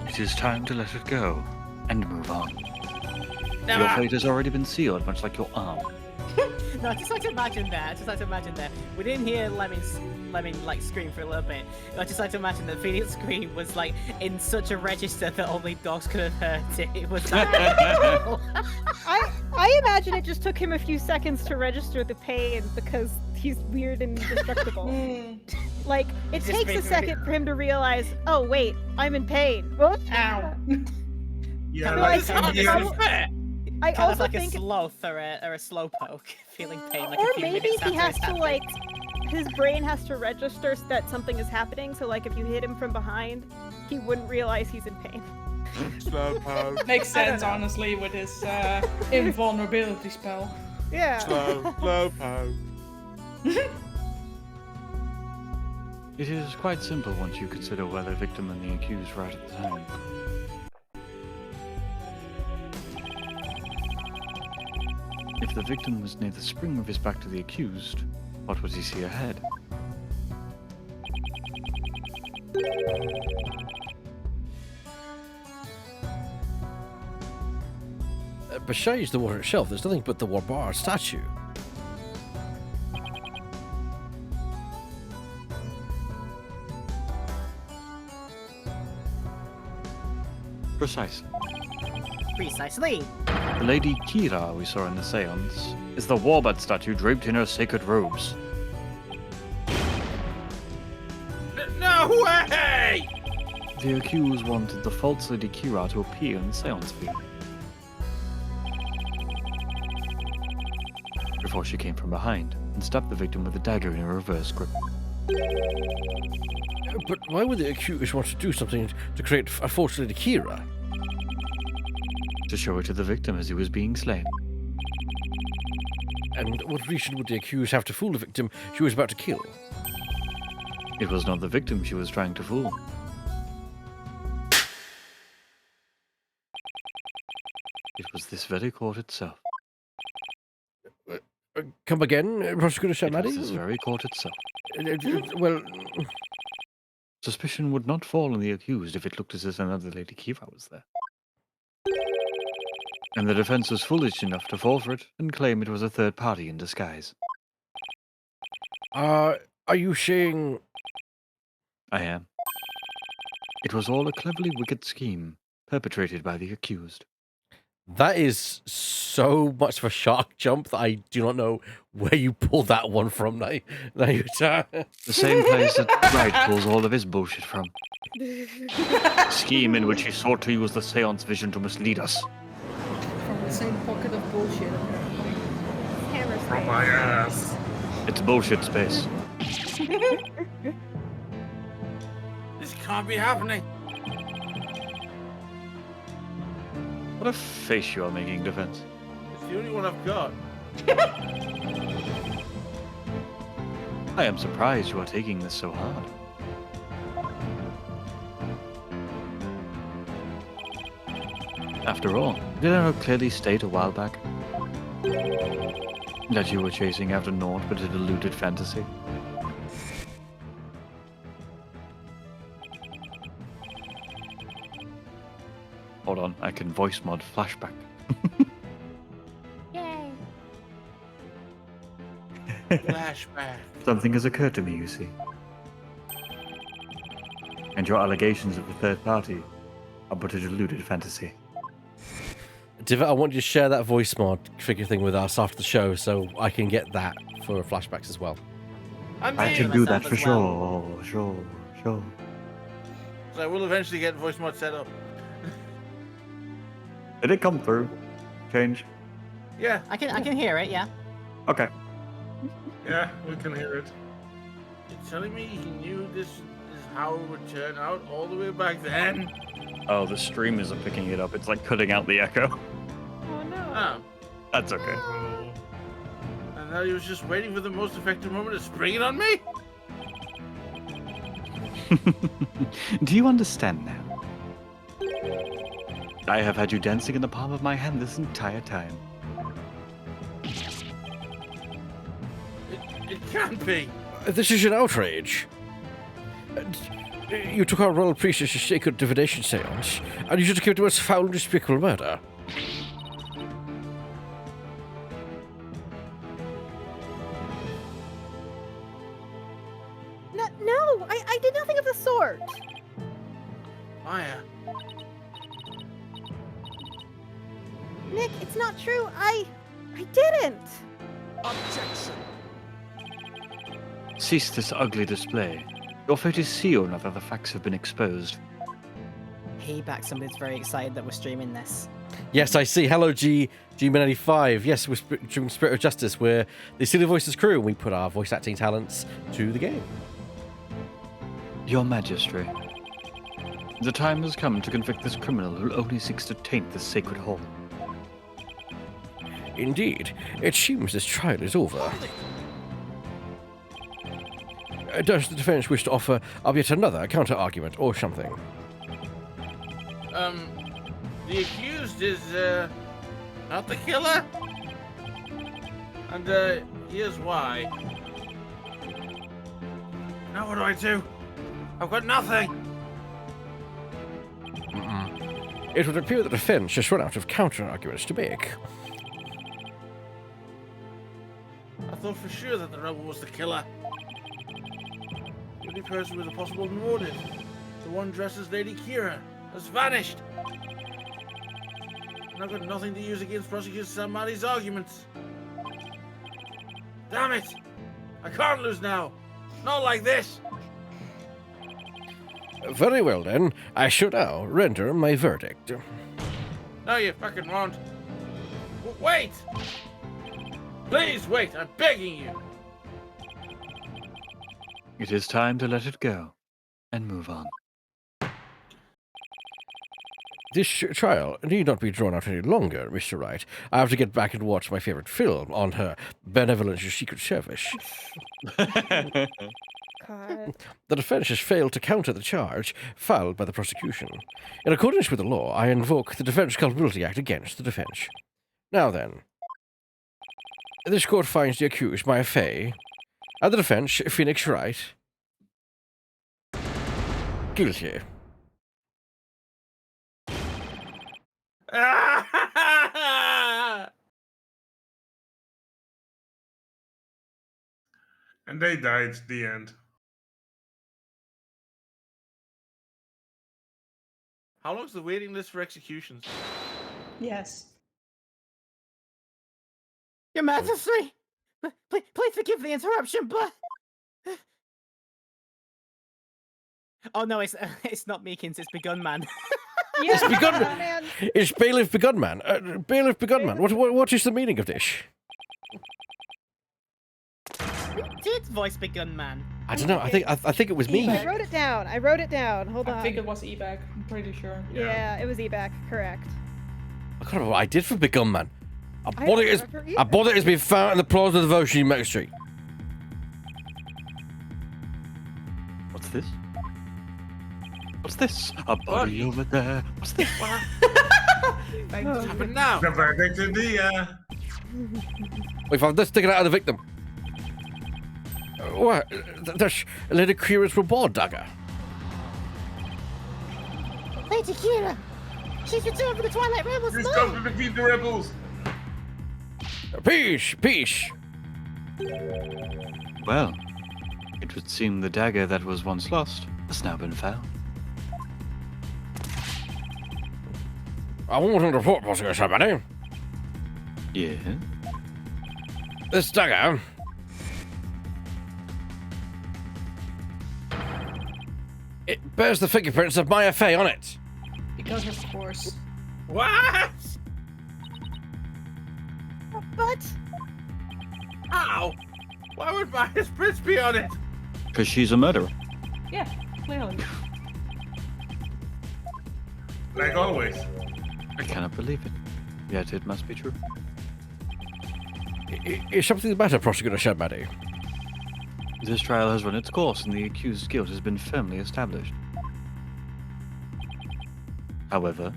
It is time to let it go and move on.
Never.
Your fate has already been sealed, much like your arm.
No, I just like to imagine that. We didn't hear Lemon like scream for a little bit. I just like to imagine that Phoenix's scream was like in such a register that only dogs could have heard it. It was.
I imagine it just took him a few seconds to register the pain because he's weird and indestructible. Like, it
Just
takes
made
a
me
second for him to realize, oh wait, I'm in pain. Ow.
Yeah,
No,
like,
I
yeah,
I
Kind of
also
like
think,
a sloth or a slowpoke, feeling pain like
or
a few
maybe
minutes
he
after
has
it's
to
happened.
like, his brain has to register that something is happening. So like, if you hit him from behind, he wouldn't realize he's in pain.
Slowpoke.
Makes
I don't
sense,
know.
honestly, with his invulnerability spell.
Yeah.
Slowpoke.
It is quite simple once you consider where the victim and the accused were at the time. If the victim was near the spring of his back to the accused, what would he see ahead?
Besides the water itself, there's nothing but the Warbar statue.
Precisely.
Precisely.
The Lady Kira we saw in the seance is the Warbat statue draped in her sacred robes.
No way!
The accused wanted the false Lady Kira to appear in the seance field before she came from behind and stabbed the victim with a dagger in a reverse grip.
But why would the accused want to do something to create a false Lady Kira?
To show it to the victim as he was being slain.
And what reason would the accused have to fool the victim she was about to kill?
It was not the victim she was trying to fool. It was this very court itself.
Come again, Prosecutor
It was
Shamadi?
this very court itself.
Well,
Suspicion would not fall on the accused if it looked as if another Lady Kira was there. And the defense was foolish enough to fall for it and claim it was a third party in disguise.
are you saying...
I am. It was all a cleverly wicked scheme perpetrated by the accused.
That is so much of a shark jump that I do not know where you pulled that one from.
The same place that Wright pulls all of his bullshit from. A scheme in which he sought to use the seance vision to mislead us.
From the same pocket of bullshit.
From my ass.
It's bullshit space.
This can't be happening.
What a face you are making, defense.
It's the only one I've got.
I am surprised you are taking this so hard. After all, did I not clearly state a while back that you were chasing after naught but a deluded fantasy? Hold on, I can voice mod flashback.
Yay.
Flashback.
Something has occurred to me, you see. And your allegations of the third party are but a deluded fantasy.
Div, I want you to share that voice mod figure thing with us after the show so I can get that for flashbacks as well.
I can do that for sure. Sure.
So I will eventually get voice mod set up.
Did it come through? Change?
Yeah.
I can hear it, yeah.
Okay.
Yeah, we can hear it.
You're telling me he knew this is how it would turn out all the way back then?
Oh, the streamers are picking it up. It's like cutting out the echo.
Oh no.
Oh.
That's okay.
And now he was just waiting for the most effective moment to spring it on me?
Do you understand now? I have had you dancing in the palm of my hand this entire time.
It can't be.
This is an outrage. You took our royal priestess' sacred divination seance, and you should have given to us foul and despicable murder.
No, I did nothing of the sort.
Maya.
Nick, it's not true. I didn't.
Objection.
Cease this ugly display. Your fate is sealed now that the facts have been exposed.
Hey, back somebody's very excited that we're streaming this.
Yes, I see. Hello, G-Man85. Yes, we're doing Spirit of Justice. We're the Silly Voices crew, and we put our voice acting talents to the game.
Your Majesty, the time has come to convict this criminal who only seeks to taint this sacred hall.
Indeed. It seems this trial is over. Does the defense wish to offer up yet another counter-argument or something?
The accused is, not the killer? And here's why. Now what do I do? I've got nothing.
It would appear the defense has run out of counter-arguments to make.
I thought for sure that the rebel was the killer. The only person with a possible motive, the one dressed as Lady Kira, has vanished. And I've got nothing to use against Prosecutor Samari's arguments. Damn it! I can't lose now. Not like this.
Very well, then. I shall now render my verdict.
No, you fucking won't. Wait! Please wait, I'm begging you.
It is time to let it go and move on.
This trial need not be drawn out any longer, Mr. Wright. I have to get back and watch my favorite film on her benevolent Secret Service.
God.
The defense has failed to counter the charge filed by the prosecution. In accordance with the law, I invoke the Defense Culpability Act against the defense. Now then, this court finds the accused, Maya Fey, and the defense, Phoenix Wright, guilty.
And they died at the end.
How long's the waiting list for executions?
Yes.
Your Majesty! Please forgive the interruption, but... Oh no, it's not Meekins, it's Begun Man.
Yeah,
It's begun.
man.
It's Bailiff Begun Man. Bailiff Begun Man. What is the meaning of this?
Who did voice Begun Man?
I don't know. I think it was me.
I wrote it down. Hold on.
I think it was Ebag. I'm pretty sure.
Yeah, it was Ebac. Correct.
I can't remember what I did for Begun Man. I
I
bought
don't
it as
remember
I
either.
bought it as being found in the Plaza of Devotion in Main Street.
What's this? What's this? A body over there. What's this?
What's happened now?
The verdict in the
We found this taken out of the victim. What? That's Lady Kira's reward dagger.
Lady Kira! She's returned for the Twilight Rebels!
Let's
No!
go to defeat the rebels.
Peace, peace.
Well, it would seem the dagger that was once lost has now been found.
I want to report, Prosecutor somebody.
Yeah?
This dagger. It bears the fingerprints of Maya Fey on it.
Because of course.
What?
But
How? Why would Maya's prints be on it?
Because she's a murderer.
Yeah, clearly.
Like always.
I cannot believe it. Yet it must be true.
Is something the matter, Prosecutor Shabmadi?
This trial has run its course and the accused's guilt has been firmly established. However,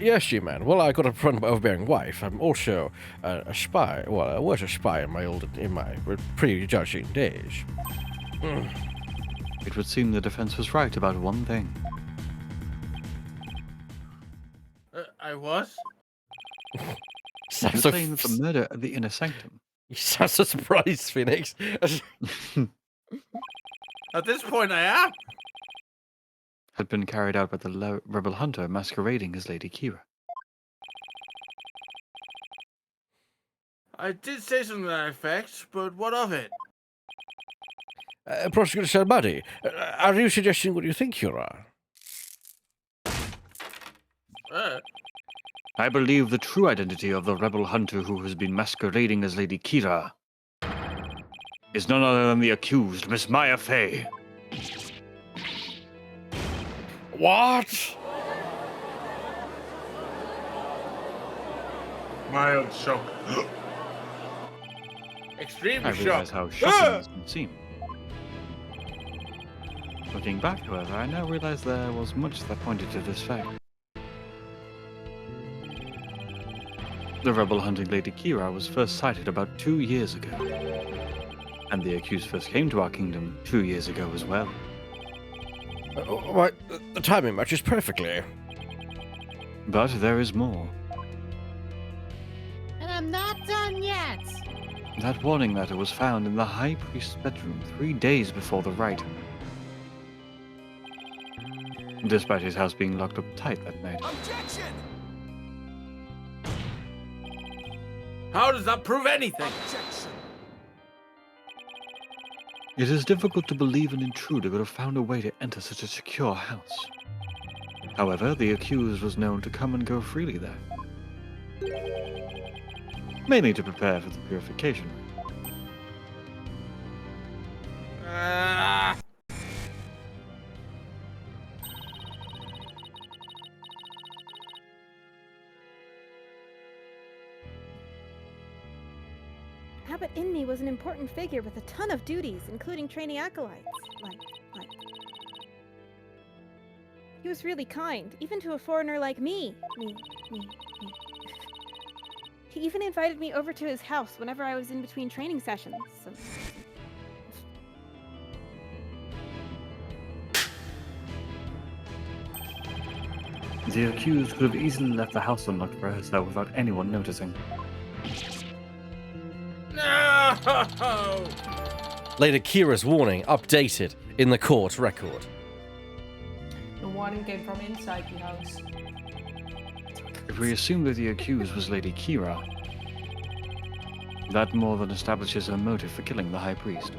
Yes, G-Man. Well, I got a front of my overbearing wife. I'm also a spy. Well, I was a spy in my pre-judging days.
it would seem the defense was right about one thing.
I was?
Sounds
You
so
claim that the murder of the inner sanctum
You sound so surprised, Phoenix.
At this point, I am.
had been carried out by the rebel hunter masquerading as Lady Kira.
I did say something to that effect, but what of it?
Prosecutor Shabmadi, are you suggesting what you think you are?
I believe the true identity of the rebel hunter who has been masquerading as Lady Kira is none other than the accused, Miss Maya Fey.
What?
Mild shock.
Extremely
I realize
shocked.
how shocking this can seem. Looking back, however, I now realize there was much that pointed to this fact. The rebel hunting Lady Kira was first sighted about 2 years ago. And the accused first came to our kingdom 2 years ago as well.
Right, the timing matches perfectly.
But there is more.
And I'm not done yet.
That warning letter was found in the High Priest's bedroom 3 days before the rite. Despite his house being locked up tight that night.
Objection!
How does that prove anything?
Objection!
It is difficult to believe an intruder could have found a way to enter such a secure house. However, the accused was known to come and go freely there. Mainly to prepare for the purification.
Ah.
Abbot Inme was an important figure with a ton of duties, including training acolytes. Like. He was really kind, even to a foreigner like me. Me. He even invited me over to his house whenever I was in between training sessions. So.
The accused could have easily left the house unlocked for herself without anyone noticing.
No!
Lady Kira's warning updated in the court record.
The warning came from inside the house.
If we assume that the accused was Lady Kira, that more than establishes her motive for killing the High Priest.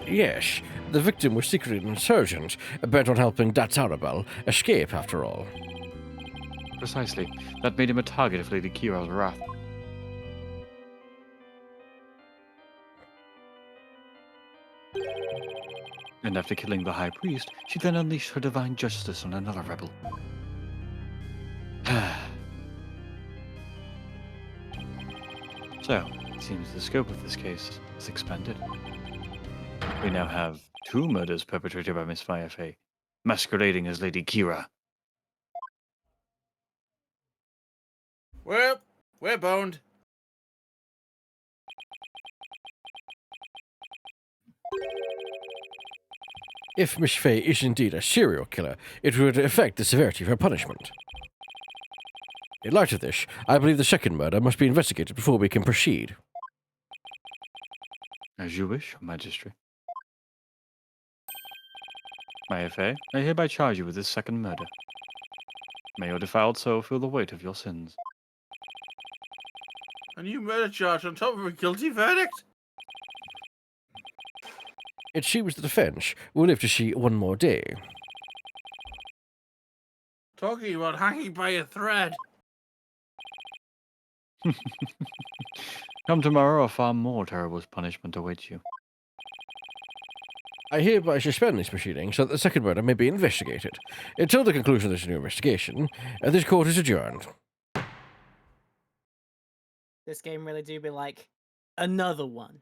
Yes, the victim was secretly an insurgent, bent on helping Datsarabel escape, after all.
Precisely. That made him a target of Lady Kira's wrath. And after killing the High Priest, she then unleashed her divine justice on another rebel. So, it seems the scope of this case has expanded. We now have 2 murders perpetrated by Miss Firefay, masquerading as Lady Kira.
Well, we're boned.
If Miss Fay is indeed a serial killer, it would affect the severity of her punishment. In light of this, I believe the second murder must be investigated before we can proceed.
As you wish, Majesty. Firefay, I hereby charge you with this second murder. May your defiled soul feel the weight of your sins.
A new murder charge on top of a guilty verdict?
It seems the defense will live to see one more day.
Talking about hanging by a thread.
Come tomorrow, a far more terrible punishment awaits you.
I hereby suspend these proceedings so that the second murder may be investigated. Until the conclusion of this new investigation, this court is adjourned.
This game really do be like, another one.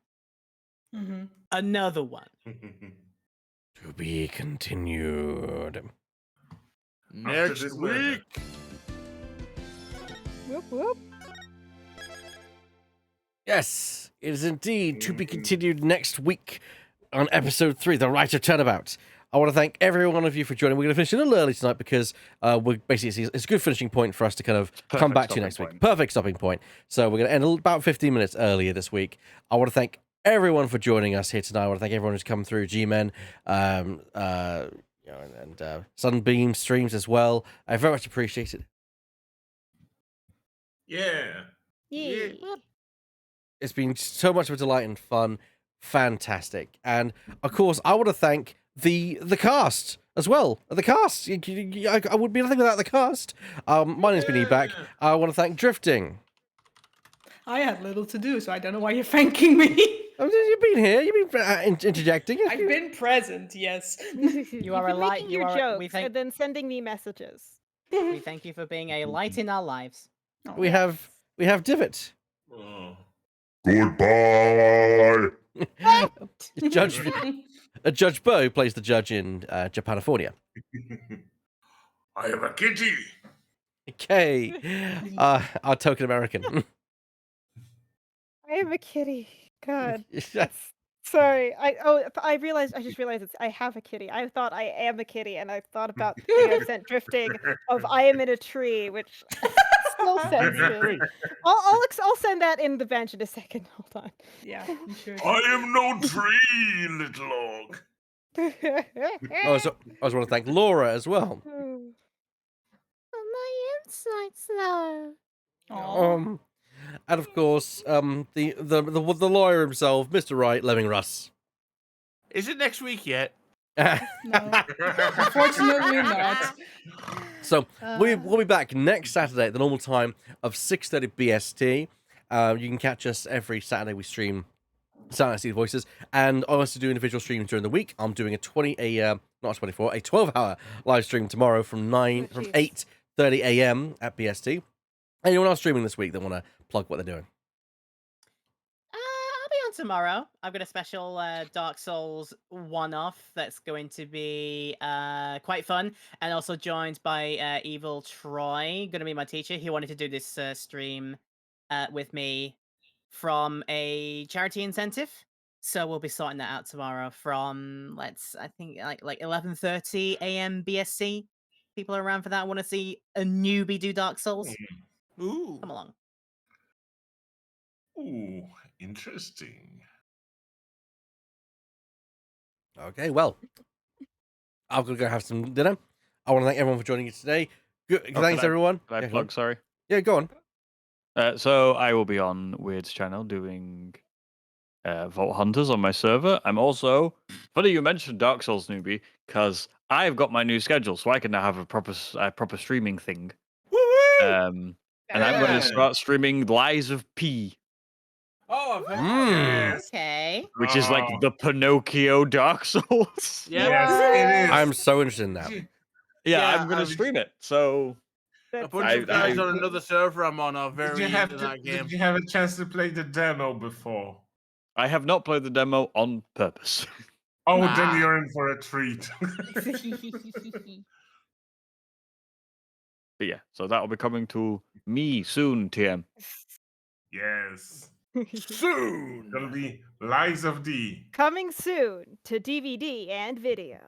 Mm-hmm.
Another one.
To be continued.
Next
this
week.
murder.
Whoop whoop.
Yes, it is indeed to be continued next week on episode 3, The Rite of Turnabout. I want to thank every one of you for joining. We're going to finish a little early tonight because we're basically it's a good finishing point for us to kind of come back to next week. Perfect stopping point. So we're going to end about 15 minutes earlier this week. I want to thank everyone for joining us here tonight. I want to thank everyone who's come through G-Men and Sunbeam streams as well. I very much appreciate it.
Yeah.
Yay.
It's been so much of a delight and fun. Fantastic. And, of course, I want to thank the cast as well. The cast. I would be nothing without the cast. My name's been E-Back. I want to thank Drifting.
I had little to do, so I don't know why you're thanking me.
You've been here. You've been interjecting.
I've been present, yes.
You are a light.
Making
You
your
are.
jokes
We thank.
and then sending me messages.
We thank you for being a light in our lives.
We have Divot.
Oh.
Goodbye.
Judge Bo plays the judge in Japanifornia.
I am a kitty.
Okay. Our token American.
I am a kitty. God. Sorry. I realized. I just realized I have a kitty. I thought I am a kitty, and I thought about the thing I sent drifting of I am in a tree, which still sensitive. I'll send that in the bench in a second. Hold on.
Yeah, you should.
I am no tree, little log.
Also, I just want to thank Laura as well.
Oh, my insights, though.
Aw.
And of course, the lawyer himself, Mr. Wright, Lemming Russ.
Is it next week yet?
No. Unfortunately not.
So we'll be back next Saturday at the normal time of 6:30 BST. You can catch us every Saturday. We stream Silent City Voices, and I also do individual streams during the week. I'm doing a 12-hour live stream tomorrow from 8:30 a.m. at BST. Anyone else streaming this week that want to plug what they're doing?
I'll be on tomorrow. I've got a special Dark Souls one-off that's going to be quite fun, and also joined by Evil Troy, going to be my teacher. He wanted to do this stream with me from a charity incentive, so we'll be sorting that out tomorrow from I think like 11:30 a.m. BSC. People are around for that. Want to see a newbie do Dark Souls?
Ooh.
Come along.
Ooh, interesting.
Okay, well, I'm gonna go have some dinner. I want to thank everyone for joining us today. Thanks, everyone.
Can I plug? Sorry.
Yeah, go on.
So I will be on Weird's channel doing Vault Hunters on my server. I'm also funny you mentioned Dark Souls newbie because I've got my new schedule, so I can now have a proper streaming thing. And I'm going to start streaming Lies of P.
Oh, I've heard
Yes.
Okay.
Which is like the Pinocchio Dark Souls.
Yeah.
Yes, it is.
I'm so interested in that.
Yeah, I'm going to stream it. So
A bunch of guys on another server I'm on are very into that game.
Did you have a chance to play the demo before?
I have not played the demo on purpose.
Oh, then you're in for a treat.
But yeah, so that'll be coming to me soon, TM.
Yes.
Soon.
It'll be Lies of D.
Coming soon to DVD and video.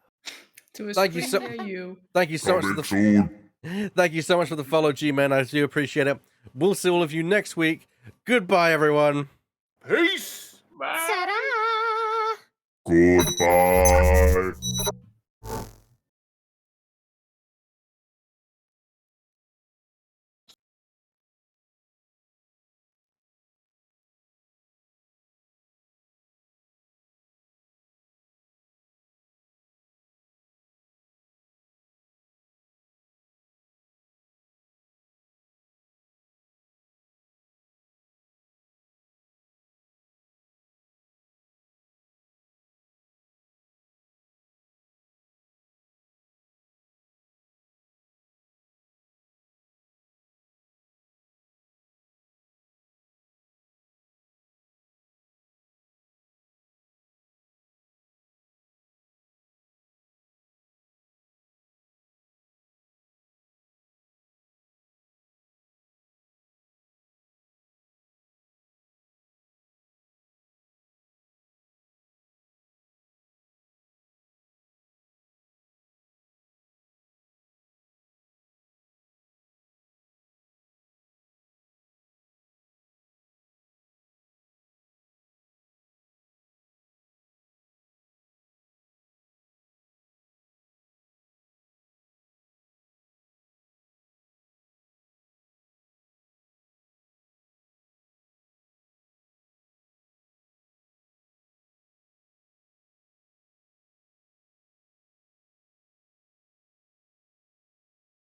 To a
Thank you
screen
so-
near you.
Thank you so much for thank you so much for the follow, G-Man. I do appreciate it. We'll see all of you next week. Goodbye, everyone.
Peace.
Ta-da!
Goodbye.